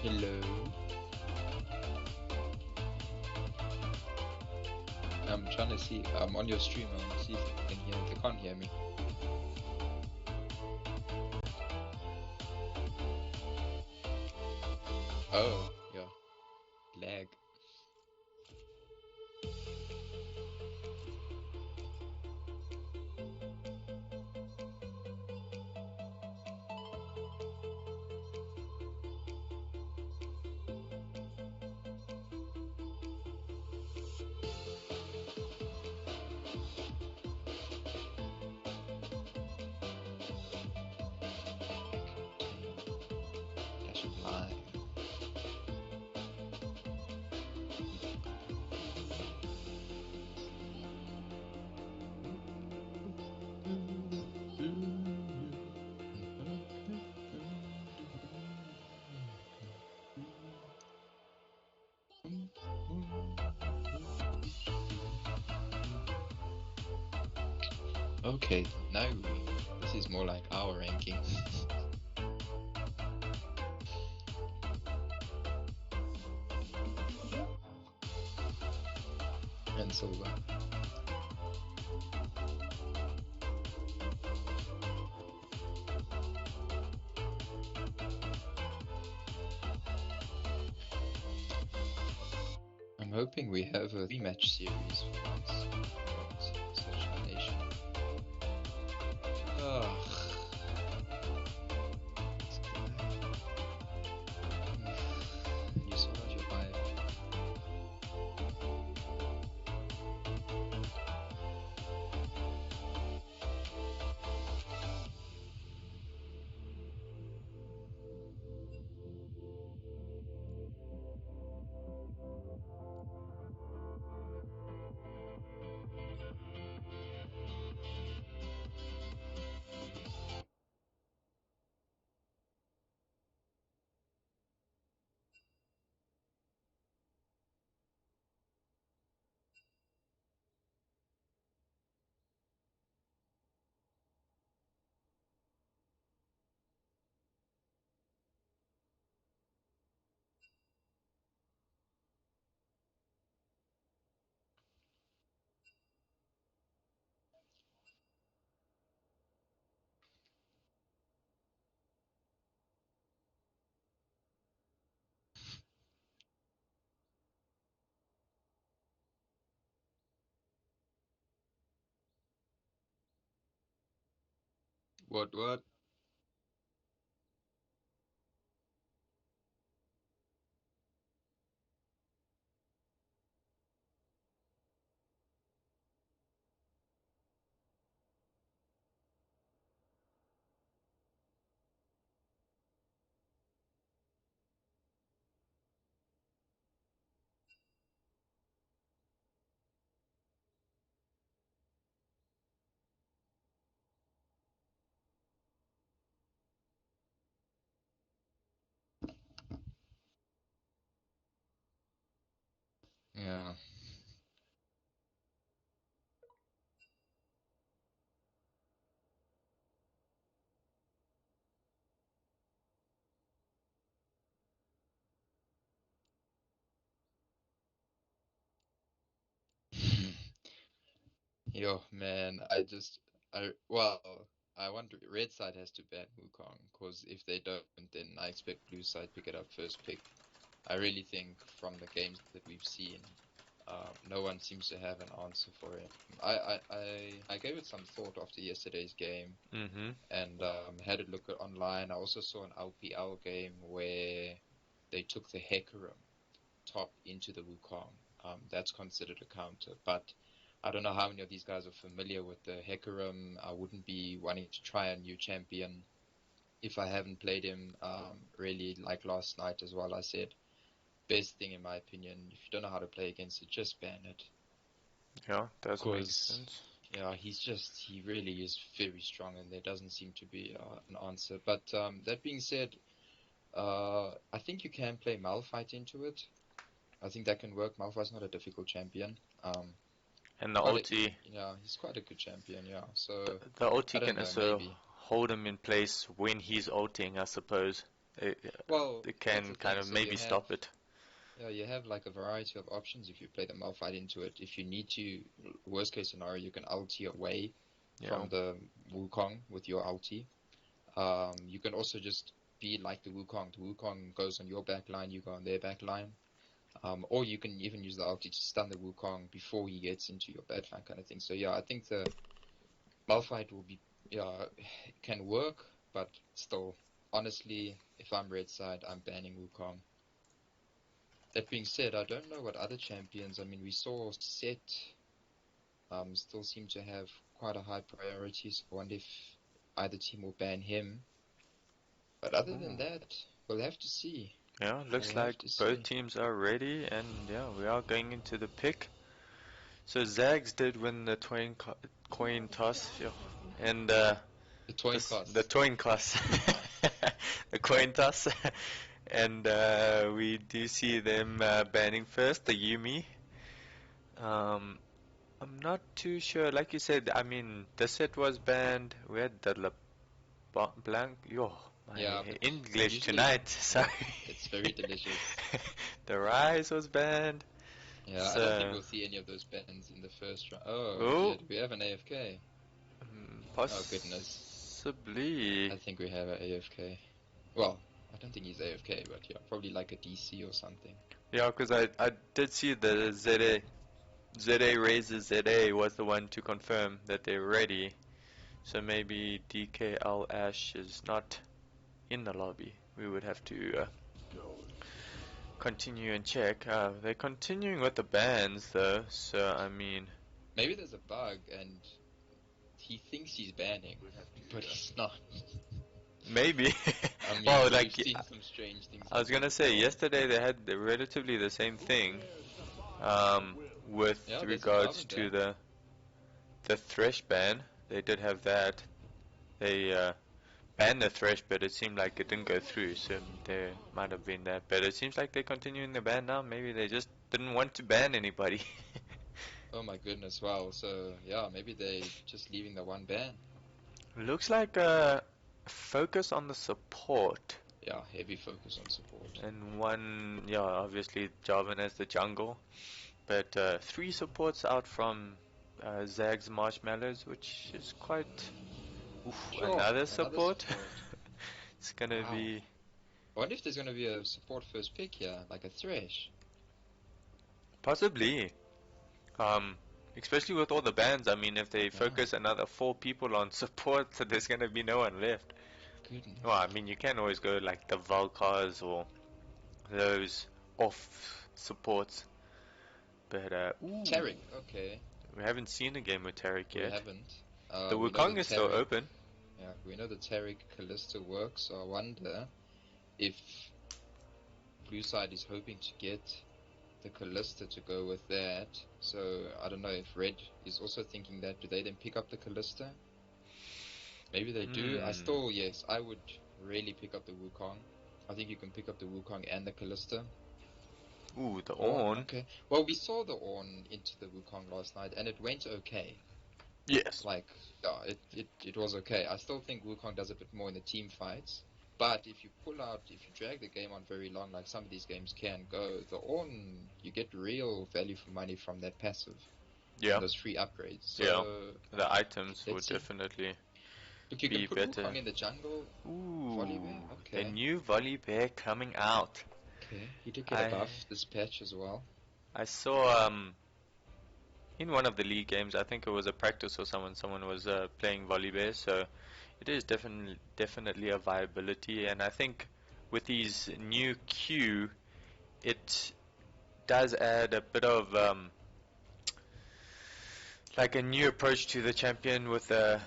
Hello. I'm trying to see. I'm on your stream. I want to see if they can hear. They can't hear me. Oh, yeah. Lag. Dash of live. Okay, now this is more like our ranking. And silver. I'm hoping we have a rematch series for once. Such a nation. Ugh. You swallowed your bite. What? Yeah. Yo, man, I want red side has to ban Wukong, because if they don't, then I expect blue side pick it up first pick. I really think from the games that we've seen, no one seems to have an answer for it. I gave it some thought after yesterday's game, and had a look at online. I also saw an LPL game where they took the Hecarim top into the Wukong. That's considered a counter, but I don't know how many of these guys are familiar with the Hecarim. I wouldn't be wanting to try a new champion if I haven't played him. Really, like last night as well, I said, best thing in my opinion, if you don't know how to play against it, just ban it. Yeah, does make Because, sense. yeah, he really is very strong, and there doesn't seem to be an answer. But that being said, I think you can play Malphite into it. I think that can work. Malphite's not a difficult champion. And the Quite OT, he's quite a good champion, yeah. So the I OT don't can know, also maybe. hold him in place when he's ulting, I suppose. it, Well, it that's can the thing. kind of So you maybe have, stop it. yeah, you have like a variety of options if you play the Malphite into it. If you need to, worst case scenario, you can ulti away Yeah. from the Wukong with your ulti. You can also just be like the Wukong. The Wukong goes on your back line, you go on their back line. Or you can even use the ulti to stun the Wukong before he gets into your back line kind of thing. So yeah, I think the Malphite will be, yeah, can work, but still, honestly, if I'm red side, I'm banning Wukong. That being said, I don't know what other champions. I mean, we saw Set still seem to have quite a high priority, so I wonder if either team will ban him. But other than that, we'll have to see. Yeah, looks We'll have like to both see. teams are ready, and yeah, we are going into the pick. So ZAGZ did win the coin toss, yeah. And The Toyn the Cost. coin toss, the coin toss, and we do see them banning first the Yumi. Um, I'm not too sure. Like you said, I mean, the set was banned. We had the Blanc. Yo, my Yeah, but English usually tonight. Sorry. it's very delicious. The Rise was banned. Yeah, I don't think So, we'll see any of those bans in the first round. Oh dear, oh, do we have an AFK? Oh goodness, possibly. I think we have an AFK. Well, I don't think he's AFK, but yeah, probably like a DC or something. Yeah, because I did see the ZA raises ZA was the one to confirm that they're ready. So maybe DKL Ash is not in the lobby. We would have to continue and check. They're continuing with the bans though, so I mean, Maybe there's a bug and he thinks he's banning, but he's not. maybe. I Well, mean, we've like seen some strange things I was happen gonna say, before. yesterday they had relatively the same thing with Yeah, there's a regards Jarvan to ban. the Thresh ban. They did have that. They banned the Thresh, but it seemed like it didn't go through, so there might have been that. But it seems like they're continuing the ban now. Maybe they just didn't want to ban anybody. Oh my goodness, wow. So yeah, maybe they just leaving the one ban. Looks like a focus on the support. Yeah, heavy focus on support. And one, yeah, obviously Jarvan as the jungle. But three supports out from ZAGZ MarshmellowZ, which is quite. Oof, Sure, another another support. support. It's gonna Wow. be I wonder if there's gonna be a support first pick here, like a Thresh. possibly. Um, Especially with all the bans. I mean, if they Yeah, focus another four people on support, so there's gonna be no one left. Well, goodness. I mean, you can always go like the Valkars or those off supports. But ooh, Tarek, okay. we haven't seen a game with Taric We yet. haven't. The We know the Wukong is still Tarek. open. Yeah, we know the Tarek Callisto works, so I wonder if Blue Side is hoping to get the Callista to go with that. So I don't know if Red is also thinking that. Do they then pick up the Callista? Maybe they do. I Hmm. still, yes, I would really pick up the Wukong. I think you can pick up the Wukong and the Callista. Ooh, the Ornn, Ornn. okay. Well, we saw the Ornn into the Wukong last night, and it went okay. Yes. Like, yeah, it was okay. I still think Wukong does a bit more in the team fights. But if you pull out, if you drag the game on very long, like some of these games can go, the Ornn, you get real value for money from that passive Yeah. and those free upgrades. Yeah. So, The items would let's see. definitely Look, you can be put better. Wukong in the jungle. Ooh, Volibear? the Okay. new Volley Bear coming out. Okay. He did get a I buff this patch as well. I saw in one of the league games, I think it was a practice or someone was playing Volley Bear, so it is definitely a viability, and I think with his new Q, it does add a bit of like a new approach to the champion with the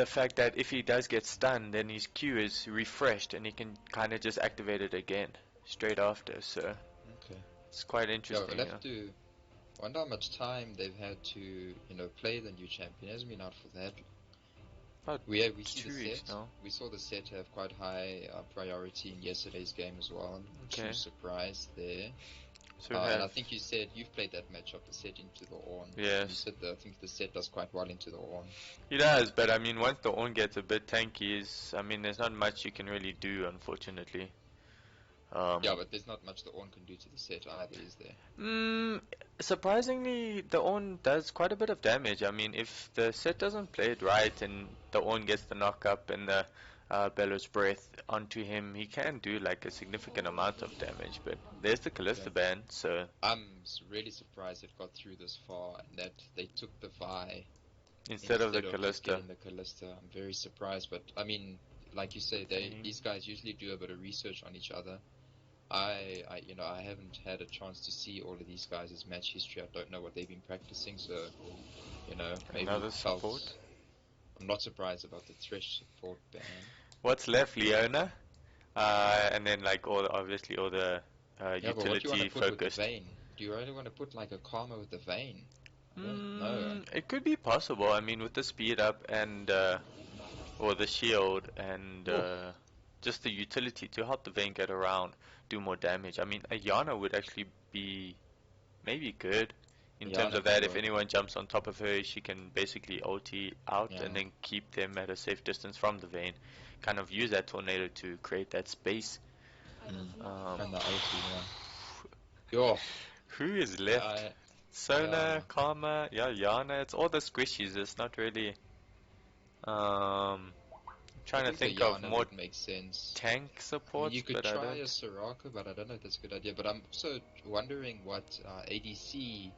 fact that if he does get stunned, then his Q is refreshed and he can kind of just activate it again straight after. So Okay. it's quite Yeah, we'll interesting. Yeah. have to wonder how much time they've had to, play the new champion. It hasn't been out for that. About We see the 2 weeks set. now. We saw the set have quite high priority in yesterday's game as well. Okay. True surprise there. So we And I have, think you said you've played that matchup, the set into the Ornn, and you yes, said that I think the set does quite well into the Ornn. he does, but I mean, once the Ornn gets a bit tanky, I mean, there's not much you can really do, unfortunately. Yeah, Um, but there's not much the Ornn can do to the set either, is there? mm, Surprisingly, the Ornn does quite a bit of damage. I mean, if the set doesn't play it right and the Ornn gets the knock up and the Bellows Breath onto him, he can do like a significant amount of damage. But there's the Callista Okay. ban, so Really surprised it got through this far and that they took the Vi instead of the instead of just Callista, getting the Callista. I'm very surprised, but I mean, like you say, Vayne. these guys usually do a bit of research on each other. I haven't had a chance to see all of these guys' match history. I don't know what they've been practicing, so maybe Another felt. support. I'm not surprised about the Thresh support ban. What's left? Leona, and then like obviously all the Yeah, but what do you want to utility put with the focused. Vayne? Do you really want to put like a Karma with the Vayne? I don't know. It could be possible. I mean, with the speed up and or the shield and Oh, just the utility to help the Vayne get around, do more damage. I mean, a Yana would actually be maybe good in terms Yana of could that. If work. anyone jumps on top of her, she can basically ulti out and Yeah. then keep them at a safe distance from the Vayne. Kind of use that tornado to create that space. Mm. Um, And the ulti, yeah. Yo, who is left? yeah. Sona, Karma, yeah, Yana. It's all the squishies. It's not really. I Trying to think the think of Yana more would make sense. tank I mean, you supports, could but I try a don't. Soraka, but I don't know if that's a good idea. But I'm also wondering what ADC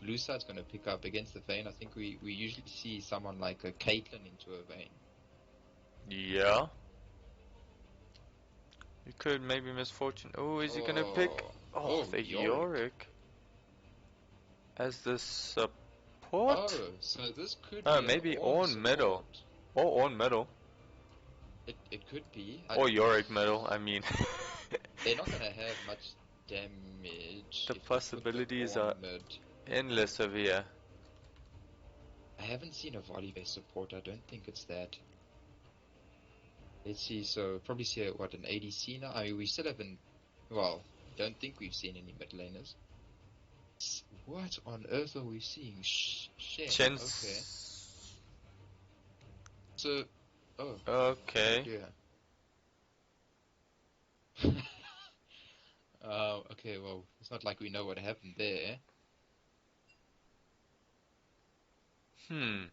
Blue Side's going to pick up against the Vayne. I think we usually see someone like a Caitlyn into a Vayne. Yeah, you could maybe misfortune. Oh, is he gonna pick? Oh, Oh, oh, the Yorick. Yorick as the support? Oh, so this could Oh, be an maybe Ornn on middle support. or on middle It could be. or Yorick middle. I mean, They're not going to have much damage the if they put the possibilities are Ornn mid. endless over here. I haven't seen a volley-based support. I don't think it's that. Let's see. So probably see what an ADC now. I mean, we still haven't. Well, don't think we've seen any mid laners. What on earth are we seeing? Shen. Okay. Chance. So, oh, oh Okay. dear. Okay. Well, it's not like we know what happened there. Hmm.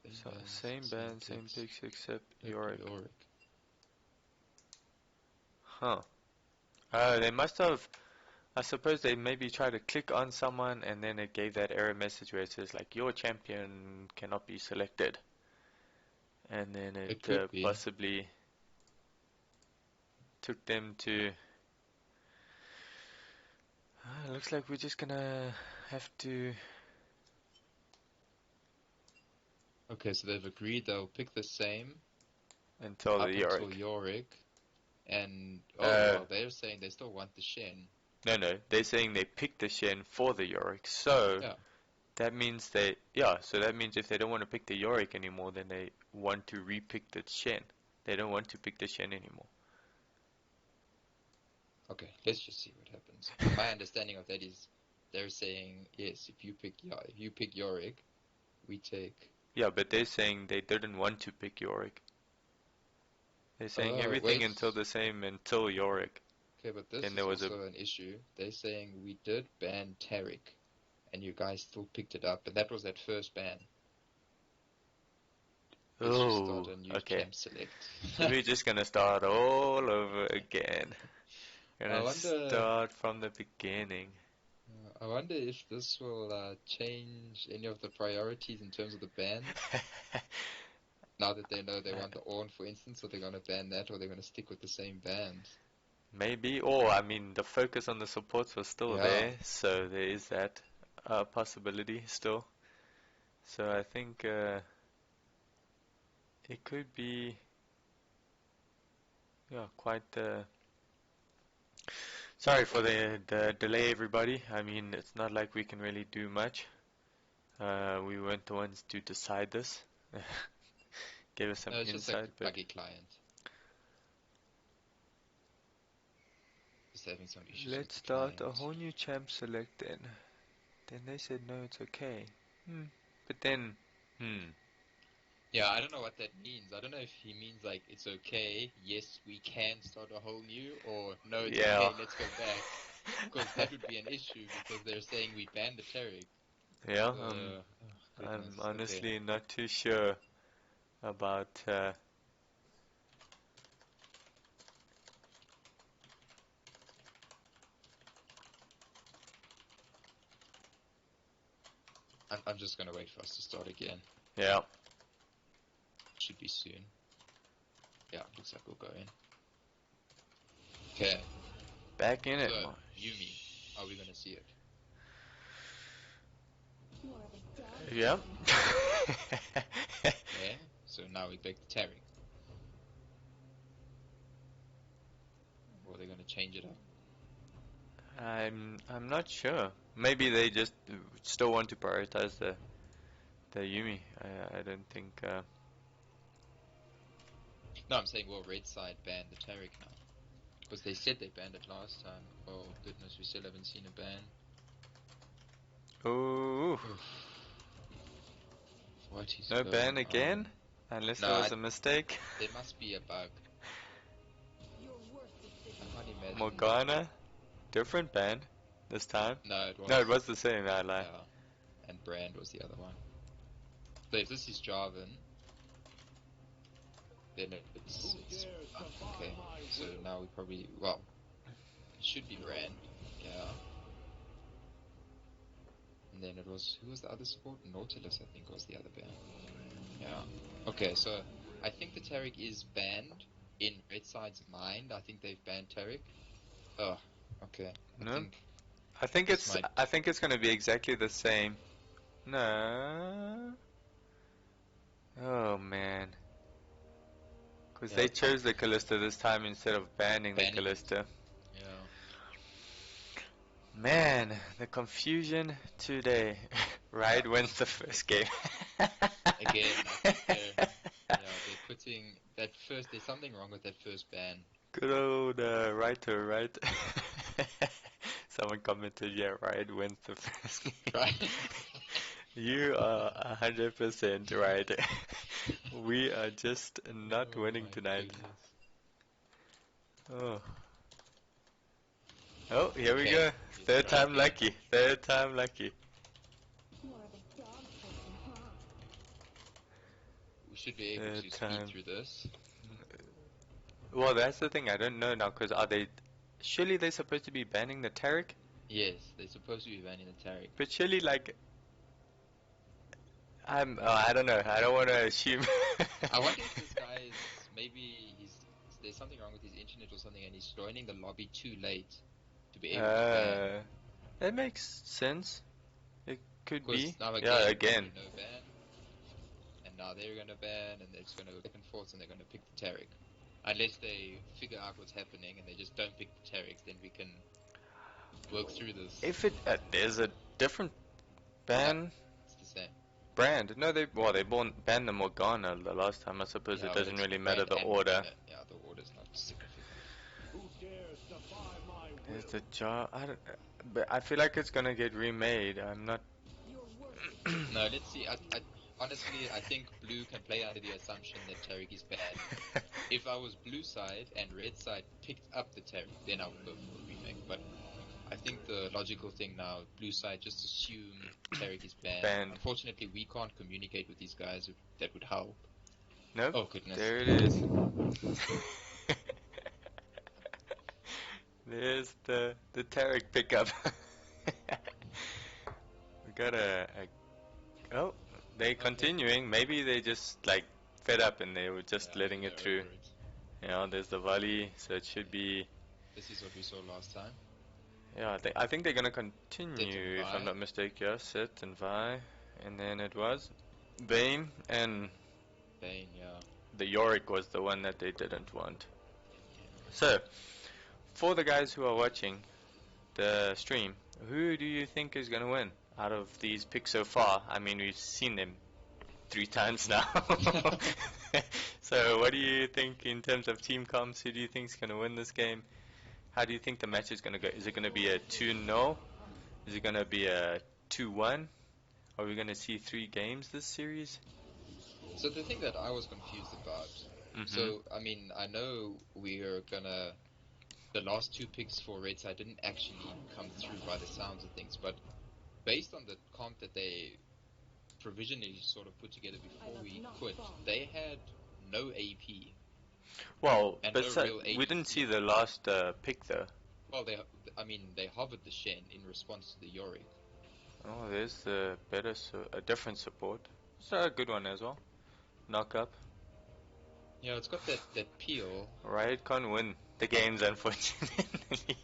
Same So bands, same same band, same picks. picks except Except Yorick. Yorick. Huh. They must have. I suppose they maybe tried to click on someone and then it gave that error message where it says like your champion cannot be selected, and then It it could be. possibly took them to. Looks like we're just gonna have to. Okay, so they've agreed they'll pick the same Until the up until Yorick. Yorick. And oh Uh, well, they're saying they still want the Shen. no, they're saying they picked the Shen for the Yorick, so Yeah. that means so that means if they don't want to pick the Yorick anymore, then they want to repick the Shen. They don't want to pick the Shen anymore. Okay, let's just see what happens. My understanding of that is they're saying yes, if you pick Yorick, we take. Yeah, but they're saying they didn't want to pick Yorick. They're saying Oh everything wait. until the same until Yorick. Okay, but this Then there is was a also an issue. They're saying we did ban Taric, and you guys still picked it up, and that was that first ban. Let's just start oh, a new okay. camp select. So we're just gonna start all over again. I Gonna wonder. start from the beginning. I wonder if this will change any of the priorities in terms of the bans. Now that they know they Uh, want the Ornn, for instance, are they going to ban that or they're going to stick with the same bans? Maybe, or I mean, the focus on the supports was still Yeah. there, so there is that possibility still. So I think it could be, yeah, quite. Sorry for the delay, everybody. I mean, it's not like we can really do much. We weren't the ones to decide this. Give us some No, it's just like insight, a but buggy client. having some issues with Let's the start a client. whole new champ select then. Then they said no, it's okay. But then, Yeah, I don't know what that means. I don't know if he means like it's okay, yes, we can start a whole new, or no, it's yeah. okay, let's go back. Because that would be an issue because they're saying we banned the Tarek. Yeah, So, oh, I'm goodness. Okay. honestly not too sure about. I'm just gonna wait for us to start again. Yeah. Should be soon. Yeah, looks like we'll go in. Okay. Back in it. So, Yumi, are we gonna see it? Yeah. Okay. So now we pick the Tarek. Or are they gonna change it up? I'm not sure. Maybe they just still want to prioritize the Yumi. I don't think. No, I'm saying, well, Red Side banned the Tarek now. Because they said they banned it last time. Oh, goodness, we still haven't seen a ban. Ooh. Oof. What is No going ban on? again, unless No, there was a mistake. there must be a bug. I can't imagine. Morgana, different ban this time. No, it No, was. it was the same. I lie. Yeah, and Brand was the other one. So if this is Jarvan, then it's okay. So now we probably, well, it should be Brand. Yeah. And then it was, who was the other support? Nautilus, I think, was the other ban. Yeah. Okay, so I think the Taric is banned in Red Side's mind. I think they've banned Taric. Oh, okay. I No, think this might. I think it's gonna be exactly the same. No. Oh man. Because Yeah, they chose the Callista this time instead of banning the banning it. Callista. Yeah. Man, the confusion today. Yeah. Ride wins the first game. Again, I think they're putting that first. There's something wrong with that first ban. Good old writer, right? Someone commented, yeah, Ride wins the first game. Right. You are 100% right. We are just not Oh winning my tonight. goodness. Oh. Oh, here we Okay, go. let's Third try time again. lucky. Third time lucky. We should be able Third to speed time. through this. Well, that's the thing. I don't know now, because are they... Surely they're supposed to be banning the Tarek? Yes, they're supposed to be banning the Taric. But surely, like... I don't know. I don't want to assume. I wonder if this guy is there's something wrong with his internet or something, and he's joining the lobby too late to be able to ban. uh, that makes sense. It could Because be. now Yeah, again, again. no ban, and now they're gonna ban, and it's gonna go back and forth, and they're gonna pick the Taric. Unless they figure out what's happening and they just don't pick the Taric, then we can work through this. If it... there's a different No, ban it's the same. brand. No, they banned the Morgana the last time. I suppose Yeah, it but doesn't it's really matter brand the and order. Morgana. Yeah, the order's not significant. There's the jar. But I feel like it's gonna get remade. I'm not. No, let's see. Honestly, I think blue can play under the assumption that Taric is banned. If I was blue side and red side picked up the Taric, then I would go for a remake. But I think the logical thing now, blue side just assume Taric is banned. Banned. Unfortunately, we can't communicate with these guys that would help. Nope. Oh goodness. There it is. There's the Tarek pickup. We got oh, they Okay. continuing. Maybe they just like fed up and they were just Yeah, maybe letting it they're through. over it. There's the volley, so it should be. This is what we saw last time. Yeah, I think they're gonna Sit and continue if I'm Vi. not mistaken. Yeah, Sit and Vi, and then it was Bane and Bane, yeah. the Yorick was the one that they didn't want. Yeah. So, for the guys who are watching the stream, who do you think is gonna win out of these picks so far? I mean, we've seen them 3 times now. So, what do you think in terms of team comps? Who do you think is gonna win this game? How do you think the match is going to go? Is it going to be a 2-0? Is it going to be a 2-1? Are we going to see 3 games this series? So the thing that I was confused about, Mm-hmm. so I mean, I know we're gonna the last 2 picks for Red Side didn't actually come through by the sounds of things, but based on the comp that they provisionally sort of put together before we quit, they had no AP Well, and but no real we didn't see ADC. the last pick though. Well, I mean, they hovered the Shen in response to the Yorick. Oh, there's the better, a different support. It's a good one as well. Knock up. Yeah, it's got that peel. Riot can't win the games, unfortunately.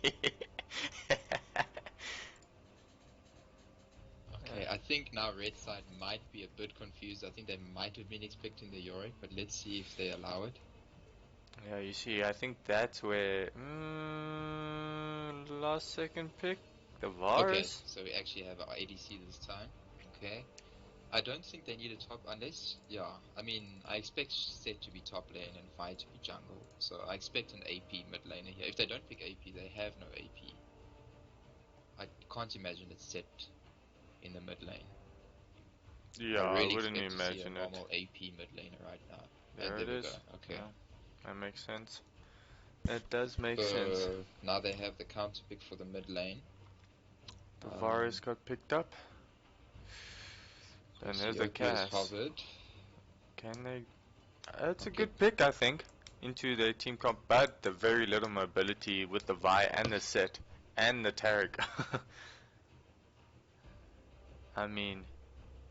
Okay, I think now Red Side might be a bit confused. I think they might have been expecting the Yorick, but let's see if they allow it. Yeah, you see, I think that's where last second pick, the Okay, Vars. so we actually have our ADC this time. Okay. I don't think they need a top unless, yeah. I mean, I expect Set to be top lane and Vi to be jungle. So I expect an AP mid laner here. If they don't pick AP, they have no AP. I can't imagine it's Set in the mid lane. I Yeah, I really wouldn't expect to see a imagine it. normal AP mid laner right now. And There it there we go. is. Okay. Yeah, that makes sense. That does make sense. So now they have the counter pick for the mid lane. The Vars got picked up. Then there's the Casiopeia's Cass. hovered. Can they? It's a Okay. good pick, I think, into the team comp, but the very little mobility with the Vi and the Set and the Tarek. I mean,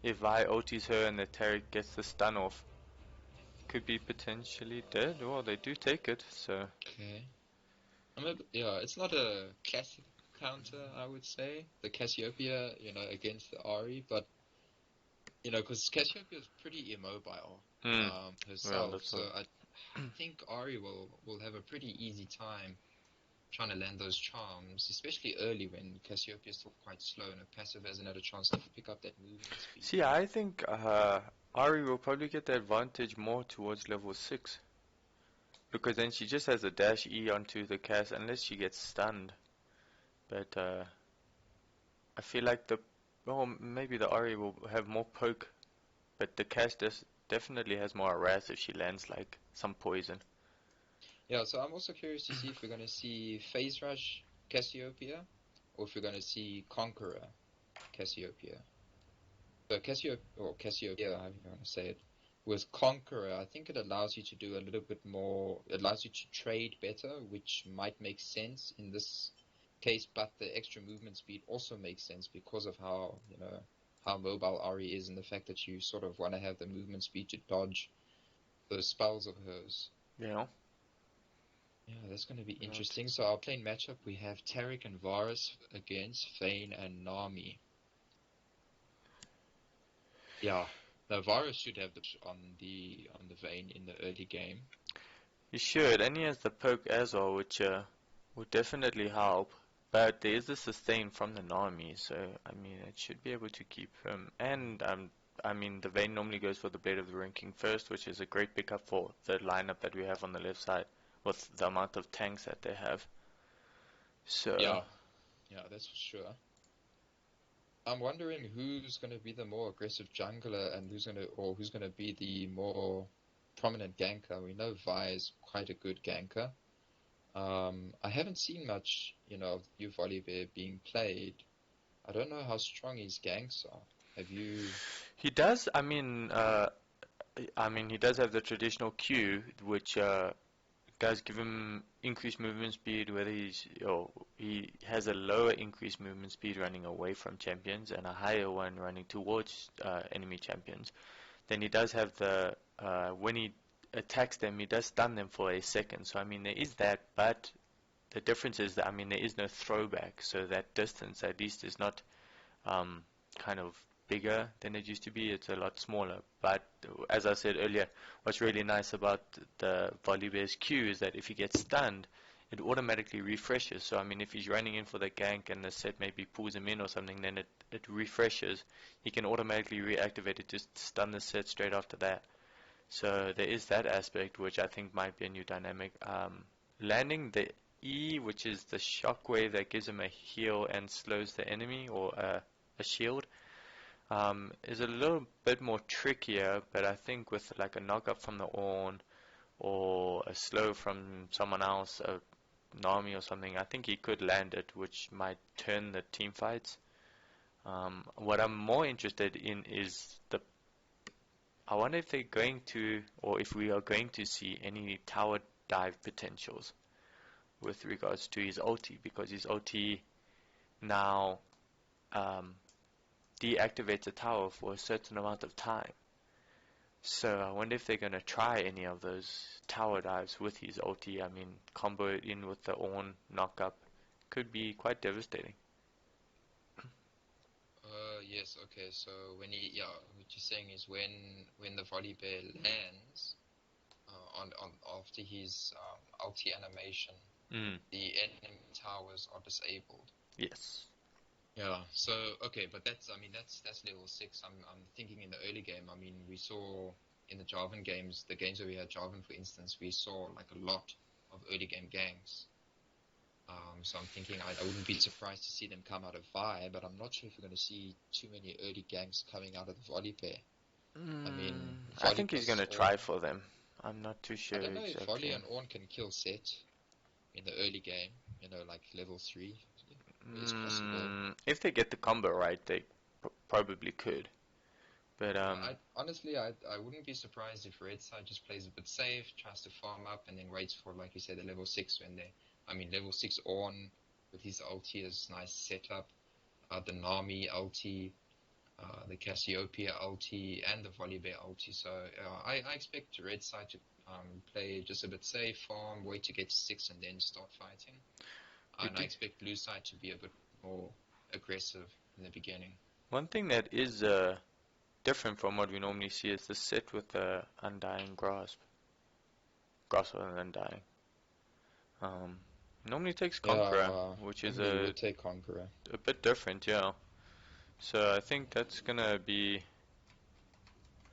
if Vi ultis her and the Tarek gets the stun off, could be potentially dead. Well, they do take it, so. Okay. Yeah, it's not a classic counter, I would say. The Cassiopeia, against the Ahri, but because Cassiopeia is pretty immobile Mm, well, herself, that's so what. I think Ahri will have a pretty easy time trying to land those charms, especially early when Cassiopeia is still quite slow and her passive hasn't had a chance to pick up that movement speed. See, I think Ari will probably get the advantage more towards level 6. Because then she just has a dash E onto the cast unless she gets stunned. But I feel like well, maybe the Ari will have more poke, but the cast definitely has more harass if she lands like some poison. Yeah, so I'm also curious to see if we're going to see Phase Rush Cassiopeia or if we're going to see Conqueror Cassiopeia. So Cassiopeia, however you want to say it, with Conqueror, I think it allows you to do a little bit more, it allows you to trade better, which might make sense in this case, but the extra movement speed also makes sense because of how mobile Ari is and the fact that you sort of want to have the movement speed to dodge those spells of hers. Yeah. Yeah, that's going to be Not. interesting. So our playing matchup, we have Tarek and Varus against Vayne and Nami. Yeah, the Varus should have on the Vayne in the early game. You should, and he has the poke as well, which would definitely help. But there is a sustain from the Nami, so I mean it should be able to keep him. And I mean the Vayne normally goes for the blade of the ranking first, which is a great pickup for the lineup that we have on the left side with the amount of tanks that they have. So Yeah, yeah, that's for sure. I'm wondering who's going to be the more aggressive jungler and who's going to be the more prominent ganker. We know Vi is quite a good ganker. I haven't seen much, of the new Volibear being played. I don't know how strong his ganks are. Have you? he does. I mean he does have the traditional Q, which does give him increased movement speed, whether he has a lower increased movement speed running away from champions and a higher one running towards enemy champions. Then he does have the when he attacks them, he does stun them for a second. So I mean there is that, but the difference is that I mean there is no throwback, so that distance at least is not um, kind of bigger than it used to be. It's a lot smaller. But as I said earlier, what's really nice about the Volibear's Q is that if he gets stunned, it automatically refreshes. So I mean, if he's running in for the gank and the set maybe pulls him in or something, then it refreshes. He can automatically reactivate it, just stun the set straight after that. So there is that aspect which I think might be a new dynamic. Landing the E, which is the shockwave that gives him a heal and slows the enemy, or a shield, is a little bit more trickier, but I think with like a knockup from the Ornn or a slow from someone else, a Nami or something, I think he could land it, which might turn the team fights. What I'm more interested in is I wonder if they're going to, or if we are going to see any tower dive potentials with regards to his ulti, because his ulti now deactivates a tower for a certain amount of time. So I wonder if they're going to try any of those tower dives with his ulti. I mean, combo it in with the Ornn knockup. Could be quite devastating. Yes, okay, so what you're saying is when the Volibear lands on after his ulti animation, Mm, the enemy towers are disabled. yes. Yeah, so okay, but that's level 6. I'm thinking in the early game. I mean, we saw in the Jarvan games, the games where we had Jarvan, for instance, we saw like a lot of early game ganks. So I'm thinking I wouldn't be surprised to see them come out of Vi, but I'm not sure if we're going to see too many early ganks coming out of the Volibear. I mean, I Volley think he's going plus to Ornn. try for them. I'm not too I sure don't know if Volley exactly. and Ornn can kill Set in the early game, like level 3. It's possible. If they get the combo right, they probably could. But I honestly, I wouldn't be surprised if Red Side just plays a bit safe, tries to farm up, and then waits for, like you said, the level 6 when level 6 on with his ulti is nice setup. The Nami ulti, the Cassiopeia ulti, and the Volibear ulti. So I expect Red Side to play just a bit safe, farm, wait to get to 6, and then start fighting. And I expect Blue Side to be a bit more aggressive in the beginning. one thing that is different from what we normally see is the set with the Undying Grasp. Grasp of Undying. Normally takes Conqueror, Yeah, which is normally you would take Conqueror. a bit different, yeah. So I think that's gonna be,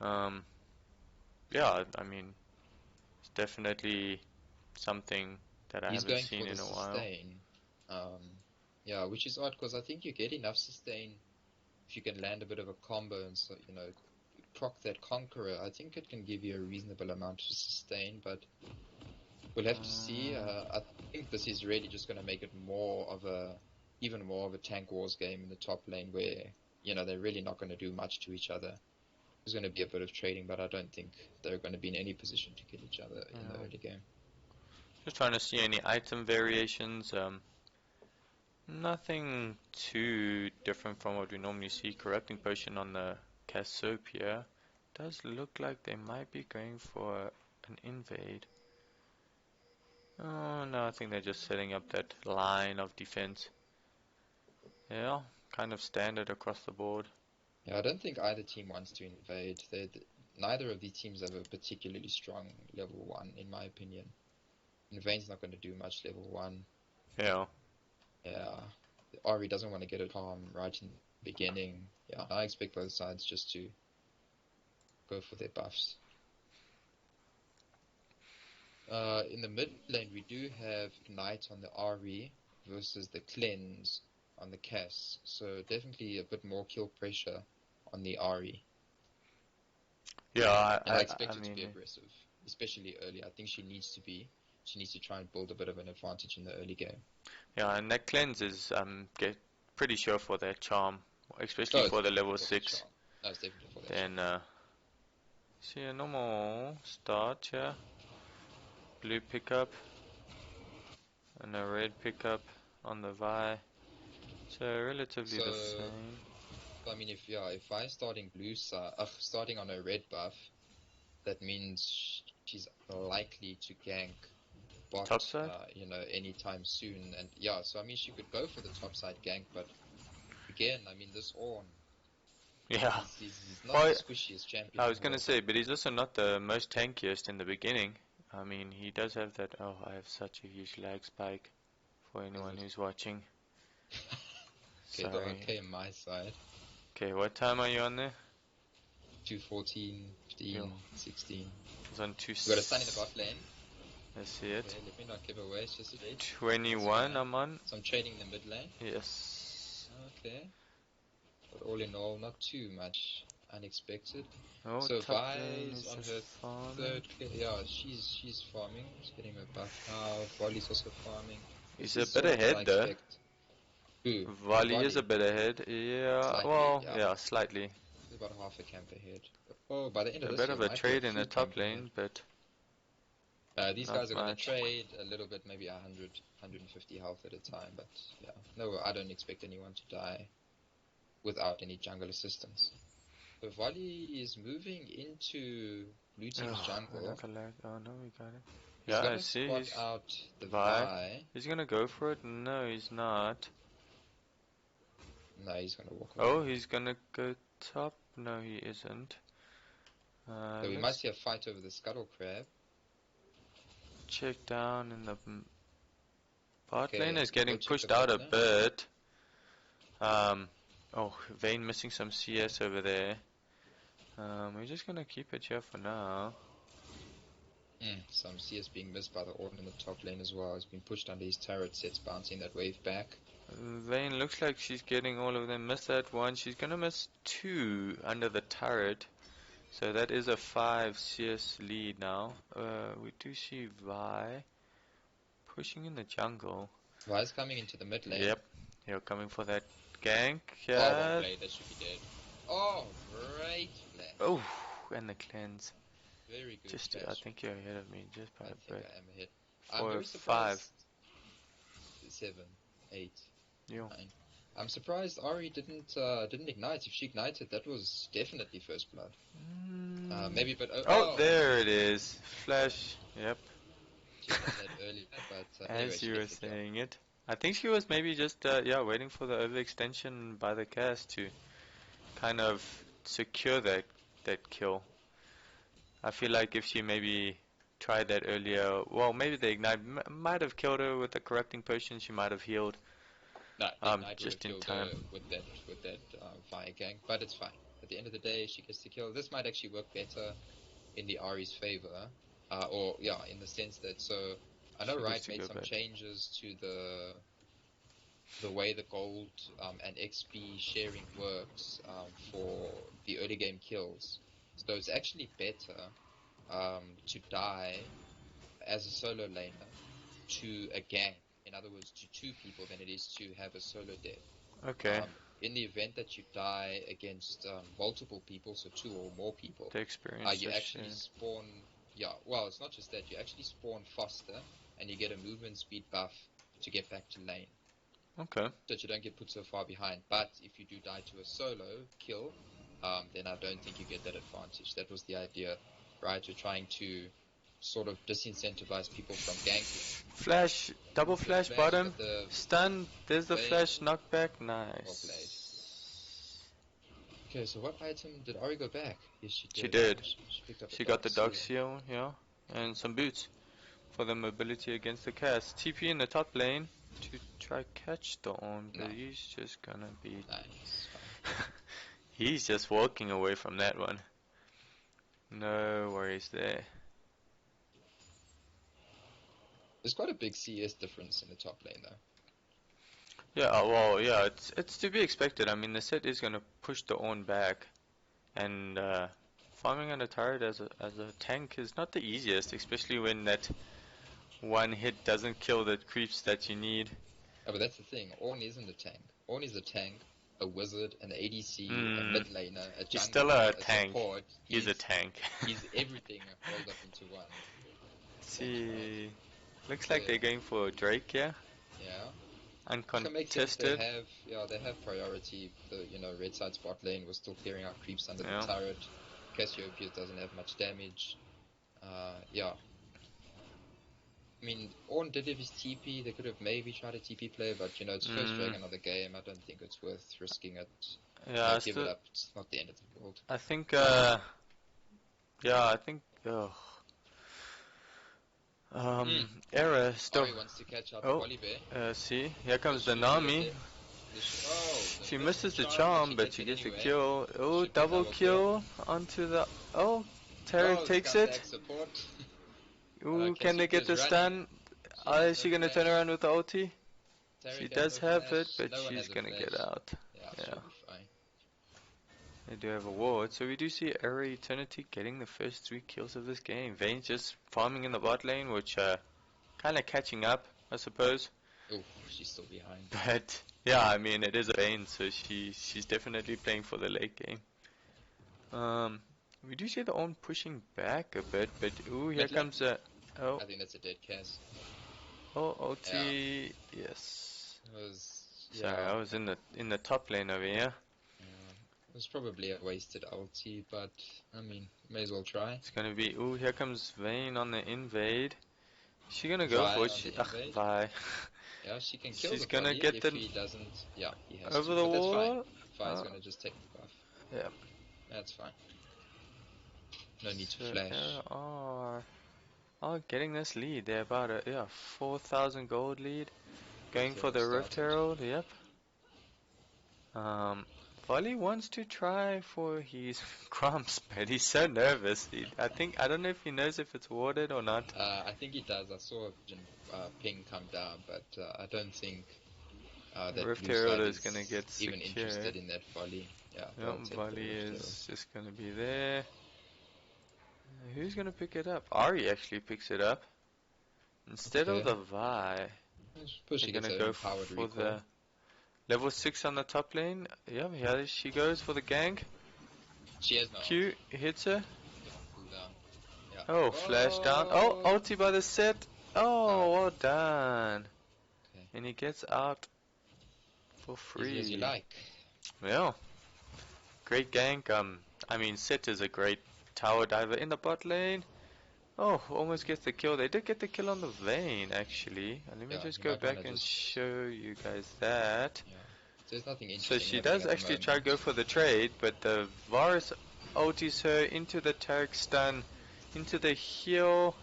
um, yeah, I mean, it's definitely something that I He's haven't going seen for the in a while. sustain. Yeah, which is odd because I think you get enough sustain if you can land a bit of a combo and so proc that Conqueror. I think it can give you a reasonable amount of sustain, but we'll have to see. Um, I think this is really just going to make it even more of a tank wars game in the top lane where they're really not going to do much to each other. There's going to be a bit of trading, but I don't think they're going to be in any position to kill each other in the yeah. early game. Just trying to see any item variations. Nothing too different from what we normally see. Corrupting Potion on the Cassiopeia. Does look like they might be going for an invade. Oh no, I think they're just setting up that line of defense. Yeah, kind of standard across the board. Yeah, I don't think either team wants to invade. Neither of these teams have a particularly strong level 1, in my opinion. Invade's not going to do much level 1. Yeah. Yeah, Ari doesn't want to get it harm right in the beginning. Yeah, I expect both sides just to go for their buffs. In the mid lane, we do have Ignite on the Ari versus the Cleanse on the Cass. So definitely a bit more kill pressure on the Ari. Yeah, And I I expect her to be mean, aggressive, especially early. I think she needs to be. She needs to try and build a bit of an advantage in the early game. yeah, and that cleanse is get pretty sure for that charm, especially Oh, it's for the definitely level for that 6. charm. No, it's definitely for that charm. Then see a normal start here. Blue pickup and a red pickup on the Vi. So relatively So, the same. I mean, if I starting blue side, starting on a red buff, that means she's likely to gank bot, Top side? anytime soon. And yeah, so I mean, she could go for the top side gank, but again, I mean, this Ornn, Yeah. he's not the Well, squishiest champion I in was the gonna world. say, but he's also not the most tankiest in the beginning. I mean, he does have that. Oh, I have such a huge lag spike for Is anyone it? who's watching. Okay, the Sorry. okay on my side. Okay, what time are you on there? 214, Yo, 15, 16. it's on two. We got a stun in the bot lane. I see it. Okay, let me not give away, it's just a trade. 21 I'm on. So I'm trading the mid lane. Yes. Okay. But all in all, not too much unexpected. Oh, So top lane Vi's is on just her farming. third clear. Yeah, she's farming. She's getting her buff now. Volley's also farming. This He's a is bit sort of what I ahead though. expect. Who? Oh, Volley is a Volley. bit ahead. Yeah, Slightly, well, yeah. yeah, slightly. She's about half a camp ahead. Oh, by the end of A this, bit you of a might be a trade in the full top camp ahead. lane, but These not guys are going to much. trade a little bit, maybe 100, 150 health at a time, but yeah. No, I don't expect anyone to die without any jungle assistance. So Volley is moving into blue team's Oh, jungle. another lag. Oh no, we got it. He's Yeah, going I to see. spot He's out the Vi. Vi. He's gonna go for it. No, he's not. No, he's going to walk Oh, away. he's gonna go top. No, he isn't. So we might Let's see a fight over the Scuttle Crab. check down in the bot lane. Okay, Is getting go check the pushed out bot a lane. bit. Oh, Vayne missing some CS over there. We're just gonna keep it here for now. Some CS being missed by the Ornn in the top lane as well. He's been pushed under his turret sets, bouncing that wave back. Vayne looks like she's getting all of them. Miss that one. She's gonna miss two under the turret. So that is a 5 CS lead now. We do see Vi pushing in the jungle. Vi's coming into the mid lane. Yep, you're coming for that gank. Oh, well Yeah. played. That should be dead. Oh, great flash. Oh, and the cleanse. Very good Just, I flash. think you're ahead of me just by I a think bit. I am ahead. I'm 4 or very 5. surprised. 7, 8, Yo. 9. I'm surprised Ari didn't ignite. If she ignited, that was definitely first blood. Maybe, but Oh, there it is. Flash. Yep. She done that earlier, but anyway, As she you were gets the kill. saying it. I think she was maybe just yeah, waiting for the overextension by the cast to kind of secure that kill. I feel like if she maybe tried that earlier, well, maybe the ignite might have killed her with the corrupting potion. She might have healed. No, the ignite would have Just in killed time. her with that fire gang, but it's fine. At the end of the day, she gets the kill. This might actually work better in the Ari's favor, or yeah, in the sense that I know She gets Riot to made go some back. changes to the way the gold and XP sharing works for the early game kills. So it's actually better to die as a solo laner to a gang. In other words, to two people than it is to have a solo death. Okay. In the event that you die against multiple people, so two or more people, The experience you is actually shared. spawn. Yeah, well, it's not just that. You actually spawn faster, and you get a movement speed buff to get back to lane, Okay. so that you don't get put so far behind. But if you do die to a solo kill, then I don't think you get that advantage. That was the idea, right? You're trying to sort of disincentivize people from ganking. Flash, double Good flash bottom, but the stun, there's the Vayne, flash knockback, well played. nice. Okay, so what item did Ari go back? Yes, she She did. did. She picked up a She got dog the dog seal, yeah, and some boots for the mobility against the cast. TP in the top lane to try catch the Ornn, but No, he's just gonna be... nice, fine. He's just walking away from that one. No worries there. There's quite a big CS difference in the top lane, though. Yeah, well, yeah, it's to be expected. I mean, the set is gonna push the Ornn back, and farming on a turret as a tank is not the easiest, especially when that one hit doesn't kill the creeps that you need. Oh, but that's the thing. Ornn isn't a tank. Ornn is a tank, a wizard, an ADC, a Mm, mid laner, a he's still jungler, a a tank. support. He's a tank. He's everything rolled up into one. Essentially, right? See, looks So like they're going for Drake, yeah? yeah. It makes sense. Uncontested. They have priority. The red side spot lane was still clearing out creeps under the Yeah. turret. Cassiopeia doesn't have much damage. Yeah. I mean, Ornn did have his TP. They could have maybe tried a TP play, but it's first dragon of the game. I don't think it's worth risking it. Yeah, Give it up. It's not the end of the world. I think, yeah, I think, Era still. Ari wants to catch out the Oh, Volibear. see, here comes the Should be Nami. the She missed misses the charm, charm, but she gets the anyway. kill. Oh, Should be double double kill onto the. Oh, Tarek Oh, takes scumbag it. support. Ooh, can they get Kasuka's the running. stun? She has Is no she gonna turn flash. around with the ulti? She Taric has does no have it, flash. but No one she's has a gonna get flash. out. Yeah, Yeah, she'll be fine. they do have a ward. So we do see Era Eternity getting the first 3 kills of this game. Vayne's just farming in the bot lane, which kind of catching up, I suppose. Oh, she's still behind. But yeah, I mean it is a Vayne, so she's definitely playing for the late game. We do see the Ornn pushing back a bit, but ooh, here Mid lane? comes a oh I think that's a dead Cas. Yeah, OT. Yes. it was. Sorry, Yeah, I was in the top lane over here. it was probably a wasted ulti, but I mean, may as well try. It's gonna be ooh, here comes Vayne on the invade. Is she gonna go for Vi it? on the Ugh, invade. Vi. Yeah, she can kill She's the gonna volley get if the he doesn't. Yeah, he has over to, the but that's fine. wall. Vi's gonna just take the buff. Yeah. That's fine. No need to So flash. are getting this lead. They're about a 4,000 gold lead. Going for Herald the Rift started. Herald. Yep. Um, Volley wants to try for his crumbs, but he's so nervous. I don't know if he knows if it's warded or not. I think he does. I saw a ping come down, but I don't think that Rift blue Herald side is gonna is get even secured. interested in that volley. Yeah, Yep, they'll take the Volley Rift Herald. is just gonna be there. Who's gonna pick it up? Ari actually picks it up. Instead of Okay. the Vi, I suppose they're she gets gonna her go empowered for recall. the level 6 on the top lane. Yep, here she goes for the gank. She has no Q ulti. hits her. Yeah, cooldown. Yeah. Oh, flash down. Oh, Oh! ulti by the set. Oh, well done. Okay. And he gets out for Easy as you free. like. Yeah, great gank. I mean, Set is a great tower diver in the bot lane. Oh, almost gets the kill. They did get the kill on the Vayne, actually. Let me Yeah, just you go might want back to and just. show you guys that. Yeah. There's nothing So interesting she happening does at the actually try to moment. go for the trade, but the Varus ultis her into the Taric stun, into the heal,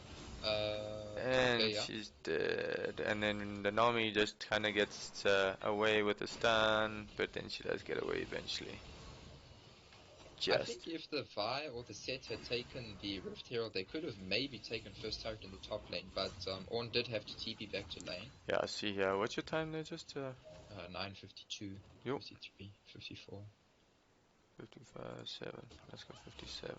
Okay, and yeah. she's dead. And then the Nami just kind of gets away with the stun, but then she does get away eventually. I think Just. if the Vi or the Set had taken the Rift Herald, they could have maybe taken first turret in the top lane, but Ornn did have to TP back to lane. Yeah, I see here. What's your time there? Just 9:52, Yup. 53, 54. 55, 7. Let's go 57.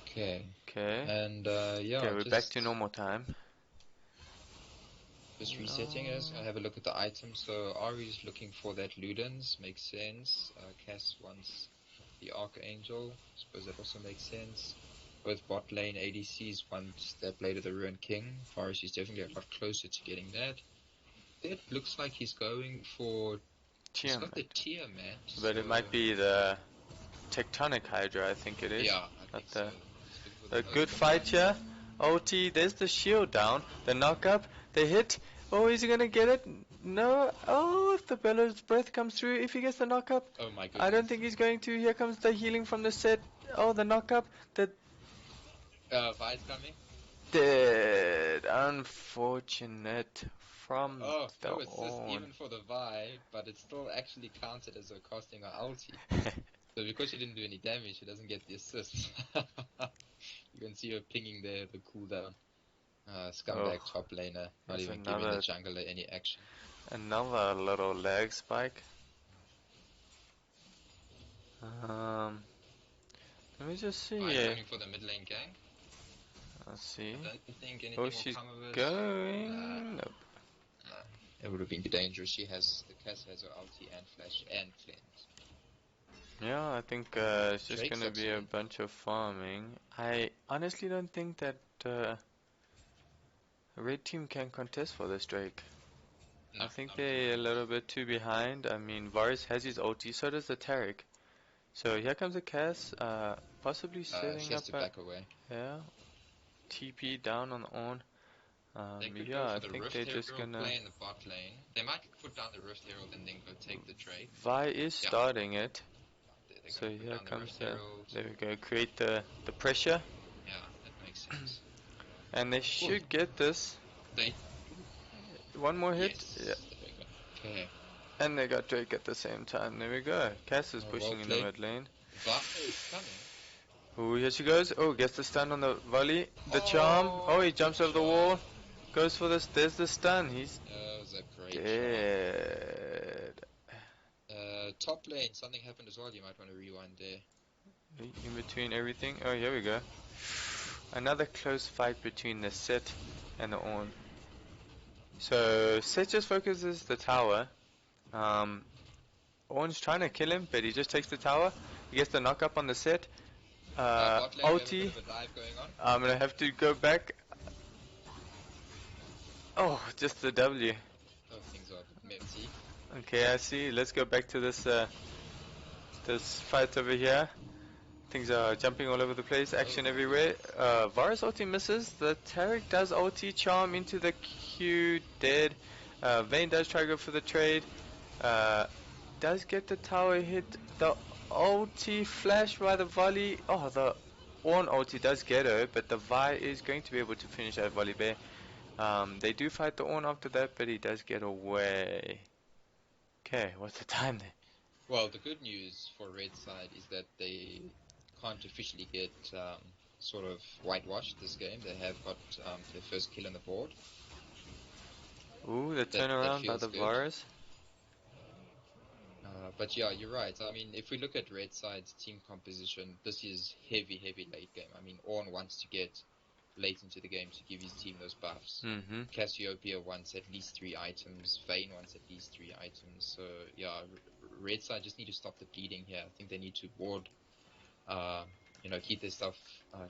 Okay, Okay. and yeah, Okay, we're back to normal time. just resetting No. us. I have a look at the items. So Ari's looking for that Ludens, makes sense. Cass wants the Archangel, suppose that also makes sense. Both bot lane ADCs want that Blade of the Ruined King. Forest is definitely a lot closer to getting that. It looks like he's going for. He's got the Tiamat. Tiamat, But so it might be the Tectonic Hydra, I think it is. yeah, I Not think so. the. He's looking for A the most good fight command. here. OT, there's the shield down. The knock up, the hit. Oh, is he gonna get it? No. Oh, if the Bellows Breath comes through, if he gets the knock up, Oh my I don't goodness. think he's going to. Here comes the healing from the set. Oh, the knock up. The Vi's coming. dead. Unfortunate from Oh, the no assist on. even for the Vi, but it's still actually counted as her casting her ulti. So because she didn't do any damage, she doesn't get the assist. You can see her pinging there, the cooldown. Oh, Scumbag top laner, not there's even giving the another jungler any action. little lag spike. Um, Let me just Vi's see. going for the mid lane gank. Let's see. I don't think Oh, anything will she's come of it. Nah, going. Nope. nah. It would have been too dangerous. The Cass has her ulti and flash and cleanse. Yeah, I think it's just Drake's gonna up be a soon. bunch of farming. I honestly don't think that red team can contest for this Drake. No, I think not at the they're a moment. little bit too behind. I mean, Varus has his ulti, so does the Taric. So here comes the Cass, possibly She setting has up to a back away. TP down on on. They could go Yeah, for I the think Rift they're just Herald gonna. play in the bot lane. They might put down the Rift Herald and then go take the Drake. Vi is Yeah, starting it. they're So going to put here down the comes Rift the. Herald. There we go. Create the pressure, Yeah, that makes sense. and they Ooh, should get this. they. One more hit. Yeah. Yes, there we go. Okay. And they got Drake at the same time. There we go. Cass is Well pushing in the played. mid lane. Vi is coming. Oh, here she goes. Oh, gets the stun on the volley. The charm. Oh, Oh, he good jumps over the charm. wall. Goes for this. There's the stun. He's That was a great charm. dead. Top lane, something happened as well. You might want to rewind there. In between everything. Oh, here we go. Another close fight between the Set and the Ornn. So Set just focuses the tower. Um, Ornn's trying to kill him, but he just takes the tower. He gets the knock up on the Set. Bot lane, we have a bit Ulti. of a dive going on. I'm gonna have to go back. Oh, just the W. Oh, things are a bit messy. Okay, I see. Let's go back to this fight over here. Things are jumping all over the place. Action Oh, everywhere. Varus ulti misses. The Taric does ulti charm into the Q. Dead. Vayne does try to go for the trade. Does get the tower hit. The ulti flash by the volley. Oh, the Ornn ulti does get her, but the Vi is going to be able to finish that volley bear. They do fight the Ornn after that, but he does get away. Okay, what's the time then? well, the good news for Red side is that they can't officially get sort of whitewashed this game. They have got their first kill on the board. Ooh, the That turnaround by feels the good. Varus. But yeah, you're right. I mean, if we look at Red side's team composition, this is heavy late game. I mean, Ornn wants to get late into the game to give his team those buffs. Mm-hmm. Cassiopeia wants at least 3 items. Vayne wants at least 3 items. So yeah, Red side just need to stop the bleeding here. I think they need to ward, keep their stuff,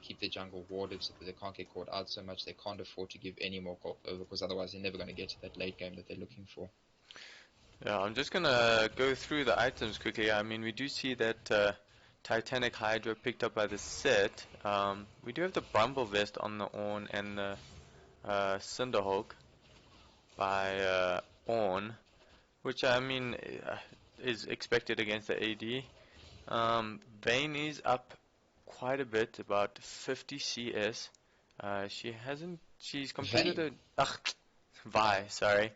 keep their jungle warded so that they can't get caught out so much. They can't afford to give any more gold over because otherwise they're never going to get to that late game that they're looking for. Yeah, I'm just gonna go through the items quickly. I mean, we do see that Titanic Hydra picked up by the Set. We do have the Bramble Vest on the Ornn and the Cinderhawk by Ornn, which I mean is expected against the AD. Vayne is up quite a bit, about 50 CS. She's completed Vayne? a, Vi, sorry.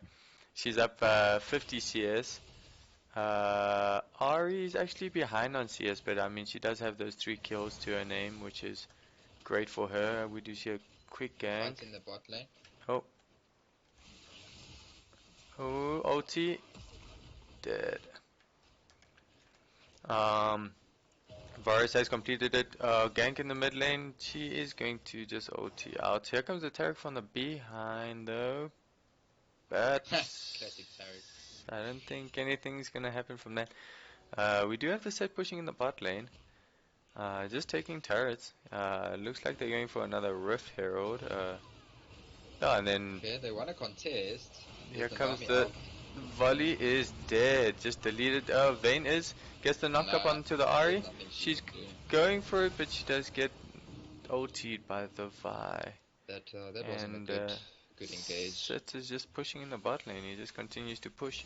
She's up 50 CS. Ari is actually behind on CS, but I mean she does have those 3 kills to her name, which is great for her. We do see a quick gank. Fight in the bot lane. Oh, oh, ulti, dead. Um, Varus has completed it. Gank in the mid lane. She is going to just ulti out. Here comes the Taric from the behind though. But Classic Taric. I don't think anything's gonna happen from that. We do have the Set pushing in the bot lane. Just taking turrets. Looks like they're going for another Rift Herald. Yeah, and then Okay, they want to contest. here Get the comes Nami the out. volley is dead. Just deleted. Vayne gets the knock up Nah, onto the there's Ari. nothing she She's can do. going for it, but she does get OT'd by the Vi. That wasn't a And good engage. Set is just pushing in the bot lane. He just continues to push.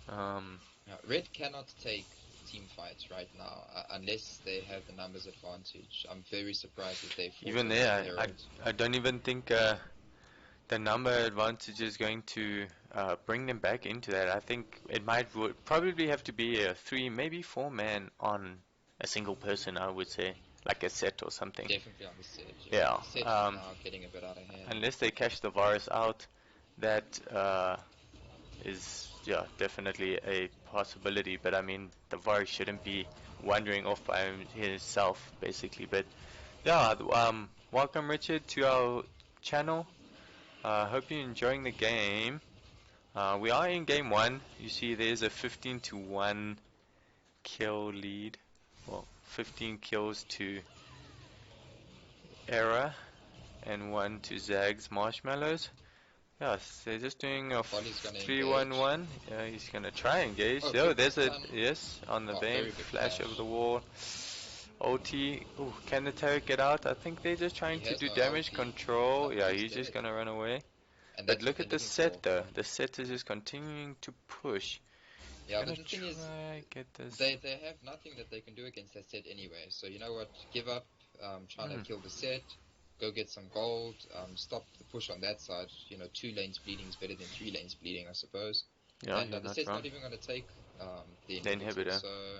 Um, Red cannot take team fights right now unless they have the numbers advantage. I'm very surprised that they fought Even over the there, Herald. I don't even think the number advantage is going to bring them back into that. I think it would probably have to be a 3, maybe 4 man on a single person, I would say, like a Set or something. Definitely on the set. Yeah, The set is now getting a bit out of hand. unless they catch the Varus out, that is, yeah, definitely a possibility. But I mean, the Varus shouldn't be wandering off by himself, basically. But yeah, welcome Richard to our channel. Hope you're enjoying the game. We are in game 1. You see there's a 15-1 kill lead. Well, 15 kills to Era and 1 to ZAGZ MarshmellowZ. Yes, they're just doing a Volley's gonna engage. 3-1-1. Yeah, he's gonna try and engage. Oh, Oh, good there's a stun. yes on the Oh, Vayne very good flash over flash. the wall. OT. Ooh, can the Taric get out? I think they're just trying He to has do no damage ulti. control. No, Yeah, he's he's just dead. gonna run away. And But that's what look they're at the looking Set for. though. The Set is just continuing to push. He's Yeah, gonna but the thing is, try get this. they have nothing that they can do against that set anyway. So you know what? Give up. Trying to kill the set. Go get some gold. Stop the push on that side. 2 lanes bleeding is better than 3 lanes bleeding, I suppose. Yeah, And you're the not set's wrong. not even going to take the The inhibitor. inhibitor. So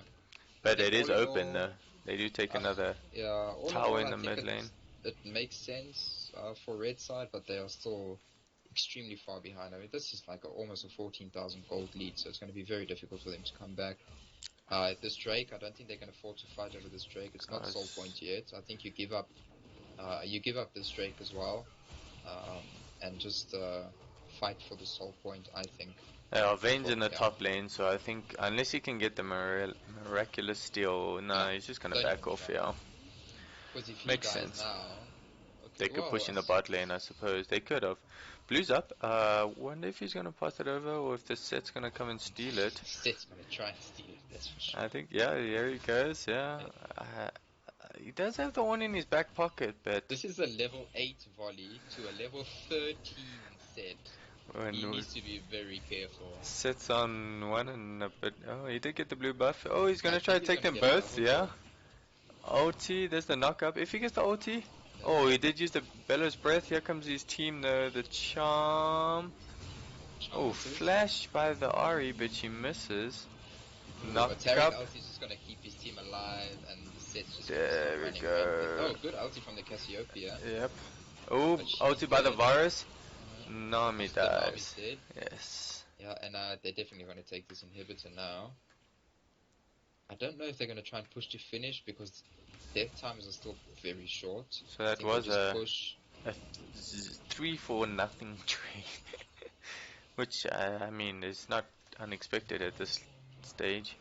But think it is all in open all, though. They do take uh, another yeah, all in tower all, in I the think mid lane. it makes sense for red side, but they are still extremely far behind. I mean, this is like almost a 14,000 gold lead, so it's going to be very difficult for them to come back. This Drake, I don't think they're going to afford to fight over this Drake. It's not soul point yet. I think you give up this Drake as well, and just fight for the soul point. I think. Vayne's in the Yeah. top lane, so I think unless he can get the miraculous steal, no, he's just gonna Don't back even off, try. yeah. Because if he Makes dies sense. now, okay, They could well, push in the bot lane, I suppose. They could have. Blue's up. Wonder if he's gonna pass it over or if the set's gonna come and steal it. Set's gonna try and steal it. That's for sure. I think, yeah, here he goes, yeah. He does have the one in his back pocket, but This is a level 8 volley to a level 13 set. He when needs to be very careful. sets on one and a bit. Oh, he did get the blue buff. Oh, he's I gonna try think to he's take gonna them get a both, double yeah. kill. OT, there's the knock-up. If he gets the OT, oh, he did use the Bellows Breath. Here comes his team, though. The Charm. Charm Oh, misses. flash by the Ari, but she misses. Ooh, a Taric Knock-up. ulti is just gonna keep his team alive, and the set's just gonna start There we running rampant. go. Oh, good ulti from the Cassiopeia, Yep. Oh, but she's OT by the dead. virus. Nami The Nami's dies. dead. Yes. Yeah, and they're definitely gonna take this inhibitor now. I don't know if they're gonna try and push to finish because death times are still very short. So I that think they'll was just push. a 3-4-0 trade. Which, I mean, is not unexpected at this stage.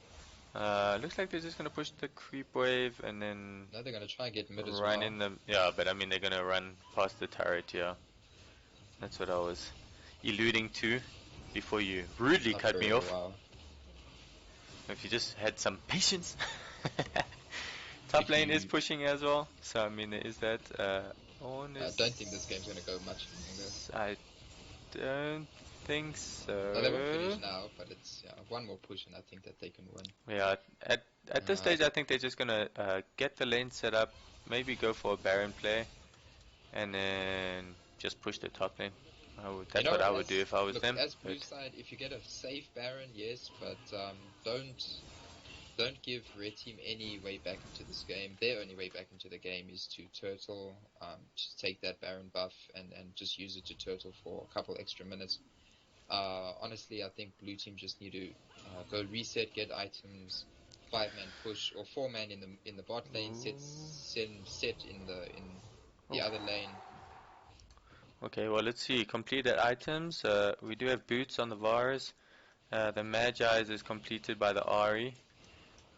Looks like they're just gonna push the creep wave and then Now they're gonna try and get mid as run well. in the. Yeah, but I mean, they're gonna run past the turret, yeah. That's what I was alluding to before you rudely cut me After a off. while. If you just had some patience. Top If lane is you, pushing as well, so I mean, there is that. On I is. don't think this game's gonna go much longer. I don't think No, they won't finish so. now, but it's one more push, and I think that they can win. Yeah, at this Uh, stage, I think they're just gonna get the lane set up, maybe go for a Baron play, and then just push the top lane. you That's know what what? I would do if I was Look, them. as But blue side, if you get a safe Baron, yes, but don't give red team any way back into this game. Their only way back into the game is to turtle, just take that Baron buff and just use it to turtle for a couple extra minutes. Honestly, I think blue team just need to go reset, get items, 5-man push or 4-man in the bot lane, set in the oh, other lane. okay, well let's see. Completed items. We do have boots on the Vars. The Magi's is completed by the Ari.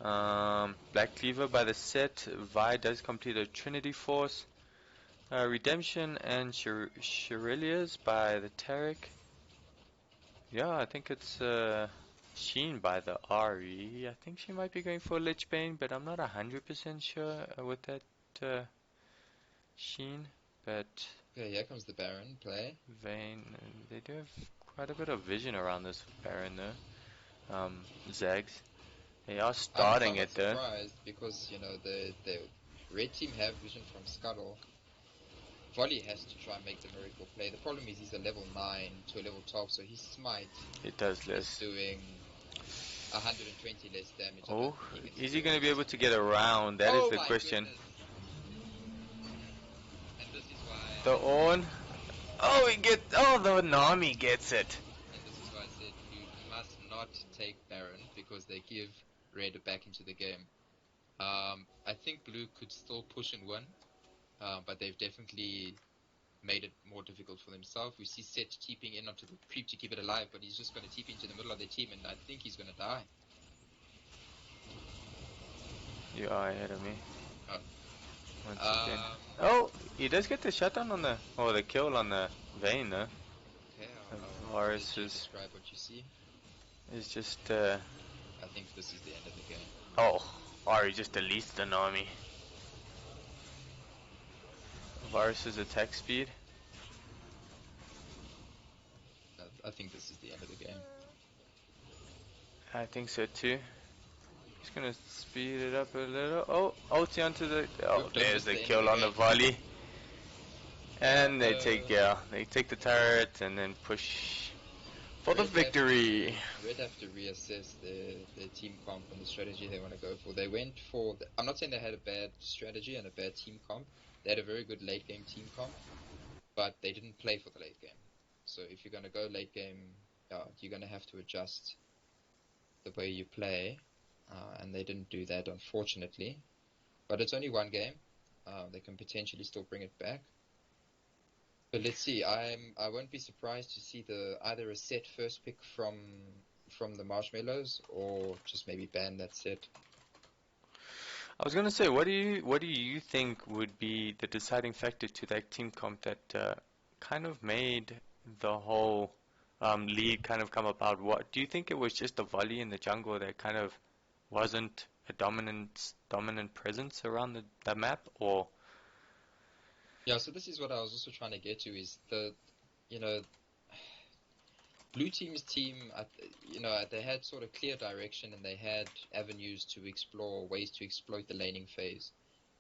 Black Cleaver by the set. Vi does complete a Trinity Force. Redemption and Shirelia's by the Taric. Yeah, I think it's Sheen by the Ari. I think she might be going for Lich Bane, but I'm not 100% sure with that Sheen. But Okay, here comes the Baron play. Vayne, they do have quite a bit of vision around this Baron though. ZAGZ. They are I'm starting somewhat it though. surprised because the red team have vision from Scuttle. Volley has to try and make the miracle play. The problem is he's a level 9 to a level 12, so his smite It does is less. doing 120 less damage. I Oh, don't think he can is he steal going to be this. able to get around? That is Oh the my question. goodness! And this is why The on. Oh, he gets. Oh, the Nami gets it. and this is why I said you must not take Baron because they give red back into the game. I think blue could still push and win, but they've definitely made it more difficult for themselves. We see Set TPing in onto the creep to keep it alive, but he's just going to TP into the middle of their team, and I think he's going to die. You are ahead of me. Oh. Once again. Oh, he does get the shutdown on the. Oh, the kill on the Vayne though. Okay, I'll Varus let you describe what you see. is just. I think this is the end of the game. Oh, Ari just deletes the Nami. Varus's attack speed. I think this is the end of the game. I think so too. Just gonna speed it up a little. Oh, ulti onto the. Oh, Don't there's miss the the end of kill the on the game. volley. And they No. take they take the turret and then push For the victory. Red have to reassess their team comp and the strategy they want to go for. They went for I'm not saying they had a bad strategy and a bad team comp. They had a very good late game team comp, but they didn't play for the late game. So if you're going to go late game, you're going to have to adjust the way you play, and they didn't do that, unfortunately. But it's only one game. They can potentially still bring it back. But let's see. I won't be surprised to see either a set first pick from the Marshmallows or just maybe ban that set. I was gonna say, what do you think would be the deciding factor to that team comp that kind of made the whole league kind of come about? What do you think it was just the volley in the jungle that kind of wasn't a dominant presence around the map, or Yeah, so this is what I was also trying to get to is you know, Blue Team's team, they had sort of clear direction and they had avenues to explore, ways to exploit the laning phase.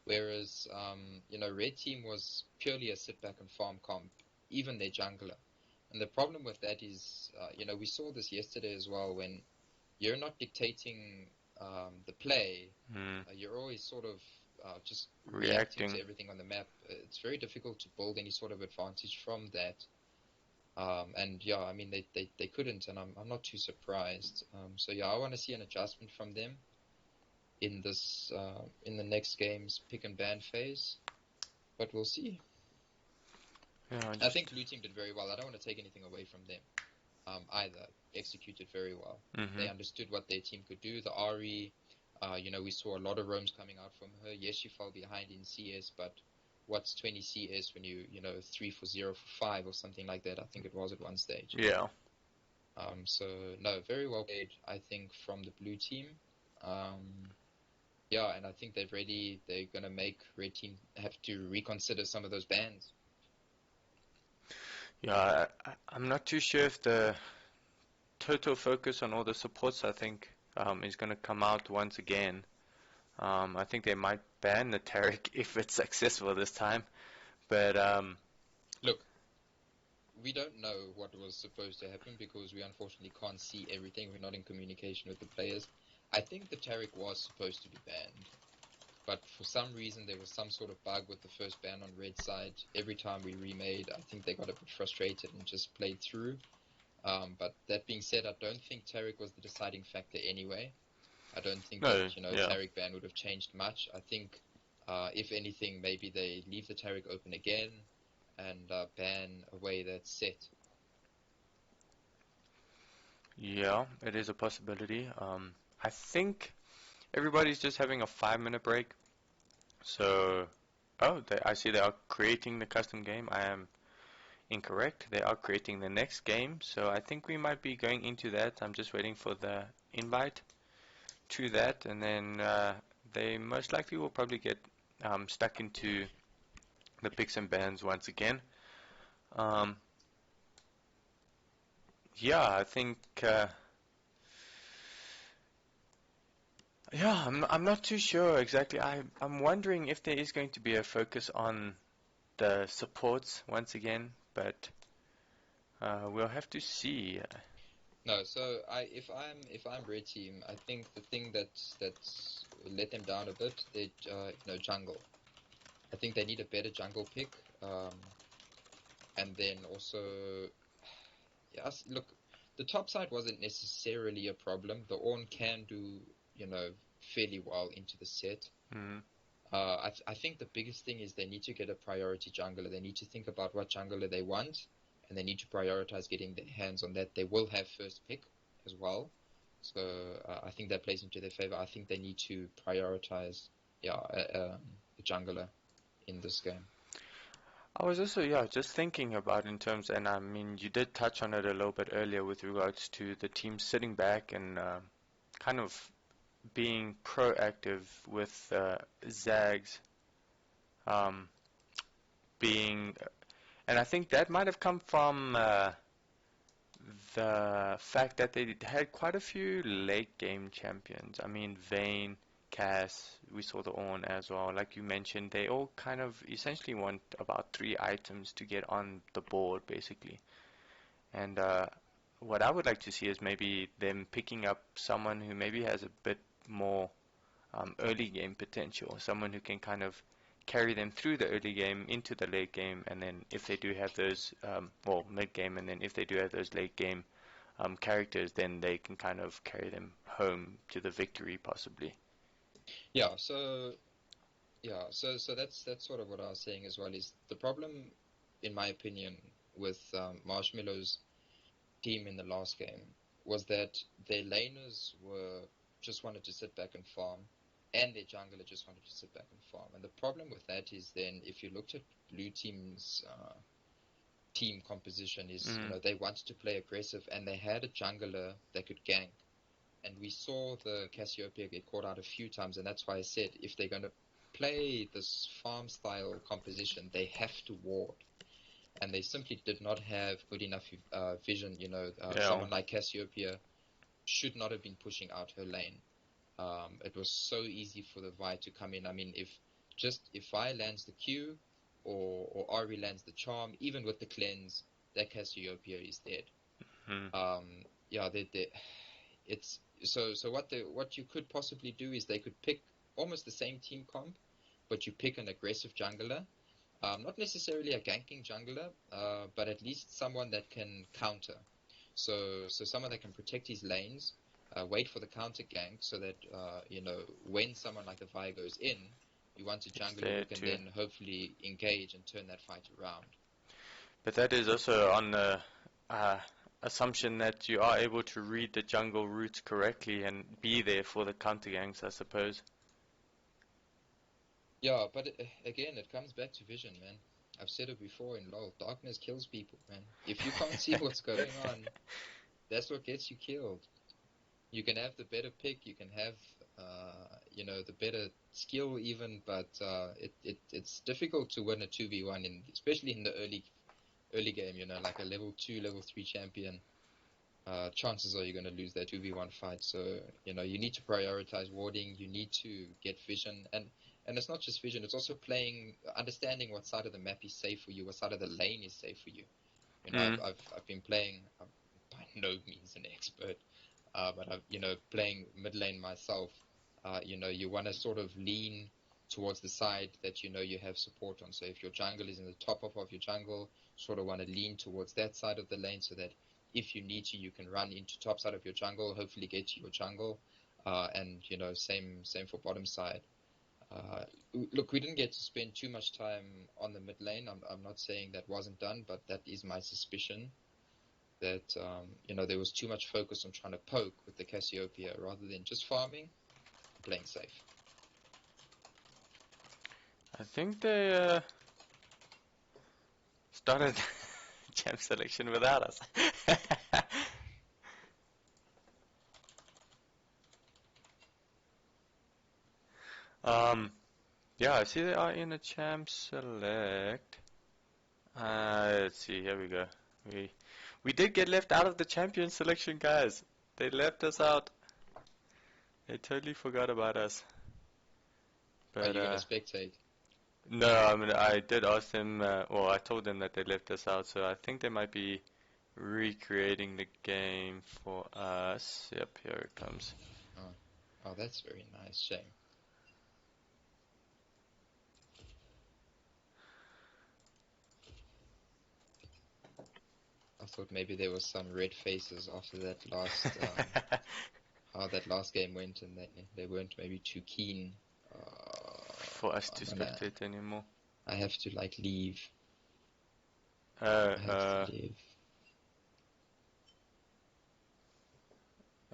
Whereas, Red Team was purely a sit back and farm comp, even their jungler. And the problem with that is, we saw this yesterday as well when you're not dictating the play, hmm, you're always sort of just reacting to reacting? everything on the map. It's very difficult to build any sort of advantage from that. And yeah, I mean they couldn't, and I'm not too surprised. So yeah, I want to see an adjustment from them in this in the next game's pick and ban phase, but we'll see. Yeah, I just think Blue Team did very well. I don't want to take anything away from them either. Executed very well. They hmm, understood what their team could do. The Ari, we saw a lot of roams coming out from her. Yes, she fell behind in CS, but what's 20 CS when you know 3 for 0 for 5 or something like that? I think it was at one stage. yeah. So no, very well played, I think, from the blue team. Um, yeah, and I think they're gonna make red team have to reconsider some of those bans. Yeah, I'm not too sure if the total focus on all the supports, I think, is going to come out once again. I think they might ban the Tarek if it's successful this time. But Look, we don't know what was supposed to happen because we unfortunately can't see everything. We're not in communication with the players. I think the Tarek was supposed to be banned, but for some reason there was some sort of bug with the first ban on red side. Every time we remade, I think they got a bit frustrated and just played through. But that being said, I don't think Tarek was the deciding factor anyway. I don't think that, no, yeah, Tarek ban would have changed much. I think, if anything, maybe they leave the Tarek open again and ban a way that's set. yeah, it is a possibility. I think everybody's just having a 5 minute break. So, oh, I see they are creating the custom game. I am incorrect. They are creating the next game. So I think we might be going into that. I'm just waiting for the invite to that, and then they most likely will probably get stuck into the picks and bans once again. Um, yeah, I think. Yeah, I'm not too sure exactly. I'm wondering if there is going to be a focus on the supports once again, but we'll have to see. No, so if I'm red team, I think the thing that's let them down a bit, they jungle. I think they need a better jungle pick, and then also, yes, look, the top side wasn't necessarily a problem. The Ornn can do fairly well into the set. Mm, I think the biggest thing is they need to get a priority jungler. They need to think about what jungler they want, and they need to prioritize getting their hands on that. They will have first pick as well, so I think that plays into their favor. I think they need to prioritize, a jungler in this game. I was also, yeah, just thinking about in terms, and I mean, you did touch on it a little bit earlier with regards to the team sitting back and kind of being proactive with Zags um, being, and I think that might have come from the fact that they had quite a few late game champions. I mean, Vayne, Cass, we saw the Ornn as well. Like you mentioned, they all kind of essentially want about 3 items to get on the board, basically. And what I would like to see is maybe them picking up someone who maybe has a bit more early game potential, someone who can kind of carry them through the early game into the late game, and then if they do have those, well, mid game, and then if they do have those late game characters, then they can kind of carry them home to the victory possibly. Yeah, so that's sort of what I was saying as well. Is the problem, in my opinion, with Marshmallow's team in the last game was that their laners were just wanted to sit back and farm, and their jungler just wanted to sit back and farm. And the problem with that is then if you looked at blue team's team composition is, Mm. they wanted to play aggressive and they had a jungler that could gank. And we saw the Cassiopeia get caught out a few times, and that's why I said if they're going to play this farm style composition, they have to ward. And they simply did not have good enough vision. Yeah. Someone like Cassiopeia should not have been pushing out her lane. It was so easy for the Vi to come in. I mean, if Vi lands the Q or Ari lands the charm, even with the cleanse, that Cassiopeia is dead. Mm. Yeah, it's so what you could possibly do is they could pick almost the same team comp, but you pick an aggressive jungler, not necessarily a ganking jungler, but at least someone that can counter. So someone that can protect his lanes, wait for the counter gank, so that when someone like the Vi goes in, you want a It's jungler who there can too. then hopefully engage and turn that fight around. But that is also on the uh, assumption that you are able to read the jungle routes correctly and be there for the counter ganks, I suppose. Yeah, but again, it comes back to vision, man. I've said it before in LoL. Darkness kills people, man. If you can't see what's going on, that's what gets you killed. You can have the better pick, you can have, the better skill even, but it's difficult to win a 2v1 especially in the early game. Like a level 2, level 3 champion. Chances are you're going to lose that 2v1 fight. So, you need to prioritize warding, you need to get vision, and it's not just vision, it's also understanding what side of the map is safe for you, what side of the lane is safe for you. Mm. I've been playing, I'm by no means an expert, but playing mid lane myself, you want to sort of lean towards the side that you have support on. So if your jungle is in the top of your jungle, sort of want to lean towards that side of the lane so that if you need to, you can run into top side of your jungle, hopefully get to your jungle, and same for bottom side. Uh, Look, we didn't get to spend too much time on the mid lane. I'm not saying that wasn't done, but that is my suspicion that there was too much focus on trying to poke with the Cassiopeia rather than just farming and playing safe. I think they started champ selection without us. um, yeah, I see they are in a champ select. Let's see, here we go. We we did get left out of the champion selection, guys. They left us out. They totally forgot about us. Are But you going to spectate? no, I mean I did ask them. Well, I told them that they left us out, so I think they might be recreating the game for us. Yep, here it comes. Oh, oh, that's very nice. Shame. I thought maybe there was some red faces after that last how that last game went, and they weren't maybe too keen. For us to spectate anymore. I have to like leave. Uh, I have to uh, leave.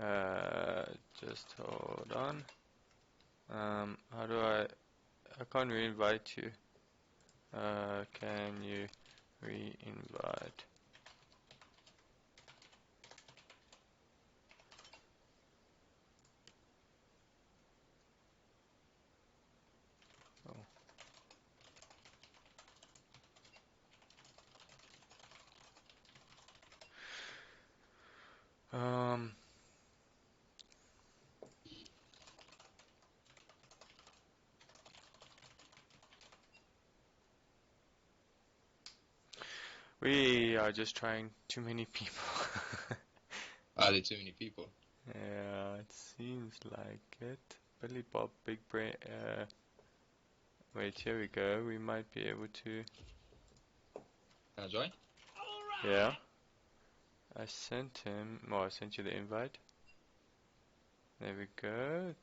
uh, just hold on. How do I can't re-invite you. Can you re-invite? Oh. We are just trying too many people. Are there too many people? Yeah, it seems like it. Billy Bob, Big Brain. Wait, here we go. We might be able to. Can I join? Yeah, I sent him. Oh, I sent you the invite. There we go.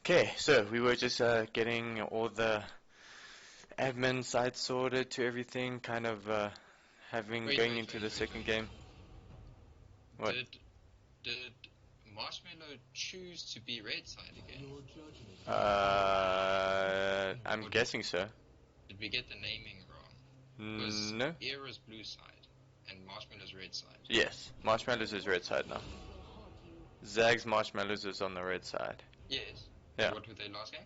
Okay, so we were just getting all the admin side sorted to everything, kind of having Wait, going wait, into wait, the wait, second wait. game. What? Did Marshmallow choose to be red side again? I'm Or guessing so. did we get the naming wrong? Because No. Era's blue side and Marshmallow's red side. Yes, Marshmallows is red side now. ZAGZ MarshmellowZ is on the red side. Yes. Yeah, And what were they last game?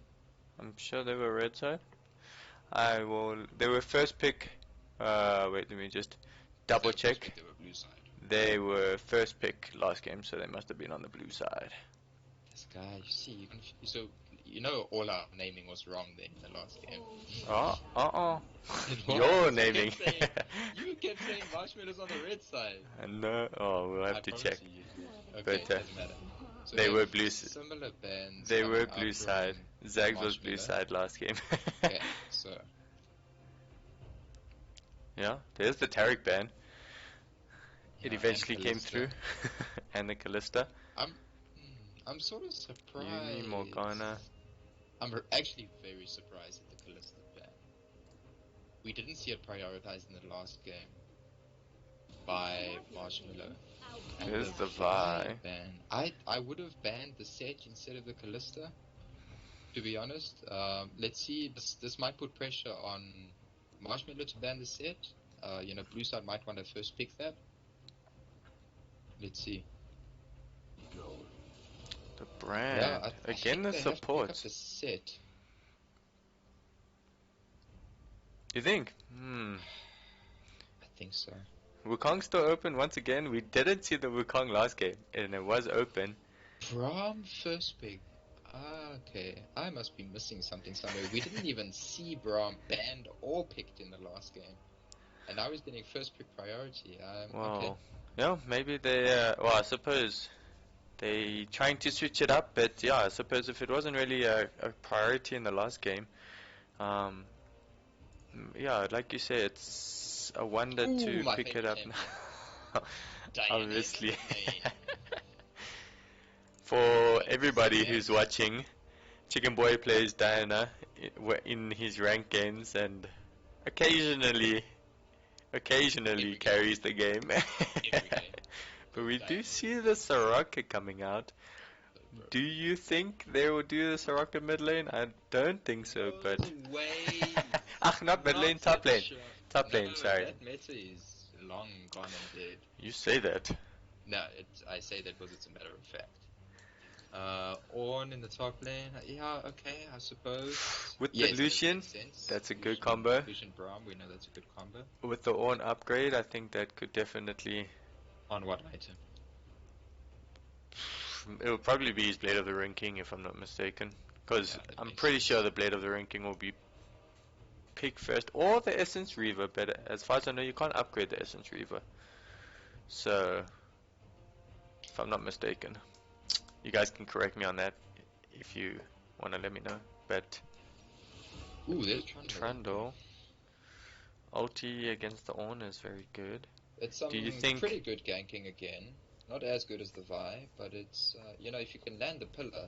I'm sure they were red side. I will. They were first pick. Wait, let me just double So first check. pick they were blue side. They were first pick last game, so they must have been on the blue side. This guy, you see, you confuse. So you know all our naming was wrong then in the last game. Oh. It Your was. naming. You kept saying Marshmallow's on the red side. No. Oh, we'll I have to check. promise you did. Okay, But doesn't matter. So we they have were blue. similar bands They were coming out blue side. from Zags was blue Marshmallow. side last game. Okay, so Yeah, there's the Tarek ban. It yeah, and eventually came through. Callista. And the Callista. I'm I'm sort of Yumi, surprised. Morgana. Actually very surprised at the Callista ban. We didn't see it prioritized in the last game by Marshmallow. And There's the the Vi Vi. ban, I would have banned the set instead of the Callista, to be honest. Let's see. This might put pressure on Marshmallow to ban the set. Blue side might want to first pick that. Let's see. The Yeah, brand. I Again, think the they have to pick up supports. the set. You think? I think so. Wukong's still open once again. We didn't see the Wukong last game, and it was open. Braum first pick. Okay, I must be missing something somewhere. We didn't even see Braum banned or picked in the last game. And now he's getting first pick priority. Okay. Well, yeah, maybe they. Well, I suppose they trying to switch it up, but yeah, I suppose if it wasn't really a priority in the last game, um, yeah, like you say, it's a wonder Ooh, to my pick it favorite up champion. now. Diana in the Obviously. mid lane. For But everybody who's yes. watching, Chicken Boy plays Diana in his ranked games and occasionally Every game. carries the game. Every game. But we do Diana see is the Soraka coming out. so broken. Do you think they will do the Soraka mid lane? I don't think so, but... No way. not mid lane, top lane. Top No, lane, sorry. that meta is long gone and dead. You say that. No, I say that because it's a matter of fact. Ornn in the top lane. Yeah, okay, I suppose. With the Yes, that Lucian, makes sense. that's a good combo. Lucian Braum, we know that's a good combo. With the Ornn upgrade, I think that could definitely... On what item? It'll probably be his Blade of the Ring King, if I'm not mistaken. Because Yeah, that I'm makes pretty sense. sure the Blade of the Ring King will be picked first. Or the Essence Reaver, but as far as I know, you can't upgrade the Essence Reaver. So, if I'm not mistaken. You guys can correct me on that if you want to let me know. But Ooh, there's Trundle. Trundle, ulti against the Ornn is very good. It's Do you some think... pretty good ganking again. Not as good as the Vi, but it's, if you can land the pillar,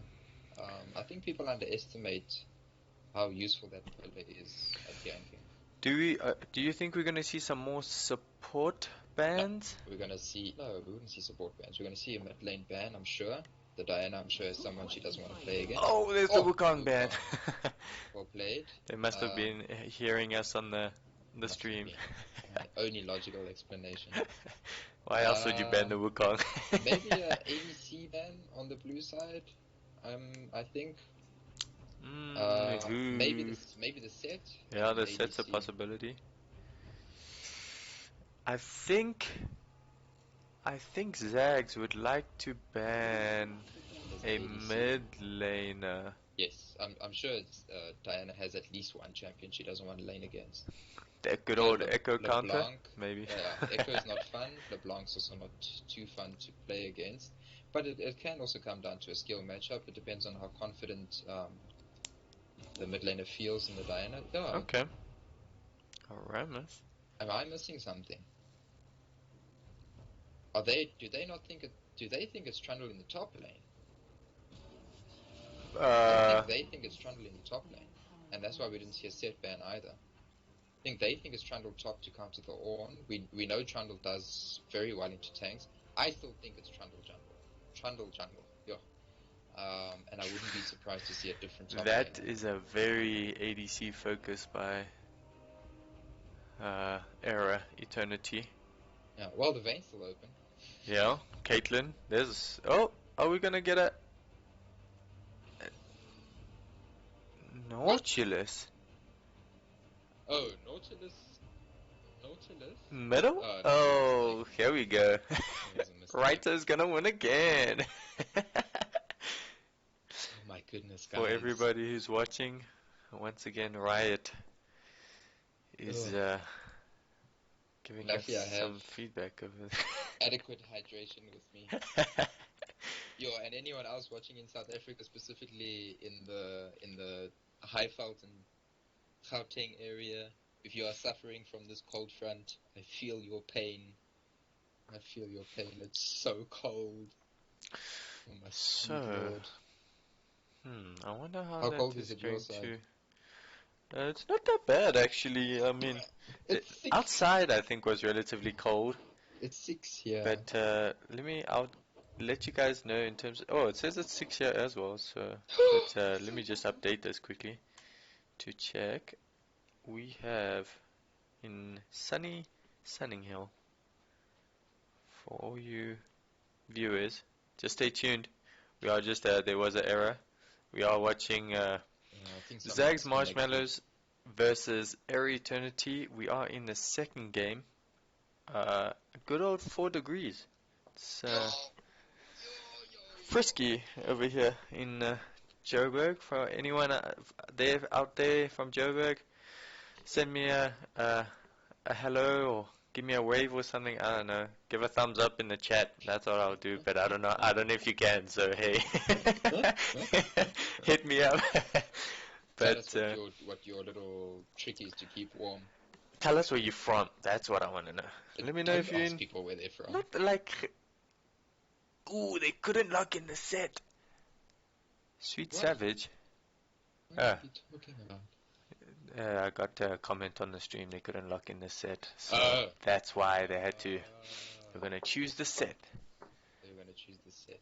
I think people underestimate how useful that pillar is at ganking. Do you think we're gonna see some more support bans? We wouldn't see support bans. We're gonna see a mid lane ban, I'm sure. The Diana, I'm sure, is someone she doesn't want to play against. Oh, there's the Wukong ban. Well played. They must have been hearing us on the stream. Only logical explanation. Why else would you ban the Wukong? Maybe a ADC ban on the blue side. I think. Who? Maybe the set, Yeah, an the set's a ADC. possibility. I think I think Zags would like to ban As an a ADC. mid laner. Yes, I'm sure Diana has at least one champion she doesn't want to lane against. That good old Echo counter, LeBlanc, maybe. yeah, Echo is not fun. LeBlanc's also not too fun to play against. But it can also come down to a skill matchup. It depends on how confident the mid laner feels in the Diana. Yeah, Okay. Aramis. am I missing something? Are they? Do they not think it? Do they think it's Trundle in the top lane? I Uh, think they think it's Trundle in the top lane, and that's why we didn't see a set ban either. I think they think it's Trundle top to counter the Ornn. We know Trundle does very well into tanks. I still think it's Trundle jungle. Trundle jungle. Yeah. And I wouldn't be surprised to see a different top that laner. is a very ADC focus by Era Eternity. Yeah. Well, the vein's still open. Yeah, Caitlyn. There's. Oh, are we gonna get a What? Nautilus? Oh, Nautilus. Nautilus. Middle? Oh no, it was a mistake. Oh, here we go. It was a mistake. Writer's gonna win again. Oh my goodness, For guys. everybody who's watching, once again, Riot is Ugh. giving us Luckily, I have some feedback over adequate hydration with me. there. Yo, and anyone else watching in South Africa, specifically in the Highveld and Gauteng area, if you are suffering from this cold front, I feel your pain. I feel your pain. It's so cold. Oh my sweet So, lord. I wonder how How that cold is is it your going side? to. It's not that bad actually. I mean, It's 6. outside I think was relatively cold, It's 6 here. but I'll let you guys know in terms. Oh, it says it's 6 here as well. So, but let me just update this quickly to check. We have in sunny Sunninghill for all you viewers. Just stay tuned. We are just there was an error. We are watching I think someone ZAGZ disconnected. MarshmellowZ versus Air Eternity. We are in the second game. A good old 4 degrees. It's Yo, yo, yo, yo. frisky over here in Joburg. For anyone out there from Joburg, send me a hello or give me a wave or something. I don't know. Give a thumbs up in the chat. That's what I'll do. But I don't know. I don't know if you can. So hey, hit me up. Tell us But what your little trick is to keep warm. tell us where you're from. That's what I want to know. Let me know Don't if you're ask in. people where they're from. Not like. Ooh, they couldn't lock in the set. Sweet What? Savage. What Ah, are you talking about? I got a comment on the stream. They couldn't lock in the set, so Oh. that's why they had to. We're gonna choose the set. They were gonna choose the set.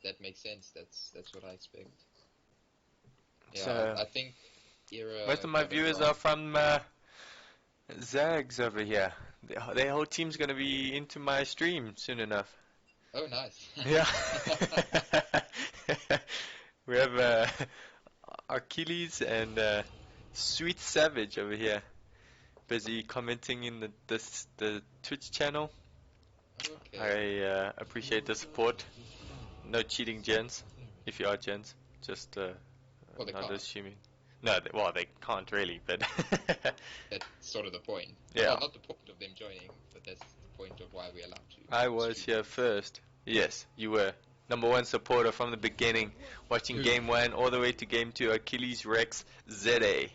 That makes sense. That's what I expect. Yeah, So I think most Era of my got it viewers are wrong. from Zags over here. Their whole team's gonna be into my stream soon enough. Oh, nice. Yeah. We have Achilles and Sweet Savage over here, busy commenting in the Twitch channel. Okay. I appreciate the support. No cheating, gents. If you are gents, just Well, they not can't. assuming. No, well, they can't really, but That's sort of the point. yeah. Well, not the point of them joining, but that's the point of why we're allowed I to was stream. here first. Yes, you were. Number one supporter from the beginning, watching Who? game 1 all the way to game 2, Achilles Rex ZA.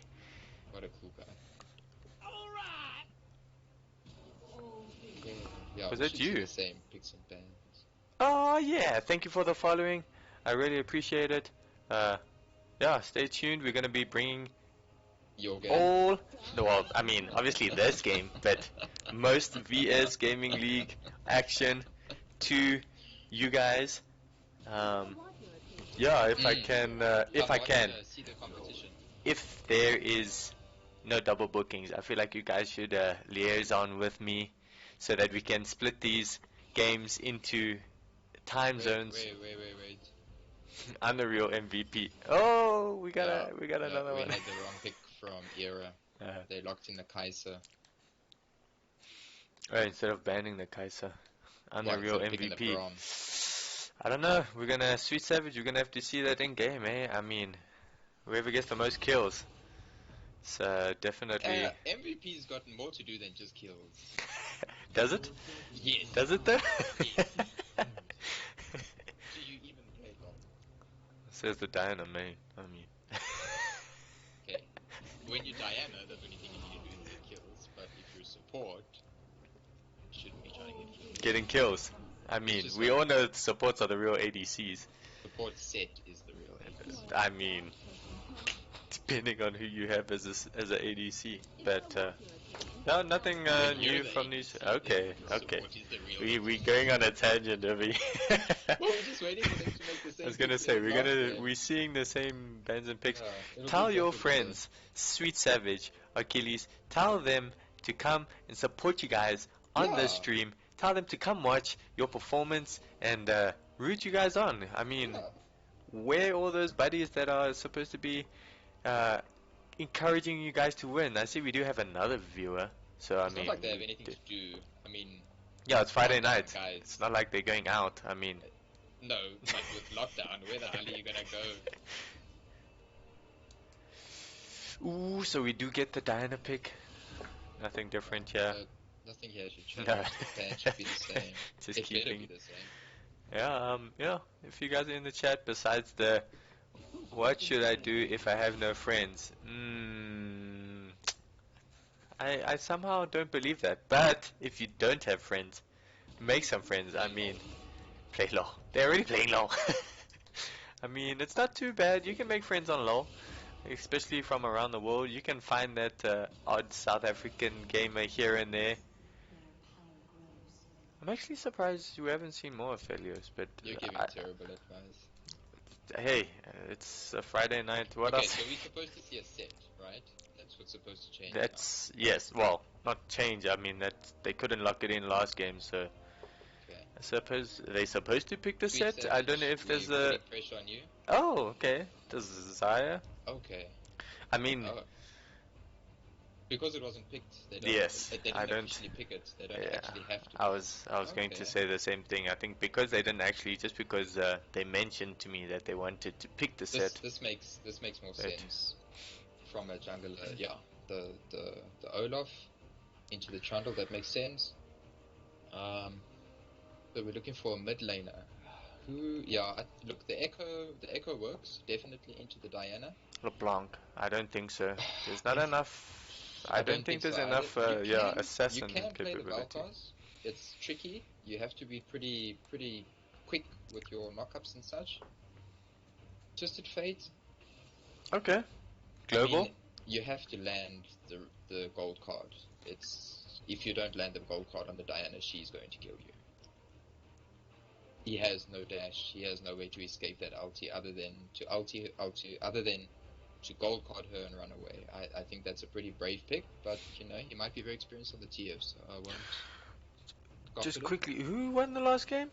What a cool guy. Okay. Yeah, Was we that should see you? the same picks and bans. Oh, yeah, thank you for the following. I really appreciate it. Uh, yeah, stay tuned. We're going to be bringing Your game. all, well, I mean, obviously this game, but most VS Gaming League action to you guys. Um, yeah, Come watch, see the competition. if there is no double bookings, I feel like you guys should liaison with me so that we can split these games into time Wait, zones. wait, wait, wait, wait. I'm the real MVP. Oh, we got Yeah, no, another we one. had the wrong pick from Era. Uh, They locked in the Kaiser. right, instead of banning the Kaiser, I'm the Well, real instead of picking the MVP. Braum. I don't know. We're gonna Sweet Savage. We're gonna have to see that in game, eh? I mean, whoever gets the most kills. It's definitely. MVP's gotten more to do than just kills. Does it? Yes, Does it though? yes. Do you even play LOL? Says the dynamite. I mean. Okay. When you're Diana, the only thing you need to do is get kills. But if you're support, you shouldn't be trying to get kills. Getting kills. I It's mean, just we not all know supports are the real ADCs. support set is the real ADC. I mean, depending on who you have as as a ADC. But no, nothing When you're new the from these. ADC, Okay, then okay. support is the real We ADC. going on a tangent over here. Well, we're just waiting for them to make the same I was gonna picks say as last game. we're seeing the same bands and picks. It'll Tell be your exactly the same. friends, Sweet Savage, Achilles, tell them to come and support you guys on the Yeah, stream. Tell them to come watch your performance and root you guys on. I mean, yeah. where all those buddies that are supposed to be uh, encouraging you guys to win? I see we do have another viewer, so I It's not mean, like they have anything to do. I mean, yeah, it's Friday calm down, night. It's guys. not like they're going out. I mean, No, but with lockdown, where the hell are you gonna go? ooh, so we do get the Diana pick. Nothing different here. Nothing here should change. No. The plan should be the same. Just It better keeping. be the same. Yeah. If you guys are in the chat, besides the what should I do if I have no friends? I somehow don't believe that. But if you don't have friends, make some friends. I Play mean, LOL. play LOL. They're already playing LOL. I mean, it's not too bad. You can make friends on LOL, especially from around the world. You can find that odd South African gamer here and there. I'm actually surprised we haven't seen more of Felios, but You're giving terrible advice. hey, it's a Friday night. What Okay, else? so we're supposed to see a set, right? That's what's supposed to change now. That's yes. Well, not change. I mean that they couldn't lock it in last game, so Okay. I suppose they're supposed to pick the Sweet set. I don't know Savage, if we're there's a. putting pressure on you. Oh, okay. Does Zaya? Okay. I mean, Oh, because it wasn't picked, yes. they I didn't don't. officially pick it. They don't Yeah. actually have to I pick was going to Okay. say the same thing. I think because they didn't actually, just because they mentioned to me that they wanted to pick the This set. this makes more But sense from a jungler. Yeah, the Olaf into the Trundle, that makes sense. So we're looking for a mid laner. Who? Yeah, look, the Echo works definitely into the Diana. LeBlanc. I don't think so. There's not enough. I I don't don't think think so there's either. enough. You Assassin can play the capability. Valkars. It's tricky. You have to be pretty quick with your knockups and such. Twisted Fate. Okay. I mean, Global. you have to land the gold card. It's if you don't land the gold card on the Diana, she's going to kill you. He has no dash. He has no way to escape that ulti other than to other than to gold card her and run away. I think that's a pretty brave pick, but he might be very experienced on the TF, so I won't scoff Just at him. quickly, who won the last game?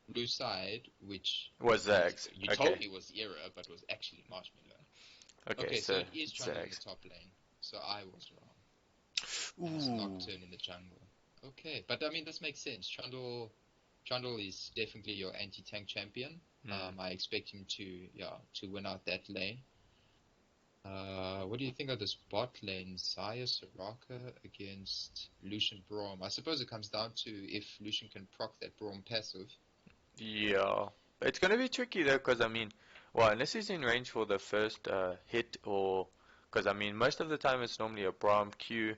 Blue side, which Was ZAGZ. you Okay. told me was Era, but was actually Marshmallow. Okay, Okay, so so it is it's Trundle in the ZAGZ. top lane, so I was wrong. It's Ooh. Nocturne in the jungle. Okay, but I mean this makes sense. Trundle is definitely your anti-tank champion. I expect him to win out that lane. What do you think of this bot lane? Xayah Soraka against Lucian Braum. I suppose it comes down to if Lucian can proc that Braum passive. Yeah. It's gonna be tricky though, because I mean, well, unless he's in range for the first hit, or because I mean, most of the time it's normally a Braum Q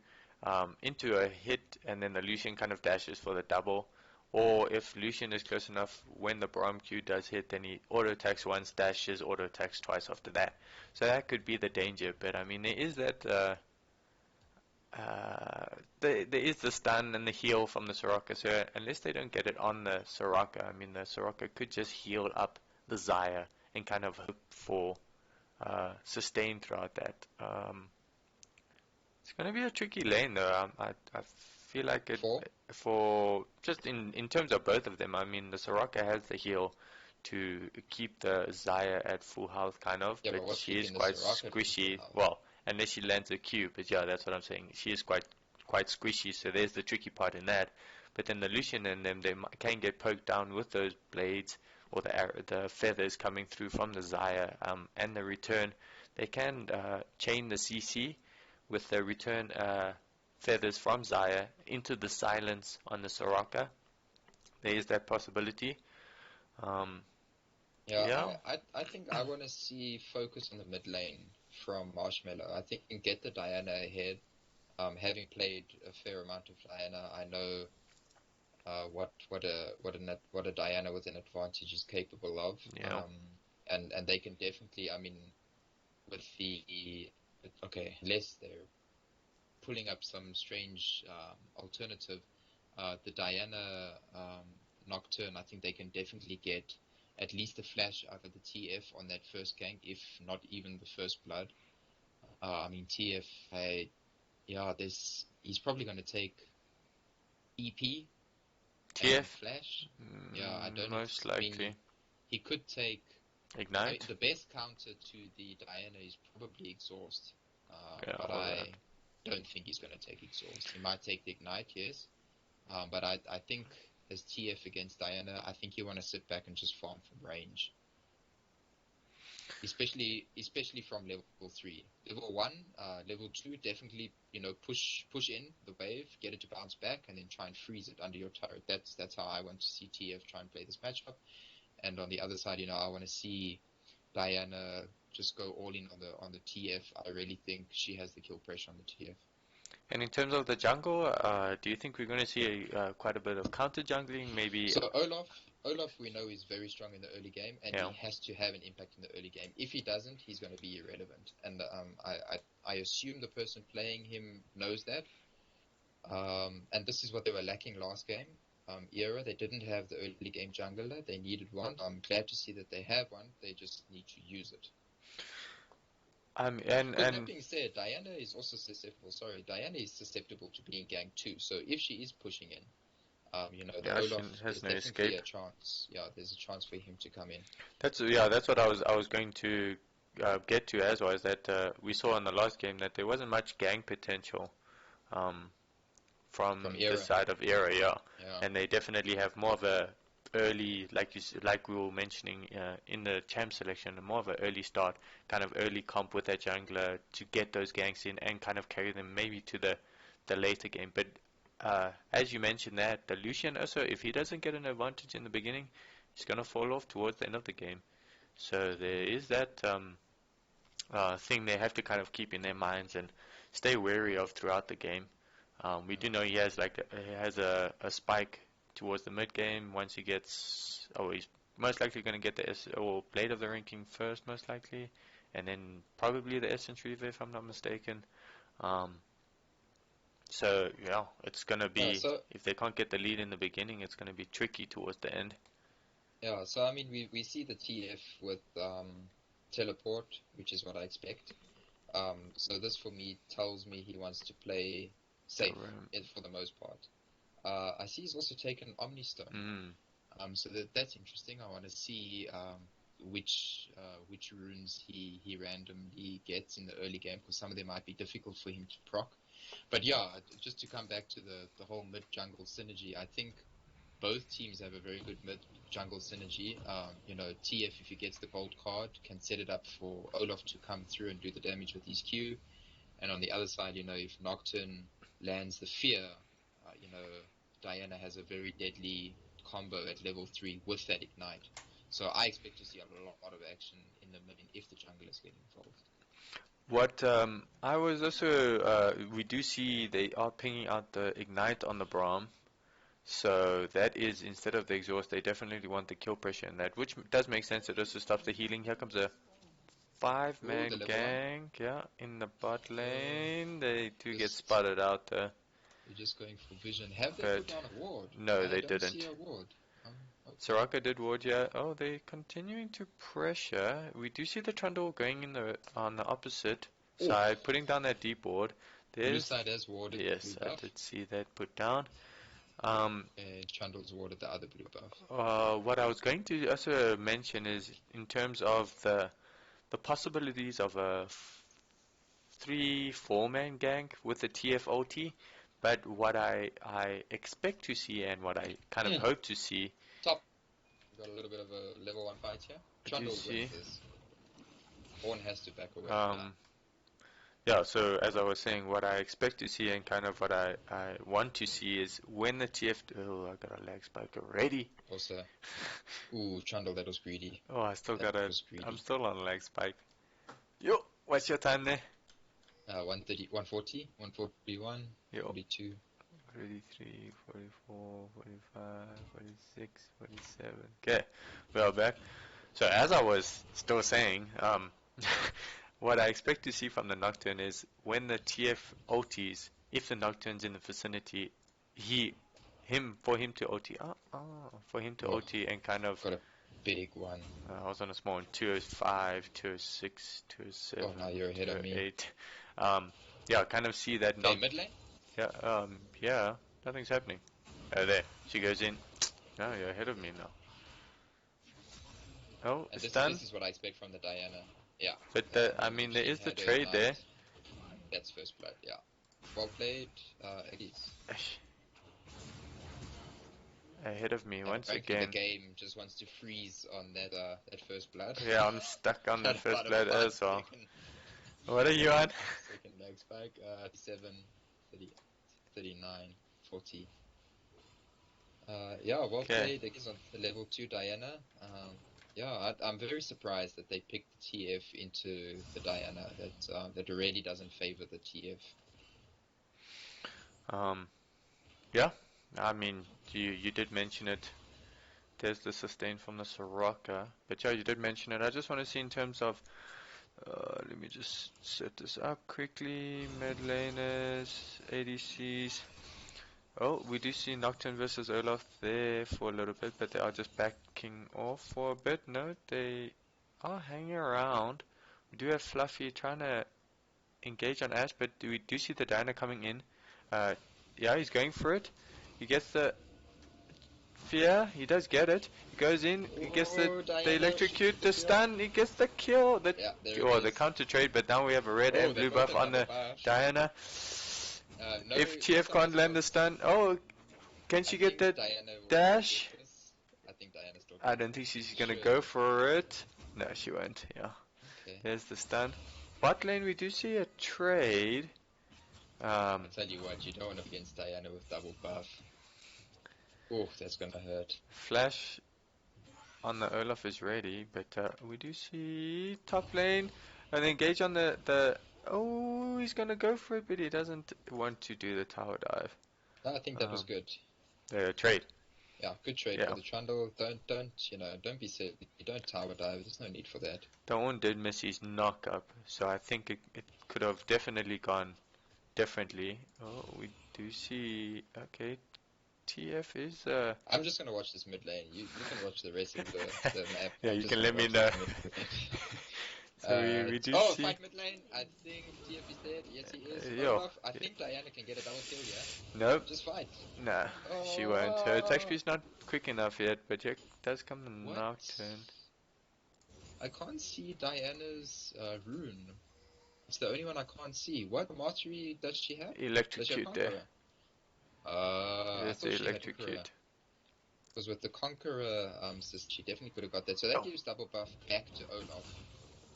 into a hit, and then the Lucian kind of dashes for the double. Or if Lucian is close enough, when the Braum Q does hit, then he auto attacks once, dashes, auto attacks twice after that. So that could be the danger. But I mean, there is that. There is the stun and the heal from the Soraka, so unless they don't get it on the Soraka, I mean the Soraka could just heal up the Xayah and kind of hope for sustain throughout that. It's going to be a tricky lane though. I feel like it For for just in terms of both of them. I mean, the Soraka has the heal to keep the Zaya at full health, kind of, yeah, but but what's she is keeping the quite Soraka to full squishy. health? Well, unless she lands a Q, but yeah, that's what I'm saying. She is quite squishy, so there's the tricky part in that. But then the Lucian and them, they can get poked down with those blades or the feathers coming through from the Zaya, and the return. They can chain the CC with the return feathers from Zaya into the silence on the Soraka. There is that possibility. Um, Yeah, yeah, I think I want to see focus on the mid lane from Marshmallow. I think get the Diana ahead. Having played a fair amount of Diana, I know what a Diana with an advantage is capable of. yeah, And they can definitely, I mean, with okay, unless they're pulling up some strange alternative, the Diana Nocturne, I think they can definitely get at least a flash out of the TF on that first gank, if not even the first blood. I mean, TF, yeah, he's probably going to take EP and TF, flash. Yeah, I don't. most I mean, likely. he could take. I mean, Ignite, the best counter to the Diana is probably Exhaust, yeah, but all that. I don't think he's going to take Exhaust. He might take the Ignite, yes, but I think as TF against Diana, I think you want to sit back and just farm from range, especially from level 3. Level 1, level 2, definitely push in the wave, get it to bounce back, and then try and freeze it under your turret. That's how I want to see TF try and play this matchup. And on the other side, I want to see Diana just go all in on the TF. I really think she has the kill pressure on the TF. And in terms of the jungle, do you think we're going to see quite a bit of counter jungling? Maybe, So Olaf, we know is very strong in the early game, and yeah. he has to have an impact in the early game. If he doesn't, he's going to be irrelevant. And I assume the person playing him knows that. And this is what they were lacking last game. Era, they didn't have the early game jungler. They needed one. I'm glad to see that they have one. They just need to use it. Because that And being said, Diana is also susceptible. Sorry, Diana is susceptible to being ganked too. So if she is pushing in, the yeah, she Olaf, has there's no definitely escape. a chance. Yeah, there's a chance for him to come in That's what I was going to get to as well. Is that we saw in the last game that there wasn't much gang potential. Um, from from the Era. side of Era, yeah, Yeah, and they definitely have more of a early, like we were mentioning in the champ selection, more of an early start, kind of early comp with that jungler to get those ganks in and kind of carry them maybe to the later game. But as you mentioned that the Lucian also, if he doesn't get an advantage in the beginning, he's gonna fall off towards the end of the game. So there is that thing they have to kind of keep in their minds and stay wary of throughout the game. We yeah. do know he has a spike towards the mid game once he gets. Oh, he's most likely going to get the or Blade of the Ranking first, most likely, and then probably the Essence Reaver if I'm not mistaken. Um, so yeah, it's going to Yeah, be so if they can't get the lead in the beginning, it's going to be tricky towards the end. yeah, so I mean, we see the TF with teleport, which is what I expect. So this for me tells me he wants to play The safe for the most part. I see he's also taken Omni Stone. mm, So that's interesting. I want to see which runes he randomly gets in the early game, because some of them might be difficult for him to proc. But yeah, just to come back to the whole mid jungle synergy, I think both teams have a very good mid jungle synergy. TF, if he gets the gold card, can set it up for Olaf to come through and do the damage with his Q. And on the other side, if Nocturne lands the fear, you know, Diana has a very deadly combo at level 3 with that ignite. So I expect to see a lot of action in the mid if the junglers get involved. What I was also we do see they are pinging out the ignite on the Braum. So that is instead of the exhaust, they definitely want the kill pressure in that, which does make sense. It also stops the healing. Here comes a Oh, the five-man level 1. gank, yeah, in the bot Uh, lane. They do get just spotted out there, They're just going for vision. Have they put but down a ward? no, I they don't see didn't. a ward. Okay. Soraka did ward, yeah. Oh, they continuing to pressure. We do see the Trundle going in the on the opposite Oof. side, putting down that deep ward. Blue There's, side has warded the blue yes, I buff. did see that put down. And Trundle's warded the other blue buff. What I was going to also mention is in terms of the possibilities of a 3-4 man gank with the TFOT, but what I expect to see and what I kind of hope to see. Top. We've got a little bit of a level 1 fight here. Trundle wins this. Horn has to back away from that. Yeah, so as I was saying, what I expect to see and kind of what I want to see is when the TF... Oh, I got a lag spike already. Also, ooh, Trundle, that was greedy. Oh, I still that got a... I'm still on lag spike. Yo, what's your time there? 130, 140, 141, Yo. 42. 43, 44, 45, 46, 47. Okay, we are back. So as I was still saying, what I expect to see from the Nocturne is when the TF OTs, if the Nocturne's in the vicinity, for him to OT, OT and kind of... Got a big one. I was on a small one, 205, 206, 207, Oh, now you're ahead of me. 208. Yeah, kind of see that... Okay, mid lane? Yeah, nothing's happening. Oh, there, she goes in. No, you're ahead of me now. Oh, it's done. This is what I expect from the Diana. Yeah. But I mean, there is the trade there. That's first blood, yeah. Well played, Aggies. Ahead of me And once frankly, again. The game just wants to freeze on that first blood. Yeah, I'm stuck on that first blood as well. What are you on? Second lag spike, 7, 30, 39, 40. Yeah, well played. Aggies on the level 2 Diana. Yeah, I'm very surprised that they picked the TF into the Diana. That already doesn't favor the TF. Yeah, I mean, you did mention it. There's the sustain from the Soraka, but yeah, you did mention it. I just want to see in terms of, let me just set this up quickly. Mid laners, ADCs. Oh, we do see Nocturne versus Olaf there for a little bit, but they are just backing off for a bit. No, they are hanging around. We do have Fluffy trying to engage on Ash, but we do see the Diana coming in. Yeah, he's going for it. He gets the fear. He does get it. He goes in. He gets the electrocute, the stun. He gets the kill. The counter trade, but now we have a red and blue buff on the Diana. No, if TF can't land the stun, can she get that dash? I think Diana's still. I don't think she's gonna go for it. No, she won't. Yeah. Okay. There's the stun. Bot lane, we do see a trade. I'll tell you what, you don't want to be against Diana with double buff. Oh, that's gonna hurt. Flash on the Olaf is ready, but we do see top lane and engage on the. Oh, he's gonna go for it, but he doesn't want to do the tower dive. No, I think that was good. The trade. Yeah, good trade for the Trundle. Don't be silly. Don't tower dive. There's no need for that. The one did miss his knock up, so I think it could have definitely gone differently. Oh, we do see. Okay, TF is. I'm just gonna watch this mid lane. You can watch the rest of the map. Yeah, you can let me know. So we do see. Fight mid lane. I think TF is dead. Yes, he is. I think Diana can get a double kill. Yeah. Nope. Just fight. Nah, she won't. Her attack speed's not quick enough yet, but yeah, does come the Nocturne. I can't see Diana's rune. It's the only one I can't see. What mastery does she have? Electrocute there. That's the electrocute. Because with the Conqueror she definitely could have got that. So that gives double buff back to Olaf,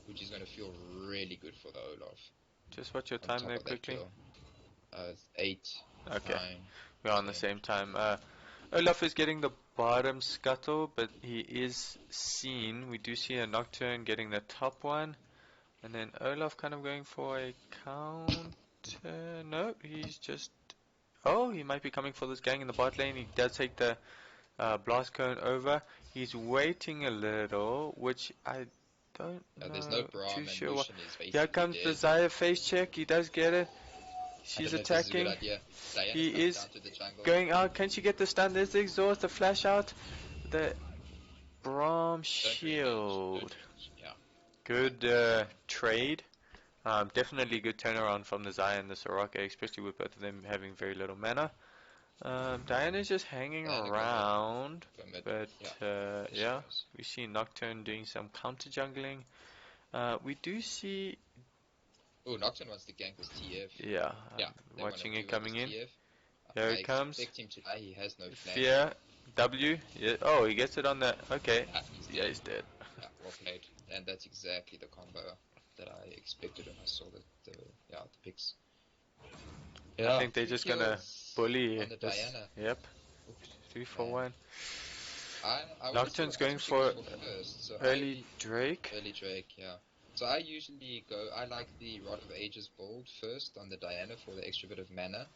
which is going to feel really good for the Olaf. Just watch your time there quickly. 8. Okay. 9, we're on the same time. Olaf is getting the bottom scuttle, but he is seen. We do see a Nocturne getting the top one. And then Olaf kind of going for a counter. No, he's just... Oh, he might be coming for this gang in the bot lane. He does take the blast cone over. He's waiting a little, which I don't know. There's no Braum too sure. Here comes the Xayah face check. He does get it. She's attacking. He is going out. Can she get the stun? There's the exhaust, the flash out. The Braum shield. Good trade. Definitely good turnaround from the Zaya and the Soraka, especially with both of them having very little mana. Diana's just hanging Diana go mid. around, Go mid. but Yeah, there she yeah, goes. we see Nocturne doing some counter jungling. We do see, Oh, Nocturne wants to gank this TF. yeah, Yeah, I'm they want to watching it rework this coming in. TF. Here I it comes. expect him to die. He has no flash. Fear, W. Yeah. Oh, he gets it on the. Okay. Yeah, he's Yeah, dead. he's dead. Yeah, well played. And that's exactly the combo that I expected when I saw the picks. I Yeah, think they're 3 just gonna kills bully on the this. Diana. Yep. Oops, Three for man. one. I want to see Nocturne's what going item she goes for for first. So early Drake. early Drake, yeah. So I usually go. I like the Rod of Ages build first on the Diana for the extra bit of mana.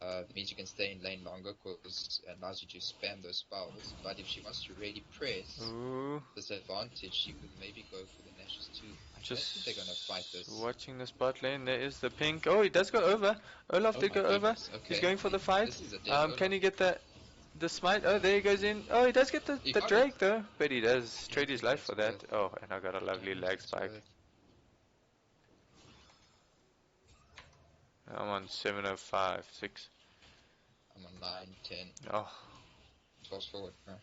It means you can stay in lane longer because it allows you to spam those spells. But if she wants to really press Ooh. this advantage, she could maybe go for the Nash's too. I don't think they're gonna fight Just this. watching this bot lane. There is the pink. Oh, he does go over. Olaf Oh did my go over. goodness. He's Okay, going for the fight. this is a dead Can Olaf. he get the smite? Oh, there he goes in. Oh, he does get He the got it. Drake though. But he does trade his Damage life that's for that. worth. Oh, and I got a lovely Damage lag that's spike. worth. I'm on 705, 6. I'm on 9, 10. Oh, Toss forward, bro.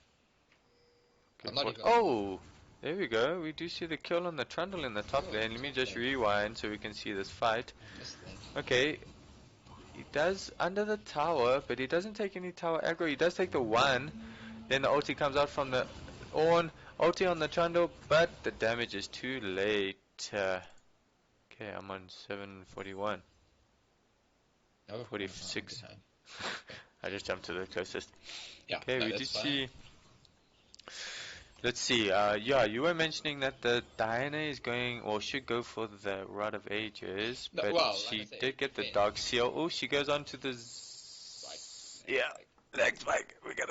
good I'm not port. even on. Oh, there we go. We do see the kill on the Trundle in the top Kill on lane. the Let me top just lane. rewind so we can see this fight. I missed that. Okay, he does under the tower, but he doesn't take any tower aggro. He does take the one. Then the ulti comes out from the Ornn. Ulti on the Trundle, but the damage is too late. Okay, I'm on 741. Oh, I'm 46. behind. Okay. I just jumped to the closest. Yeah, Okay, no, we do that's fine. see. Let's see. Yeah, you were mentioning that the Diana is going or should go for the Rod of Ages, No, but well, like I she say, did it get the depends. Dark Seal. Oh, she goes on to the Spike. Leg yeah, spike. leg spike. We got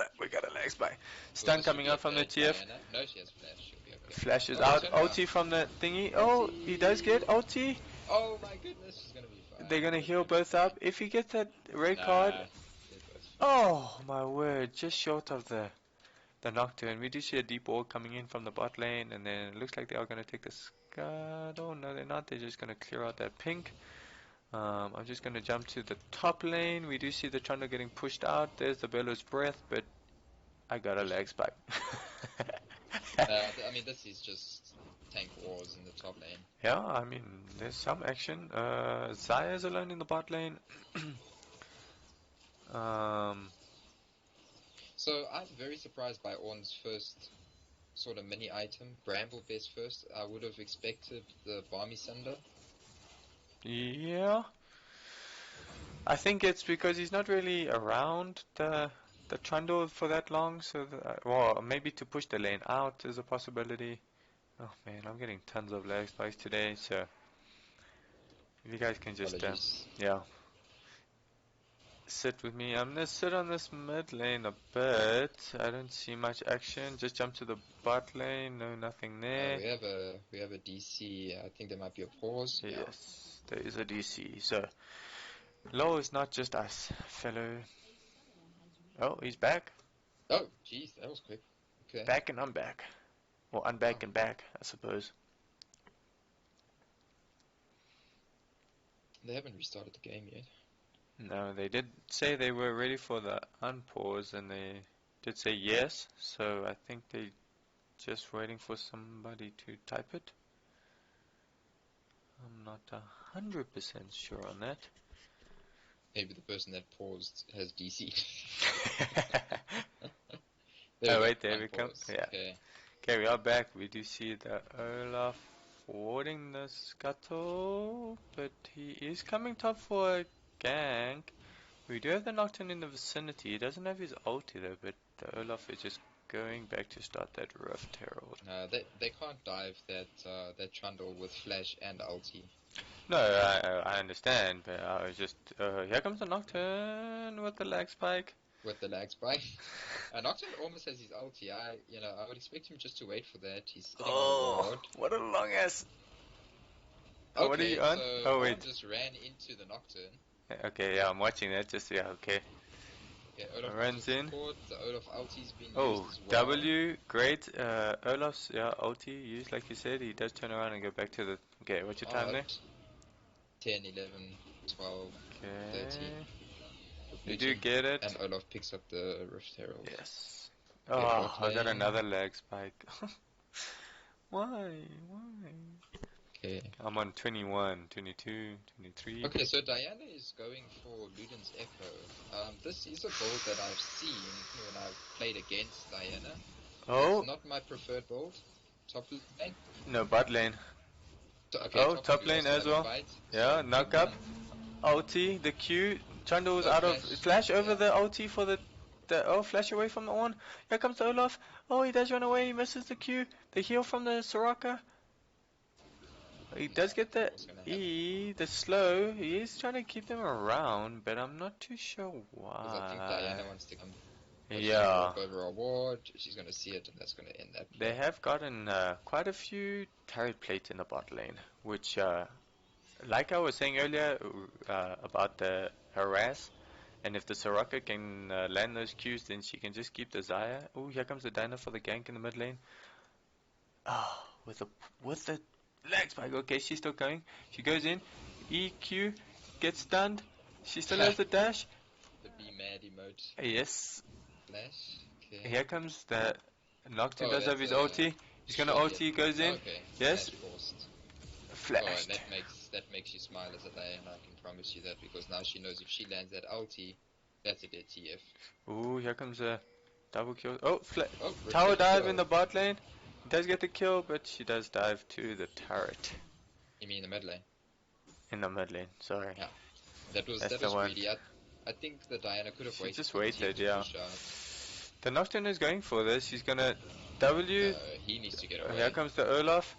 a leg spike. Well, Stun this should coming be out from the okay. TF. Diana. No, she has flash. She'll be okay. Flashes Oh, out. turnaround. Ulti from the thingy. Oh, he does Ulti. get ulti. Oh my goodness, she's gonna be They're fine. gonna They're heal gonna be both fine. up. If he gets that red card, Nah, they're both fine. oh my word, just short of the Nocturne. We do see a deep wall coming in from the bot lane, and then it looks like they are gonna take the Scud. Oh no, they're not. They're just gonna clear out that pink. I'm just gonna jump to the top lane. We do see the Trundle getting pushed out. There's the Bellow's Breath, but I got a lag spike. I mean, this is just tank wars in the top lane. Yeah, I mean, there's some action. Zaya's alone in the bot lane. um, So I'm very surprised by Ornn's first sort of mini item, Bramble Best first. I would have expected the Barmy Sunder. yeah, I think it's because he's not really around the Trundle for that long. So, well, maybe to push the lane out is a possibility. Oh man, I'm getting tons of lag spikes today. So, if you guys can just, Apologies. yeah, sit with me. I'm gonna sit on this mid lane a bit. I don't see much action. Just jump to the bot lane. No, nothing there. We have a DC. I think there might be a pause. Yeah. Yes, there is a DC. So, low is not just us, fellow. Oh, he's back. Oh, jeez, that was quick. Okay. Back and I'm back. Well, Wow. unback and back, I suppose. They haven't restarted the game yet. No, they did say they were ready for the unpause, and they did say yes. So I think they just waiting for somebody to type it. I'm not 100% sure on that. Maybe the person that paused has DC. Oh There we go. wait, there we come. Unpause. Yeah. Okay. Okay, we are back. We do see the Olaf warding the scuttle, but he is coming top for a gank. We do have the Nocturne in the vicinity. He doesn't have his ulti though, but the Olaf is just going back to start that Rift Herald. They can't dive that Trundle with flash and ulti. No, I understand, but I was just here comes the Nocturne with the lag spike. With the lag spike. Nocturne almost has his ulti. I would expect him just to wait for that. He's sitting on a Oh, ward. what a long ass. Oh, what are you Okay, on? so Oh Ornn wait. just ran into the Nocturne. Okay, yeah, I'm watching that. Just yeah, okay. Okay, Olaf goes to Runs in. support. The Olaf ulti's been used Oh, as well. W, great. Olaf's yeah ulti used like you said. He does turn around and go back to the. Okay, what's your time there? 10, 11, 12, 13 Okay. for You blue do team, get and it. Olaf picks up the Rift Herald. Yes. Okay, Oh, bot I got lane. another lag spike. Why? Why? Okay. I'm on 21, 22, 23. Okay, so Diana is going for Luden's Echo. This is a build that I've seen when I've played against Diana. It's Oh, not my preferred build. Top lane. no, bot lane. Okay, Oh, top lane top we lane also as have a well. fight. Yeah, So good knock up. one. Ulti, the Q. Trundle was Oh, out of flash. flash over Yeah. the ulti for the oh, flash away from the Ornn. Here comes the Olaf. Oh, he does run away. He misses the Q. The heal from the Soraka. He Nah, does get nothing the was gonna happen. E, the slow. He is trying to keep them around, but I'm not too sure Because I think why. Diana wants to come. But she's gonna Yeah, walk over a ward. She's gonna see it, and that's gonna end that they play. have gotten quite a few turret plates in the bot lane, which, like I was saying earlier about the harass, and if the Soraka can land those Qs, then she can just keep the Xayah. Oh, here comes the Diana for the gank in the mid lane. Ah, with the lag spike. Okay, she's still coming. She goes in. EQ gets stunned. She still has the dash. The be mad emote. Yes. Flash. Okay. Here comes the Nocturne Oh, does have that's his a ulti. He's gonna surely ulti, goes oh, in. okay. Yes. Flash forced. Oh, and Flashed. that makes you smile as a Diana. I can promise you that because now she knows if she lands that ulti, that's a dead TF. Ooh, here comes a double kill. Oh, Oh, tower return dive in kill. the bot lane. He does get the kill, but she does dive to the turret You mean the mid lane? in the mid lane. Sorry, Yeah. That was that's that the was one. greedy. I think the Diana could have She waited just for the TF waited, to yeah. push out. The Nocturne is going for this. He's gonna No, W. he needs to get Here away. comes the Olaf.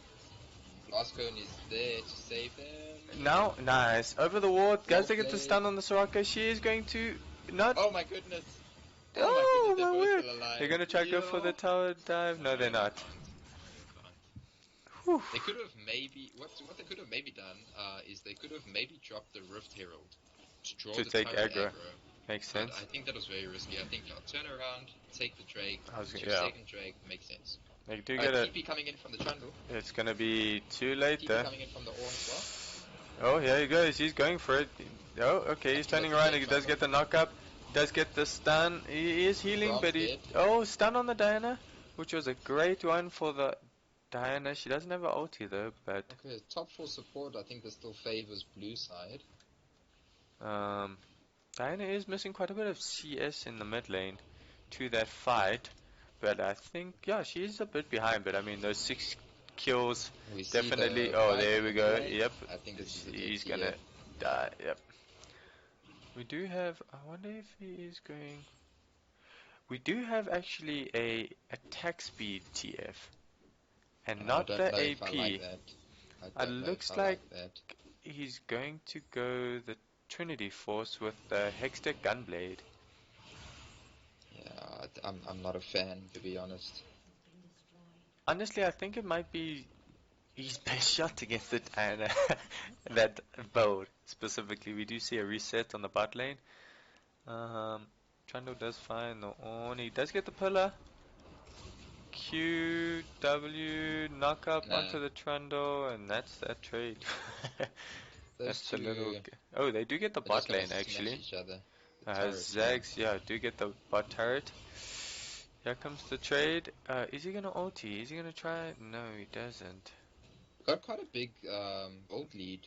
Blascone is there to save them. Now, nice. Over the ward. Well Guys, they get the played. stun on the Soraka. She is going to not. Oh my goodness. Oh my goodness, Oh, they're my both word. still They're alive. gonna try to go for Yeah. the tower dive. No, No, they're they not. can't. No, they can't. Whew. They could have maybe what they could have maybe done is they could have maybe dropped the Rift Herald to draw To the take turret aggro. aggro. Makes But sense. I think that was very risky. I think turn around, take the Drake, Yeah. 2-second Drake makes sense. They do get it. TP coming in from the Trundle. It's gonna be too late TP there. coming in from the Ornn as well. Oh, here he goes. He's going for it. Oh, okay. He's He turning doesn't around. take He does Trundle. get the knock up. He does get the stun. He is healing, Brom's but he. dead. Oh, stun on the Diana, which was a great one for the Diana. She doesn't have an ulti though, but Okay, top 4 support. I think this still favors blue side. um, Diana is missing quite a bit of CS in the mid lane to that fight. But I think, yeah, she is a bit behind. But I mean, those 6 kills We see definitely. the Oh, fight there in we the mid go. lane. Yep, I think this is a dead he's TF. gonna die. Yep. We do have. I wonder if he is going. We do have actually a attack speed TF and I not don't the know if I like AP. that. I It don't know if looks I like like that. he's going to go the Trinity Force with the Hextech Gunblade. Yeah, I'm not a fan to be honest. Honestly, I think it might be his best shot against it and that build specifically. We do see a reset on the bot lane. Trundle does find the on. He does get the pillar. Q, W, knock up Nah, onto the Trundle, and that's that trade. those That's the little. two Oh, they do get the are just bot gonna lane smash actually. each other. The turret, yeah. ZAGZ, yeah, do get the bot turret. Here comes the trade. Is he gonna ulti? Is he gonna try? No, he doesn't. Got quite a big gold lead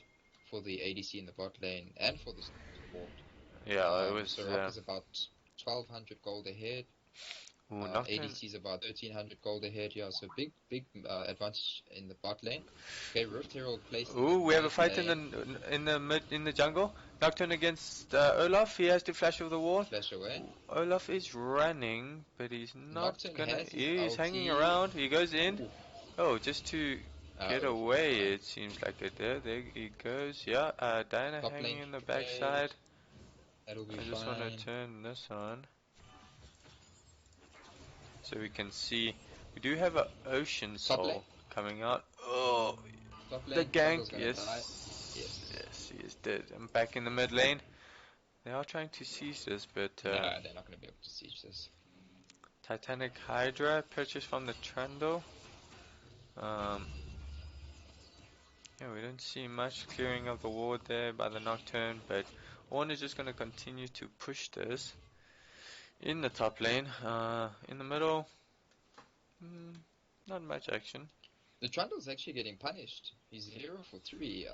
for the ADC in the bot lane and for the support. Yeah, it was. Soraka's about 1200 gold ahead. Ooh, Nocturne. ADC is about 1300 gold ahead. Yeah, so big advantage in the bot lane. Okay, Rift Herald placed in the Ooh, we have a mid fight lane. in the mid in the jungle. Nocturne against Olaf. He has to flash over the wall. Flash away. Olaf is running, but he's not Nocturne gonna. has his He's hanging ulti. around. He goes in. Ooh. Oh, just to get Olaf gonna away, die. it seems like it. There he goes. Yeah, Diana Top hanging lane in the trade. backside. That'll be I just want to fine. turn this on so we can see. We do have a Ocean Top lane. Soul coming out. Oh, Top the lane. gank. Trundle's gonna die. Yes, Yes. yes, he is dead. I'm back in the mid lane. They are trying to seize this, but No, they're not gonna be able to siege this. Titanic Hydra purchased from the Trundle. Um, Yeah, we don't see much clearing of the ward there by the Nocturne, but Ornn is just going to continue to push this in the top lane. In the middle, mm, not much action. The Trundle's actually getting punished. He's 0 for 3.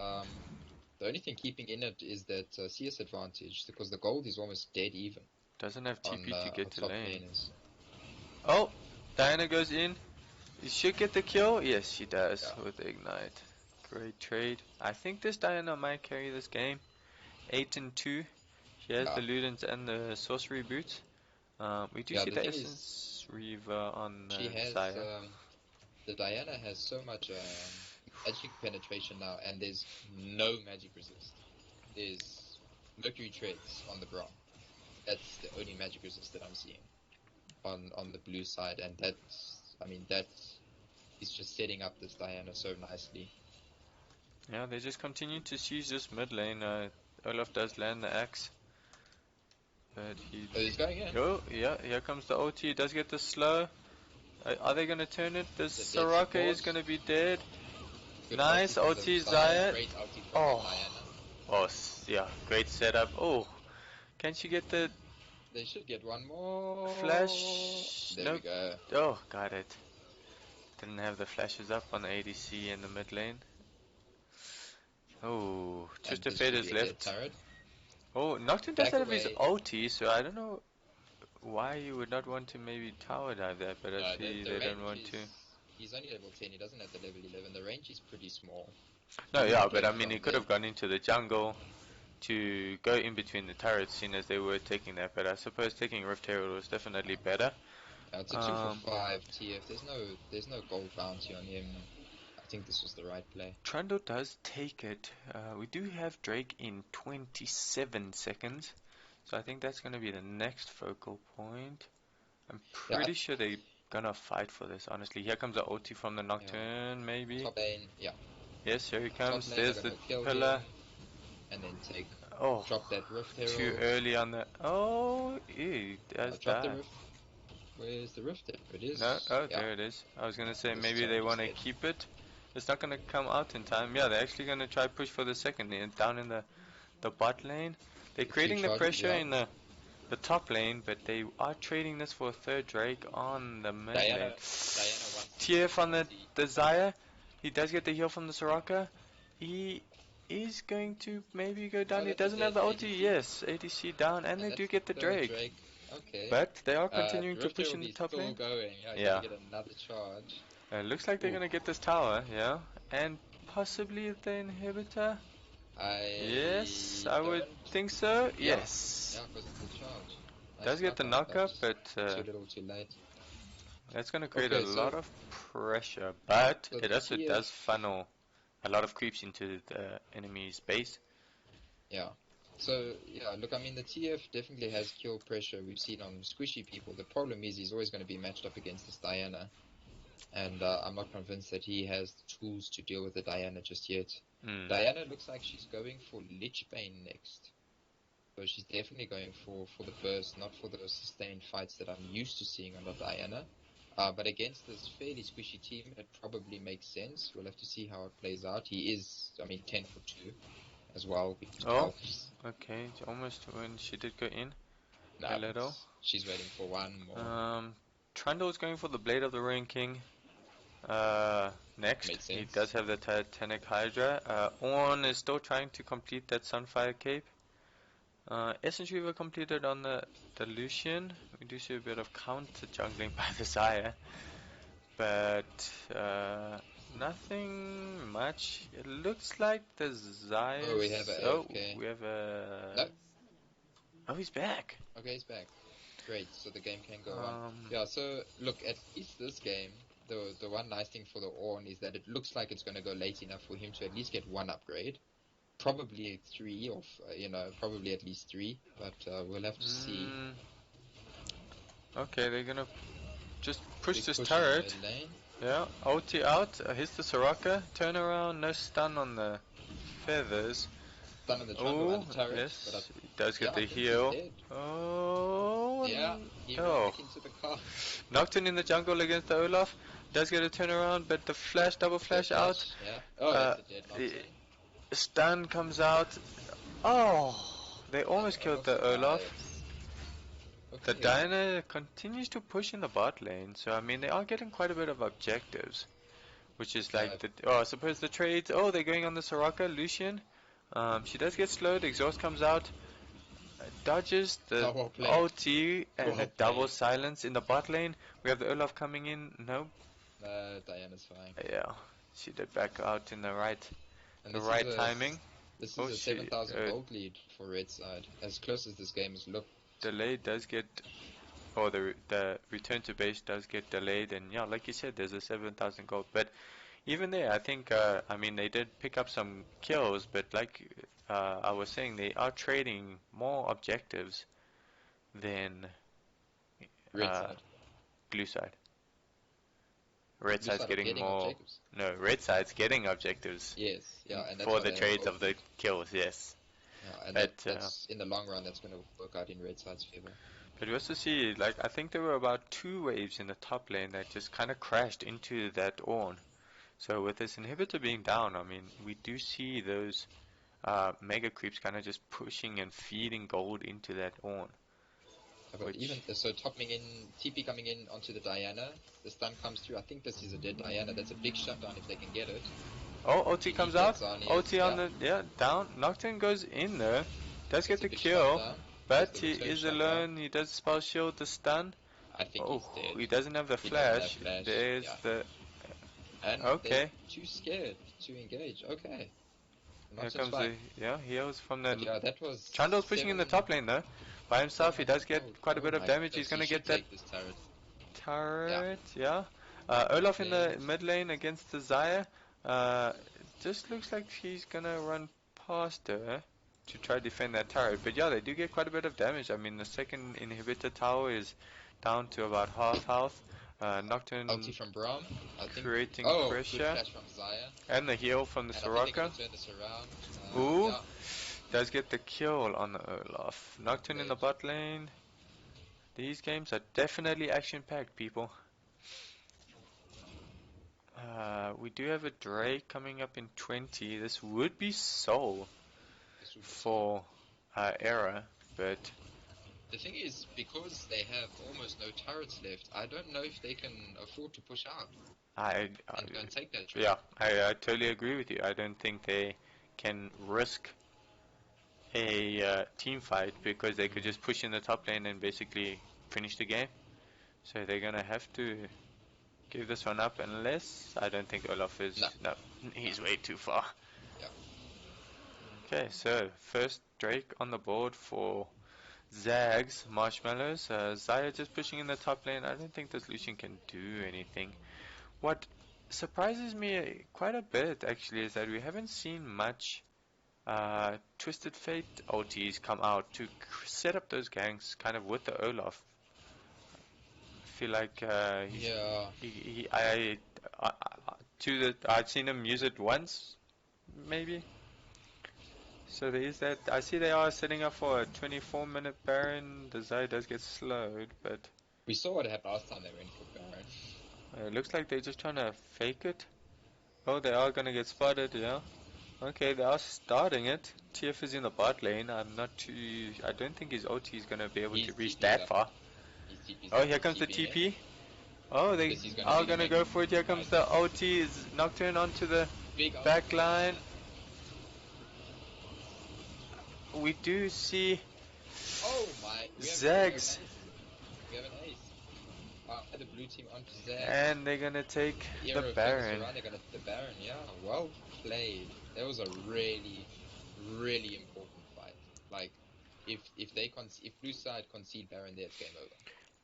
The only thing keeping in it is that CS advantage, because the gold is almost dead even Doesn't have on TP to our get to top lane. laners. Oh, Diana goes in. She should get the kill. Yes, she does Yeah. with the Ignite. Great trade. I think this Diana might carry this game. 8 and 2. She has Yeah. the Ludens and the Sorcery boots. We do Yeah, see the the thing is, Essence Reaver on she has Xayah. the Diana has so much magic penetration now, and there's no magic resist. There's Mercury treads on the Braum. That's the only magic resist that I'm seeing on the blue side, and that is just setting up this Diana so nicely. Yeah, they just continue to siege this mid lane. Olaf does land the axe, but he... Oh, he's going in. Oh, yeah, here comes the OT. He does get the slow. Are they going to turn it? The The dead Soraka support. is going to be dead. Good Nice, ulti from the OT Xayah. Xayah. Great ulti from the Oh, Diana. oh, yeah, great setup. Oh, can she get the They should get one more. flash? There we Nope. go. Oh, got it. Didn't have the flashes up on the ADC in the mid lane. Oh, And Twisted this Fate should is be a dead left. turret. Oh, Nocturne does Back have his away. ulti, so I don't know why you would not want to maybe tower dive that, but I No, see the they don't range want to. is... He's only level 10, he doesn't have the level 11. The range is pretty small. No, He would yeah, have but I played mean, he from could there. have gone into the jungle to go in between the turrets, seeing as they were taking that, but I suppose taking Rift Herald was definitely better. It's a 2 for 5 TF. There's no gold bounty on him. I think this was the right play. Trundle does take it. We do have Drake in 27 seconds, so I think that's going to be the next focal point. I'm Yeah, pretty sure they're gonna fight for this, honestly. Here comes the OT from the yeah. Nocturne, maybe. Top lane, yeah. Yes, here he Top comes. lane are There's the gonna kill pillar. him and then Oh, drop that Rift too Herald. early on the... Oh, he does Drop the die. Rift. Where's the Rift? There it No, is. oh, Yeah, there it is. I was gonna say this maybe they turret is want to dead. keep it. It's not gonna come out in time. Yeah, they're actually gonna try push for the second lane down in the bot lane. They're The 2 creating the charges, pressure yeah. in the top lane, but they are trading this for a third Drake on the mid lane. Diana wants to use TF this on ulti. the Xayah. He does get the heal from the Soraka. He is going to maybe go down. Oh, He that's a doesn't have dead the ulti. ADC. Yes, ADC down, and And they do that's the get the third Drake. Drake. Okay. But they are continuing to Rift push in Herald the is top still lane. going. Yeah, he's gonna Yeah. get another charge. Looks like they're Ooh. gonna get this tower, yeah. And possibly the inhibitor. Yes, I I would don't... think so. Yeah. Yes. Yeah, because it's the charge. Does Nice get the knock-up, but knockup, just but too little too late. that's gonna create a Okay, so lot of pressure. But the it also TF... does funnel a lot of creeps into the enemy's base. Yeah. So, yeah, look, I mean, the TF definitely has kill pressure we've seen on squishy people. The problem is he's always going to be matched up against this Diana. And I'm not convinced that he has the tools to deal with the Diana just yet. Mm. Diana looks like she's going for Lichbane next. So she's definitely going for the burst, not for those sustained fights that I'm used to seeing on the Diana. But against this fairly squishy team, it probably makes sense. We'll have to see how it plays out. He is, I mean, 10 for 2 as well, which Oh, helps. okay. Almost when she did go in a Nah, but little. she's waiting for one more. Trundle is going for the Blade of the Ruin King. Next, Makes he sense. does have the Titanic Hydra. Ornn is still trying to complete that Sunfire Cape. Essence Reaver completed on the Lucian. We do see a bit of counter jungling by the Xayah, but nothing much. It looks like the Oh, we have Xayah's... a Oh, AFK. we have a... No, Oh, he's back. okay, he's back. Great, so the game can go on. Um, Yeah, so look, at least this game, the one nice thing for the Ornn is that it looks like it's going to go late enough for him to at least get one upgrade. Probably 3, or probably at least 3, but we'll have to see. Okay, they're gonna just push Big this push in the turret. mid lane. Yeah, OT out. Hits the Soraka. Turn around. No stun on the feathers. Stun on the Trundle Oh, and the turret, yes. but He does get I the think he's heal. dead. Oh, Yeah, he ran oh. back into the car. Nocturne in the jungle against the Olaf. Does get a turnaround, but the flash, double Fair flash out. flash, yeah. Oh, Uh, that's a dead i- Nocturne. stun comes out. Oh, they And almost killed Olaf the Olaf. survives. The Okay. Diana continues to push in the bot lane, so I mean they are getting quite a bit of objectives, which is Yeah, like the oh I suppose the trades. Oh, they're going on the Soraka Lucian. She does get slowed. Exhaust comes out, dodges the well played. ulti, and a Well double played. silence in the bot lane. We have the Olaf coming in. No, Diana's fine. yeah, she did back out in And the right timing. this is Oh, a she 7,000 gold lead for red side. As close as this game has looked. delay does get, or the return to base does get delayed, and yeah, like you said, there's a 7,000 gold. But even there, I think, I mean, they did pick up some kills, but like I was saying, they are trading more objectives than Red uh, side. blue side. Red Blue side's side are getting getting more. objectives. No, red side's getting objectives Yes, yeah, and that's for why the they have a trades gold of the lead. kills, yes. Yeah, and But that's in the long run that's going to work out in red side's favor. but we also see, like, I think there were about two waves in the top lane that just kind of crashed into that Ornn. So with this inhibitor being down, I mean, we do see those mega creeps kind of just pushing and feeding gold into that Ornn, But which... even so, topping in TP coming in onto the Diana, the stun comes through. I think this is a dead Diana. That's a big shutdown if they can get it. Oh, OT She comes needs that out. Zarnias. OT on Yeah, the... Yeah, down. Nocturne goes in there. Does get that's a the big kill, shutdown. There's but the he return is shutdown. alone. He does spell shield the stun. I think Oh, he's dead. he doesn't have the He doesn't have flash. flash. There's Yeah, the... and they're Okay. too scared to engage. Okay, Here Nocturne's comes fine. the... Yeah, heals from the... But yeah, that was Chandel's pushing in the top lane though. By himself, he 700 does gold. get quite a Oh bit of my damage. He's goodness, he gonna get should that take this turret. Yeah, turret, yeah. Olaf in the dead. mid lane against the Xayah. Uh, just looks like he's gonna run past her to try to defend that turret. But yeah, they do get quite a bit of damage. I mean, the second inhibitor tower is down to about half health. Ulti Nocturne from Braum, I think. creating Oh, good pressure. flash from Xayah. And the heal from the And I think they're going Soraka. to turn this around. Ooh, Yeah, does get the kill on the Olaf. well Nocturne in the played. bot lane. These games are definitely action-packed, people. We do have a Drake coming up in 20. This would be Soul This would be so. for Era, but The thing is, because they have almost no turrets left, I don't know if they can afford to push out I, and go and take that trade. yeah, I totally agree with you. I don't think they can risk a team fight because they could just push in the top lane and basically finish the game. So they're gonna have to give this one up unless I don't think Olaf is. No, No, no, he's way too far. yeah. Okay, so first Drake on the board for ZAGZ MarshmellowZ. Xayah just pushing in the top lane. I don't think this Lucian can do anything. What surprises me quite a bit actually is that we haven't seen much Twisted Fate OTs come out to set up those ganks kind of with the Olaf. I feel like Yeah, I to the I've seen him use it once maybe. So there is that. I see they are setting up for a 24-minute Baron. The Xayah does get slowed, but we saw what happened last time they went for Baron. it looks like they're just trying to fake it. Oh, they are gonna get spotted, yeah. Okay, they are starting it. TF is in the bot lane. I'm not too. I don't think his OT is gonna be able to He's reach TP's that up. far. He's Oh, up. here He's comes the TPing in. TP. Oh, they This is going to are be the gonna big go for it. Here comes fight. the OT. Is Nocturne onto the Big back ulti. line. We do see Oh my, we have an Zags, ace. We have an ace. The blue team onto Zags. and they're gonna take the Hero fingers Baron. around, they're gonna hit the Baron. Yeah, well played. That was a really, really important fight. Like, if blue side concede Baron there, it's game over.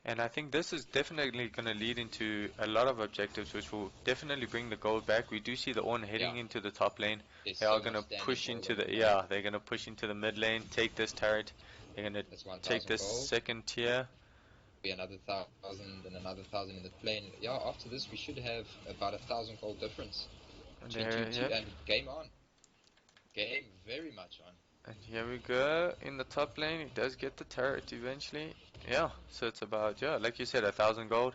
And I think this is definitely going to lead into a lot of objectives, which will definitely bring the gold back. We do see the Ornn Yeah, heading into the top lane. there's They so are going much to standing push gold into on the the, line. yeah, they're going to push into the mid lane, take this turret. They're going to That's take 1,000 this gold. second tier. Be another 1,000 and another 1,000 in the plane. Yeah, after this we should have about 1,000 gold difference And between there, two yep. and game on. Game very much on. And here we go in the top lane. He does get the turret eventually. Yeah, so it's about, yeah, like you said, 1,000 gold.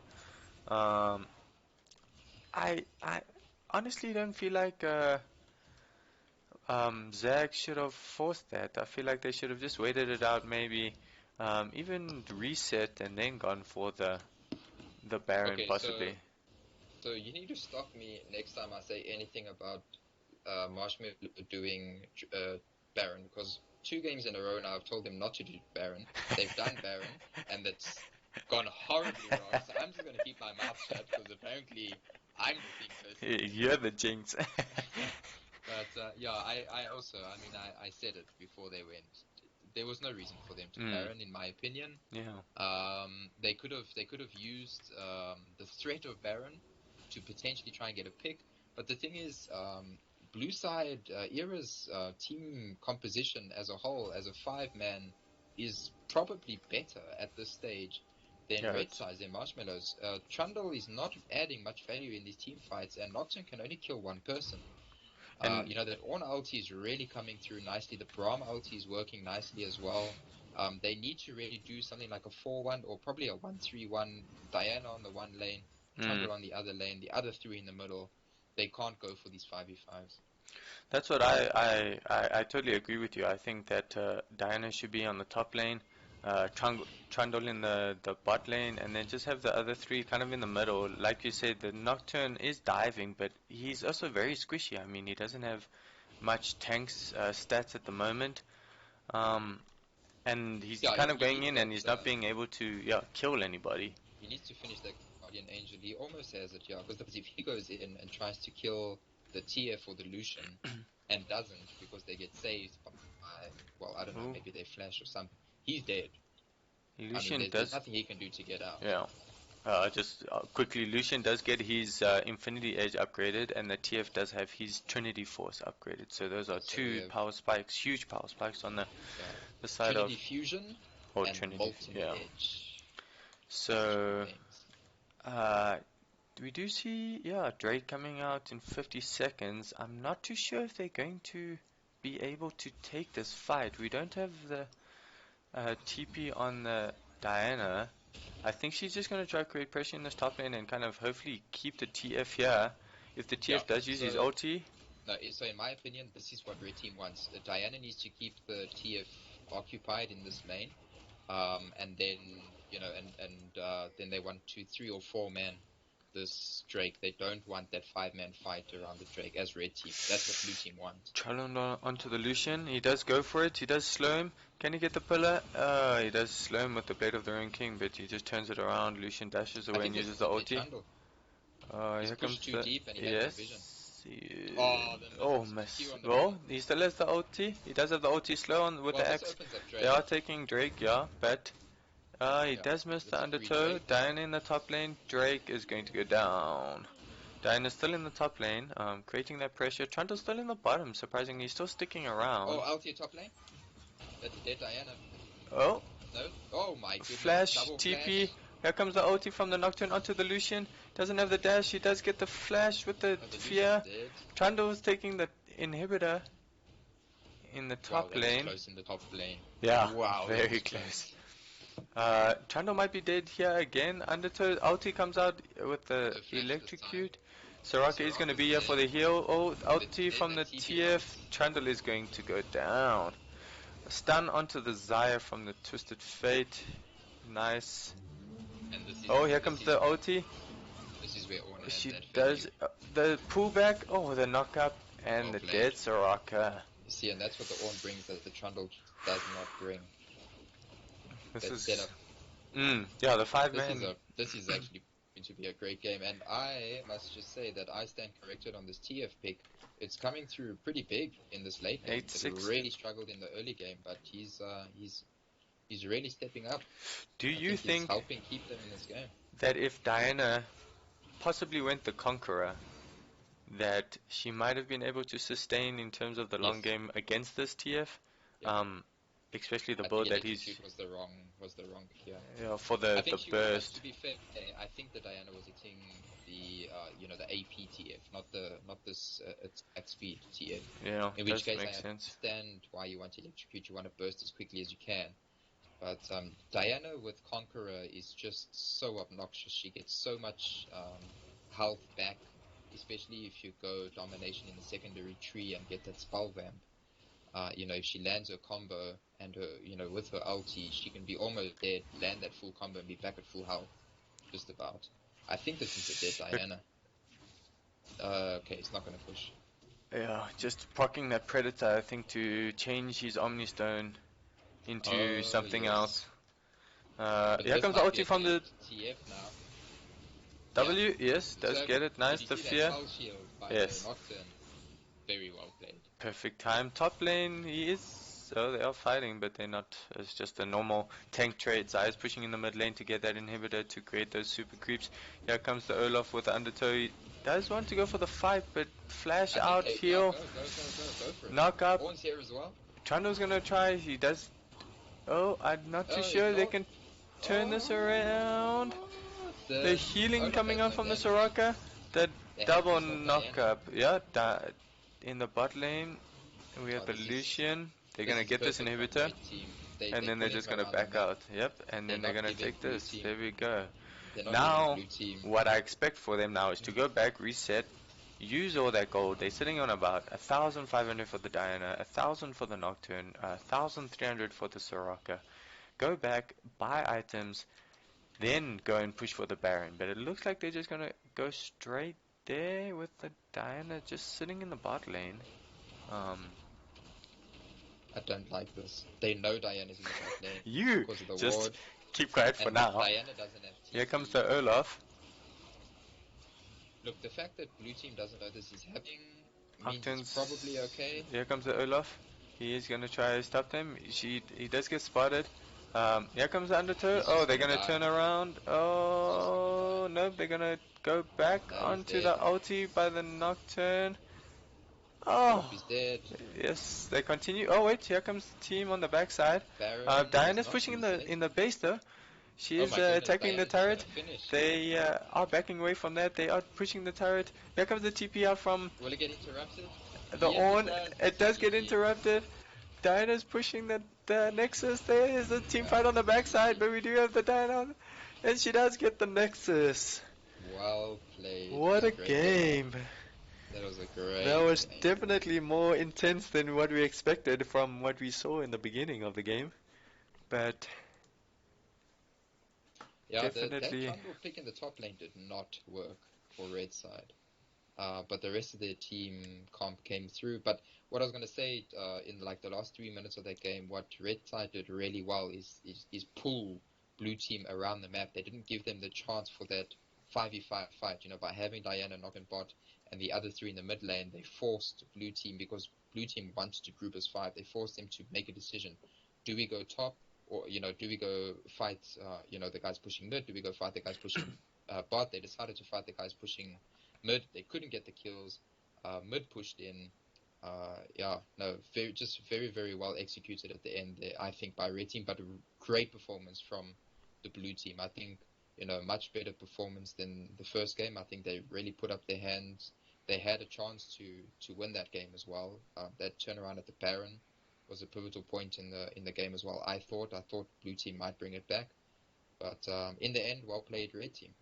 Um, I honestly don't feel like Zag should have forced that. I feel like they should have just waited it out, maybe even reset and then gone for the Baron Okay, possibly. so you need to stop me next time I say anything about Marshmallow doing Baron, because 2 games in a row now I've told them not to do Baron. They've done Baron, and that's gone horribly wrong. So I'm just going to keep my mouth shut because apparently I'm the thing person here. You're the jinx. But yeah, I also, I mean, I said it before they went. There was no reason for them to Mm, Baron, in my opinion. yeah. They could have used the threat of Baron to potentially try and get a pick. But the thing is, Blue Side Era's team composition as a whole, as a 5-man, is probably better at this stage than Yeah, Red it's Side and Marshmallows. Trundle is not adding much value in these team fights, and Nocturne can only kill one person. and That Ornn ulti is really coming through nicely. The Braum ulti is working nicely as well. They need to really do something like a 4-1 or probably a 1-3-1. Diana on the one lane, mm, Trundle on the other lane, the other three in the middle. They can't go for these 5v5s. that's what I totally agree with you. I think that Diana should be on the top lane, Trundle in the bot lane, and then just have the other three kind of in the middle. Like you said, the Nocturne is diving, but he's also very squishy. I mean, he doesn't have much tanks stats at the moment. Um, and he's Yeah, kind of he going needs in and that. he's not being able to, yeah, kill anybody. He needs to finish that Guardian Angel. He almost has it, yeah. Because if he goes in and tries to kill the TF or the Lucian and doesn't because they get saved by, well, I don't know, Ooh, maybe they flash or something, he's dead. I mean, Lucian there's does, nothing he can do to get out. yeah. Just quickly, Lucian does get his Infinity Edge upgraded, and the TF does have his Trinity Force upgraded. So those are So we two have, power spikes, huge power spikes on yeah, the side of, Trinity Fusion or and Trinity, Molten yeah. Edge. Huge So gains. uh, we do see, yeah, Drake coming out in 50 seconds. I'm not too sure if they're going to be able to take this fight. We don't have the TP on the Diana. I think she's just going to try to create pressure in this top lane and kind of hopefully keep the TF here. If the Yeah, TF does use his so ulti, no, so in my opinion, this is what Red Team wants. Diana needs to keep the TF occupied in this lane, and then then they want 2, 3, or 4 man this Drake. They don't want that 5-man fight around the Drake as Red Team. That's what Blue Team wants. Chalon onto the Lucian. He does go for it. He does slow him. Can he get the pillar? He does slow him with the Blade of the Ruined King, but he just turns it around. Lucian dashes I away think and this uses is the a dead ulti. Trundle. He's Here pushed comes too the... deep and he had no vision. Yes. Oh, the Oh, miss. Q miss. on the Well, Braum. he still has the ulti. He does have the ulti slow on with Well, the this axe. opens up They Drake. are taking Drake, yeah, but he Yeah, does miss the it's a free undertow. Drake. Diana in the top lane. Drake is going to go down. Diana's still in the top lane, creating that pressure. Trundle's still in the bottom, surprisingly. He's still sticking Oh, around. Altia top lane. That's a dead Diana. Oh, No. Oh my goodness. flash, Double TP. flash. Here comes the ulti from the Nocturne onto the Lucian. Doesn't have the dash. He does get the flash with the Oh, the Lucian's fear. dead. Trundle is taking the inhibitor in the Wow, top that was lane. close in the top lane. Yeah, Wow, that very was close. close. Trundle might be dead here again. Undertow ulti comes out with the No flash this time. electrocute. Soraka is going to Soraka's be here for dead. the heal. Oh, ulti There's from that the TP out. TF. Trundle is going to go down. A stun onto the Zaya from the Twisted Fate. Nice. And this is Oh, here this comes is the ulti. this is where Ornn has She that does value. the pullback. Oh, the knockup and Well the played. dead Soraka. You see, and that's what the Ornn brings that the Trundle does not bring. This That is, setup. yeah, the five This is man. a this is actually going to be a great game, and I must just say that I stand corrected on this TF pick. It's coming through pretty big in this late game. It 8-6. really struggled in the early game, but he's really stepping up. Do I you think he's think helping keep them in this game. that if Diana possibly went the Conqueror, that she might have been able to sustain in terms of the long Yes. game against this TF? Yeah. Especially the I think build that he's, electrocute was the wrong pick here. for I the think she was, to burst. be fair, I think that Diana was hitting the the AP TF, not this at speed TF. Yeah, In which does case make I sense. understand why you want to electrocute, you want to burst as quickly as you can. But Diana with Conqueror is just so obnoxious. She gets so much health back. especially if you go domination in the secondary tree and get that spell vamp. If she lands her combo and her, with her ulti, she can be almost dead, land that full combo and be back at full health, just about. I think this is a dead Look, Diana. Okay, it's not gonna push. yeah, just proccing that Predator, I think, to change his Omni Stone into Oh, something yes. else. But Here this comes the might be ulti a from dead the TF now. Yeah. W. Yes, does So, get it. did Nice, you the see that fear. spell shield by the Yes, Nocturne? Very well played. perfect time. Top lane, he is. So they are fighting, but they're not. It's just a normal tank trade. Zai is pushing in the mid lane to get that inhibitor to create those super creeps. Here comes the Olaf with the undertow. He does want to go for the fight, but flash I think, out, yeah, heal, go for it. knock up. Ornn's here as well. Trundle's gonna try. He does. Oh, I'm not too sure they Ignore. can turn this around. Oh, The the healing Olaf coming has on no from the damage. Soraka. The They have to double swap knock Diana. up. Yeah, in the bot lane. We have Oh, the this is Lucian. They're this gonna is get this perfect from inhibitor, red team. They and they're then they're pulling just him gonna around the back map. out. Yep, and They're then they're not gonna giving take blue this. There team. we go. They're not giving Now, blue team. what I expect for them now is to go back, reset, use all that gold. They're sitting on about 1,500 for the Diana, 1,000 for the Nocturne, 1,300 for the Soraka. Go back, buy items, then go and push for the Baron. But it looks like they're just gonna go straight there with the Diana just sitting in the bot lane. Um, I don't like this. They know Diana's in the bot lane you because of the just ward, keep quiet for and now. Diana doesn't have Here comes TP. the Olaf. Look, the fact that blue team doesn't know this is happening means it's probably Octane's. okay. Here comes the Olaf. He is gonna try to stop them. He does get spotted. Here comes the Undertow. He's Oh, just they're gonna gonna die. turn around. He's just gonna Oh die. no, they're gonna go back No, he's onto dead. the ulti by the Nocturne. Olaf Oh, is dead. yes, they continue. Oh wait, here comes the team on the backside. Baron is Diana's not pushing reset. in the base though. She Oh is my goodness, attacking the Diana's just gonna turret. finish. They are backing away from that. They are pushing the turret. Here comes the TP out from Will it get interrupted? the Yes, it on. does. It It's does get GG. interrupted. Diana's pushing the Nexus. There is a team Yeah, fight on the it's backside, GG. but we do have the Diana, and she does get the Nexus. Well played. It What was a a great game. game! That was a That great was game. definitely more intense than what we expected from what we saw in the beginning of the game. But Yeah, that definitely, Trundle pick in the top lane did not work for red side. But the rest of their team comp came through. But what I was gonna say, in like the last 3 minutes of that game, what red side did really well is pull blue team around the map. They didn't give them the chance for that 5v5 fight. By having Diana knock and bot and the other three in the mid lane, they forced blue team, because blue team wanted to group as five. They forced them to make a decision: do we go top, or do we go fight? The guys pushing mid. Do we go fight the guys pushing bot? They decided to fight the guys pushing mid. They couldn't get the kills. Mid pushed in. Yeah, no, just very, very well executed at the end there, I think, by red team, but a great performance from the blue team. I think, much better performance than the first game. I think they really put up their hands. They had a chance to win that game as well. That turnaround at the Baron was a pivotal point in the game as well. I thought blue team might bring it back, but in the end, well played red team.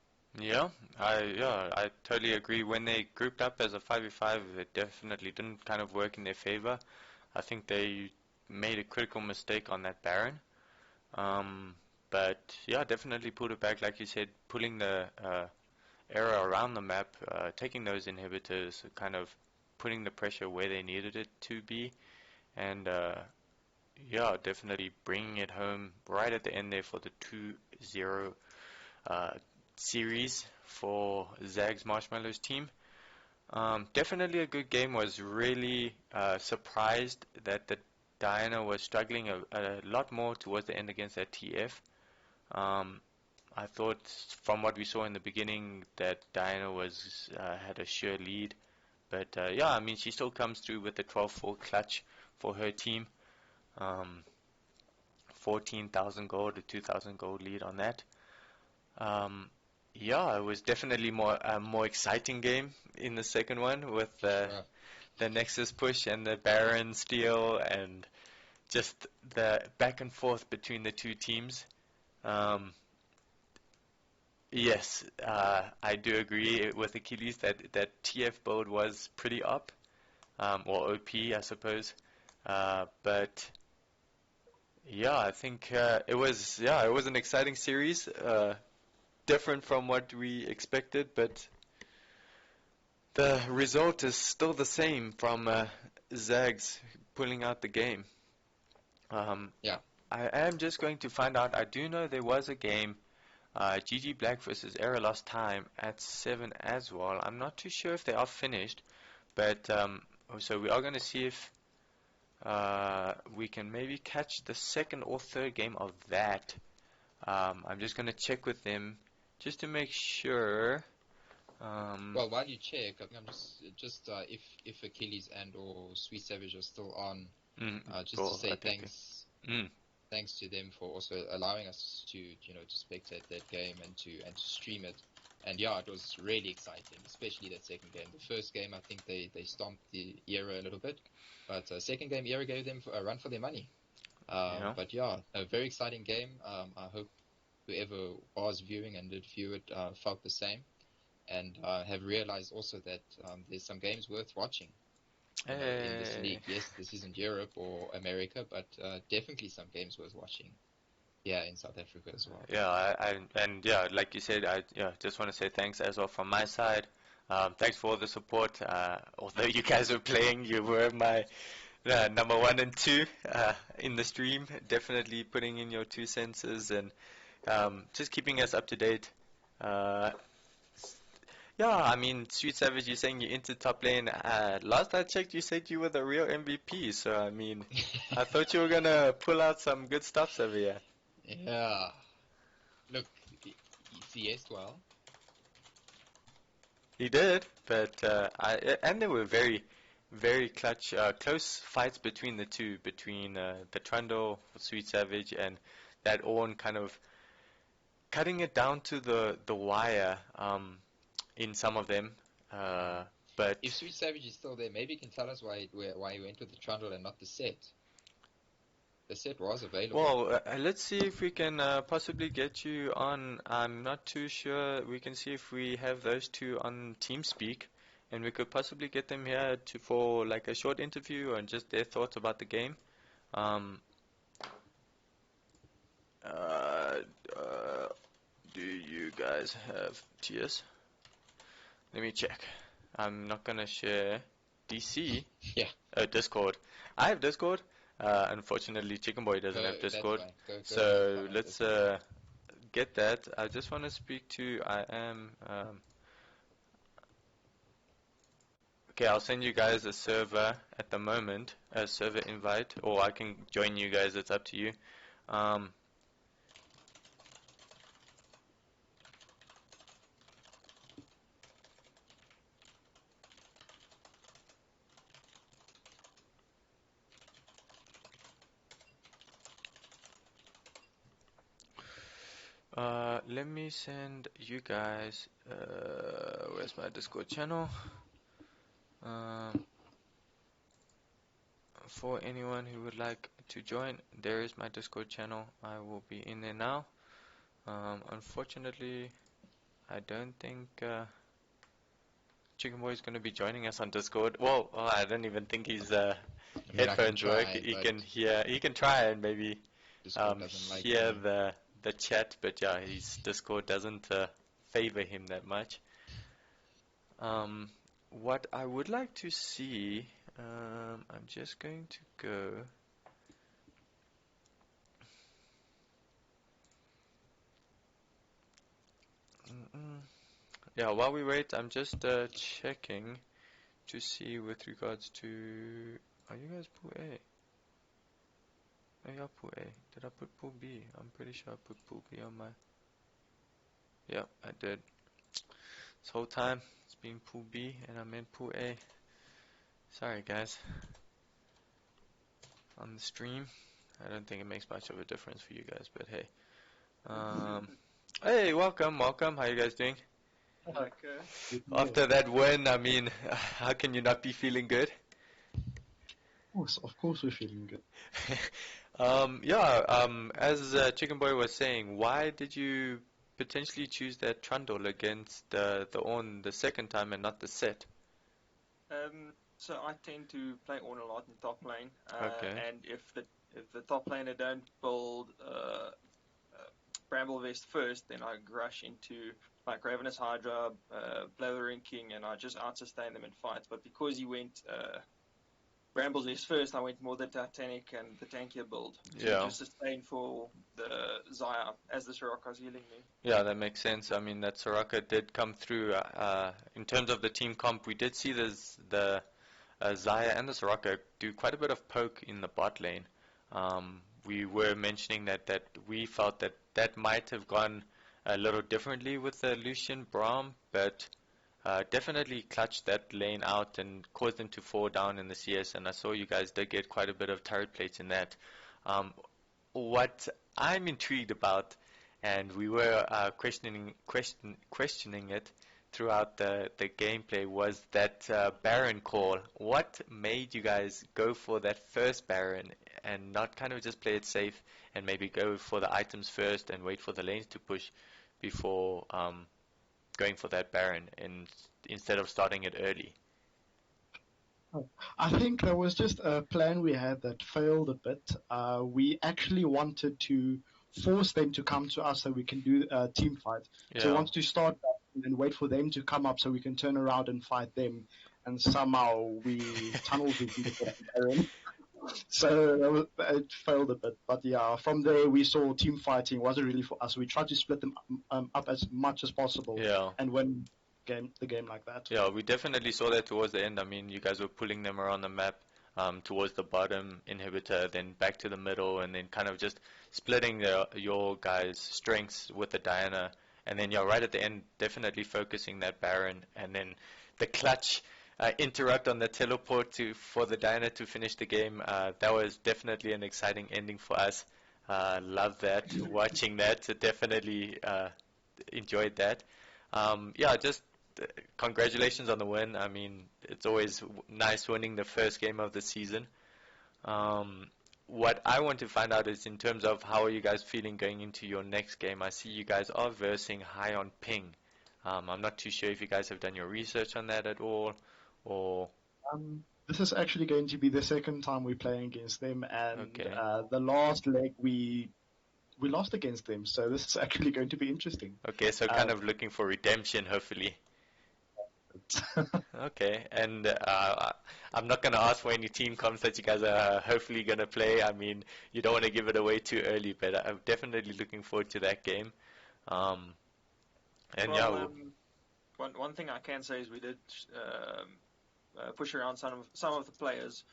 I totally agree. When they grouped up as a 5v5, it definitely didn't kind of work in their favor. I think they made a critical mistake on that Baron. Um, but yeah, definitely pulled it back, like you said, pulling the area around the map, taking those inhibitors, kind of putting the pressure where they needed it to be, and yeah, definitely bringing it home right at the end there for the 2-0 uh, series for ZAGZ MarshmellowZ team. Definitely a good game. Was really surprised that the Diana was struggling a lot more towards the end against that TF. Um, I thought from what we saw in the beginning that Diana was had a sure lead, but yeah, I mean she still comes through with the 12-4 clutch for her team. Um, 14,000 gold, a 2,000 gold lead on that. Um, yeah, it was definitely more exciting game in the second one with For sure. the Nexus push and the Baron steal and just the back and forth between the two teams. Um, Yes, I do agree with Achilles that TF build was pretty up, or OP, I suppose. But yeah, I think it was an exciting series, different from what we expected, but the result is still the same from Zags pulling out the game. Um, Yeah. I am just going to find out. I do know there was a game, GG Black versus Error Lost Time at 7 as well. I'm not too sure if they are finished, but so we are going to see if we can maybe catch the second or third game of that. I'm just going to check with them just to make sure. Well, while you check, I think I'm just if Achilles and or Sweet Savage are still on, just to Cool, I say think. thanks to them for also allowing us to to spectate that game and to stream it. And yeah, it was really exciting, especially that second game. The first game, I think they stomped the Era a little bit, but second game, Era gave them a run for their money. Yeah. But yeah, a very exciting game. I hope whoever was viewing and did view it felt the same, and have realized also that there's some games worth watching, in this Hey. league. Yes, this isn't Europe or America, but definitely some games worth watching. Yeah, in South Africa as well. Yeah, and yeah, like you said, I just want to say thanks as well from my side. Thanks for all the support. Although you guys were playing, you were my number one and two in the stream. Definitely putting in your 2 senses and just keeping us up to date. Uh, yeah, I mean, Sweet Savage, you're saying you're into top lane. Last I checked, you said you were the real MVP. So I mean, I thought you were gonna pull out some good stuff over here. Yeah. Look, CS well. He did, but and there were very, very clutch, close fights between the two, between the Trundle, Sweet Savage, and that Ornn kind of cutting it down to the wire in some of them. Uh, If but Sweet Savage is still there, maybe you can tell us why he went with the Trundle and not the set. The set was available. well, let's see if we can possibly get you on. I'm not too sure. We can see if we have those two on TeamSpeak, and we could possibly get them here to for like a short interview and just their thoughts about the game. Um, uh, uh, do you guys have TS? Let me check. I'm not gonna share DC. Yeah. Discord. I have Discord. Unfortunately, Chicken Boy doesn't have That's Discord. fine. Go have So fun on let's Discord. get that. I just want to speak to. I am. Okay, I'll send you guys a server at the moment, a server invite, or I can join you guys. It's up to you. Um, let me send you guys. Where's my Discord channel? Um, for anyone who would like to join, there is my Discord channel. I will be in there now. Unfortunately, I don't think Chicken Boy is going to be joining us on Discord. Well, I don't even think his I mean, I can headphones work. try, He but can hear. He can try and maybe Discord doesn't like hear me. the chat, but yeah, his Discord doesn't favor him that much. What I would like to see, I'm just going to go. Mm-mm. Yeah, while we wait, I'm just checking to see with regards to. Are you guys pool A? Oh, yeah, pool A. Did I put pool B? I'm pretty sure I put pool B on my. Yep, I did. This whole time it's been pool B and I'm in pool A. Sorry, guys. On the stream, I don't think it makes much of a difference for you guys, but hey. Um, hey, welcome, welcome. How you guys doing? Okay. After that win, I mean, how can you not be feeling good? Of course we're feeling good. As Chicken Boy was saying, why did you potentially choose that Trundle against the Ornn the second time and not the set? So I tend to play Ornn a lot in top lane, Okay. and if the top laner don't build Bramble Vest first, then I rush into like Ravenous Hydra, Blathering King, and I just out-sustain them in fights. But because he went Bramble Vest first, I went more the Titanic and the tankier build to Yeah. just sustain for the Xayah as the Soraka's healing me. Yeah, that makes sense. I mean, that Soraka did come through. In terms of the team comp, we did see the Xayah and the Soraka do quite a bit of poke in the bot lane. We were mentioning that we felt that might have gone a little differently with the Lucian Braum, but definitely clutched that lane out and caused them to fall down in the CS. And I saw you guys did get quite a bit of turret plates in that. What I'm intrigued about, and we were questioning it throughout the gameplay, was that Baron call. What made you guys go for that first Baron and not kind of just play it safe and maybe go for the items first and wait for the lanes to push before going for that Baron instead of starting it early? I think there was just a plan we had that failed a bit. We actually wanted to force them to come to us so we can do a team fight. So we Yeah. wanted to start that and then wait for them to come up so we can turn around and fight them. And somehow we tunneled the Baron. So it failed a bit. But yeah, from there we saw team fighting wasn't really for us. We tried to split them up as much as possible Yeah. and win the game like that. Yeah, we definitely saw that towards the end. I mean, you guys were pulling them around the map towards the bottom inhibitor, then back to the middle, and then kind of just splitting your guys' strengths with the Diana. And then, yeah, right at the end, definitely focusing that Baron. And then the clutch interrupt on the teleport for the Diana to finish the game. That was definitely an exciting ending for us. Love that. Watching that, definitely enjoyed that. Yeah, just congratulations on the win. I mean, it's always nice winning the first game of the season. What I want to find out is in terms of how are you guys feeling going into your next game. I see you guys are versing high on ping. I'm not too sure if you guys have done your research on that at all, or This is actually going to be the second time we're playing against them, and okay. the last leg we lost against them. So this is actually going to be interesting. Okay, so kind of looking for redemption, hopefully. Okay, and I'm not going to ask for any team comps that you guys are hopefully going to play. I mean, you don't want to give it away too early, but I'm definitely looking forward to that game. And Well, one thing I can say is we did push around some of the players,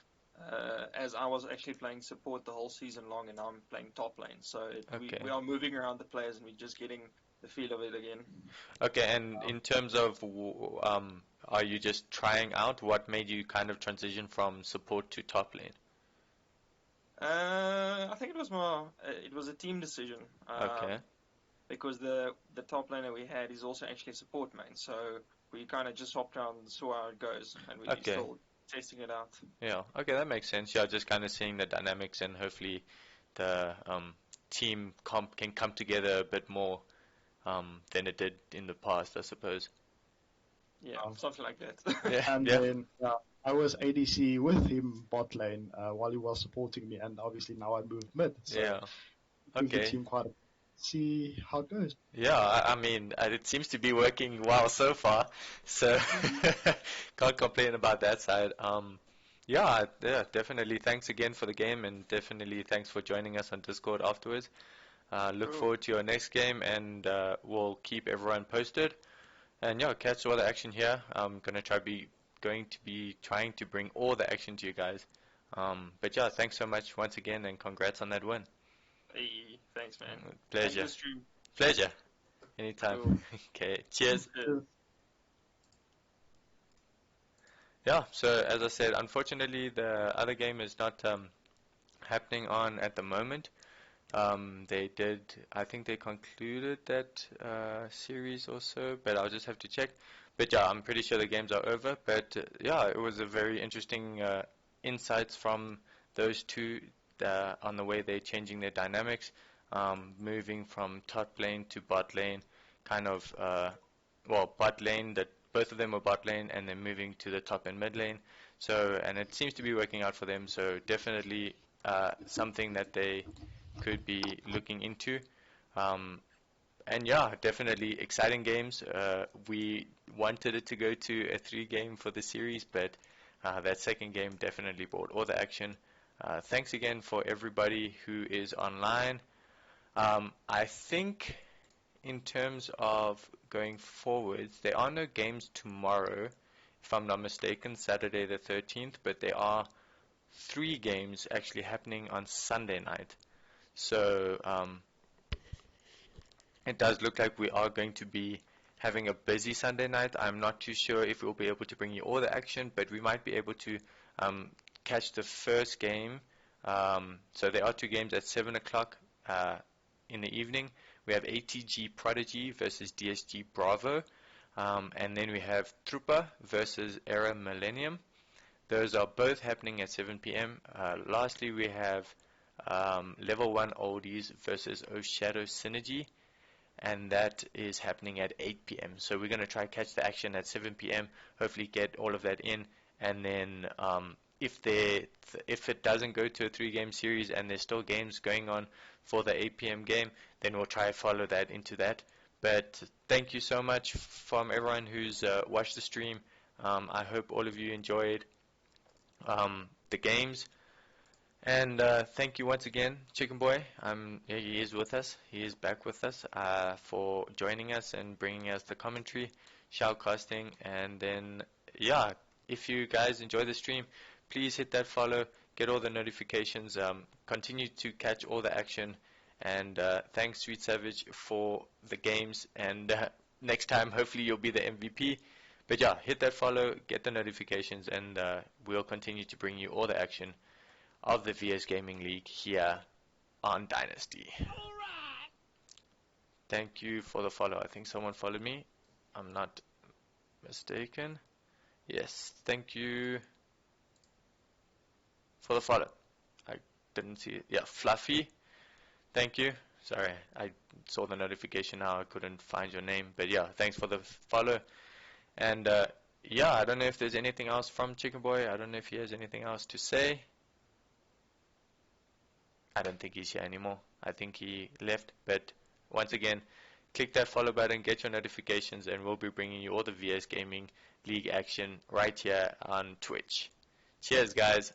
as I was actually playing support the whole season long, and I'm playing top lane. So Okay. we are moving around the players, and we're just getting the feel of it again. Okay, and in terms of, are you just trying out? What made you kind of transition from support to top lane? I think it was more. It was a team decision. Okay. Because the top laner we had is also actually a support main, so we kind of just hopped around and saw how it goes, and we're Okay. still testing it out. Yeah, okay, that makes sense. Yeah, just kind of seeing the dynamics and hopefully the team comp can come together a bit more than it did in the past, I suppose. Yeah, something like that. Yeah, And yeah. then I was ADC with him bot lane while he was supporting me, and obviously now I moved mid. So Yeah. give the Okay. team quite a see how it goes. Yeah, I mean, it seems to be working well so far, so can't complain about that side. Yeah, definitely. Thanks again for the game, and definitely thanks for joining us on Discord afterwards. Look Cool. forward to your next game, and we'll keep everyone posted. And yeah, catch all the action here. I'm going to be trying to bring all the action to you guys. But yeah, thanks so much once again, and congrats on that win. Hey, thanks, man. Pleasure. End the stream. Pleasure. Anytime. Cool. Okay, cheers. Cheers. Yeah, so as I said, unfortunately the other game is not happening on at the moment. I think they concluded that series or so, but I'll just have to check. But yeah, I'm pretty sure the games are over. But yeah, it was a very interesting insights from those two on the way they're changing their dynamics, moving from top lane to bot lane, kind of bot lane. That both of them were bot lane, and then moving to the top and mid lane. So, and it seems to be working out for them. So definitely something that they could be looking into. And yeah, definitely exciting games. We wanted it to go to a 3-game for the series, but that second game definitely brought all the action. Thanks again for everybody who is online. I think in terms of going forwards, there are no games tomorrow, if I'm not mistaken, Saturday the 13th, but there are 3 games actually happening on Sunday night. So it does look like we are going to be having a busy Sunday night. I'm not too sure if we'll be able to bring you all the action, but we might be able to catch the first game. So there are 2 games at 7 o'clock in the evening. We have ATG Prodigy versus DSG Bravo. And then we have Trooper versus Era Millennium. Those are both happening at 7 p.m. Lastly, we have Level 1 Oldies versus O Shadow Synergy, and that is happening at 8 p.m. So we're going to try catch the action at 7 p.m., hopefully get all of that in, and then if it doesn't go to a 3-game series and there's still games going on for the 8 p.m. game, then we'll try to follow that into that. But thank you so much from everyone who's watched the stream. I hope all of you enjoyed the games. And thank you once again, Chicken Boy. Yeah, he is with us. He is back with us for joining us and bringing us the commentary, shoutcasting, and then, yeah, if you guys enjoy the stream, please hit that follow, get all the notifications, continue to catch all the action, and thanks, Sweet Savage, for the games, and next time, hopefully, you'll be the MVP. But yeah, hit that follow, get the notifications, and we'll continue to bring you all the action of the VS Gaming League here on Dynasty. Thank you for the follow. I think someone followed me. I'm not mistaken. Yes, thank you for the follow. I didn't see it. Yeah, Fluffy. Thank you. Sorry, I saw the notification now. I couldn't find your name. But yeah, thanks for the follow. And yeah, I don't know if there's anything else from Chicken Boy. I don't know if he has anything else to say. I don't think he's here anymore. I think he left. But once again, click that follow button, get your notifications, and we'll be bringing you all the VS Gaming League action right here on Twitch. Cheers, guys.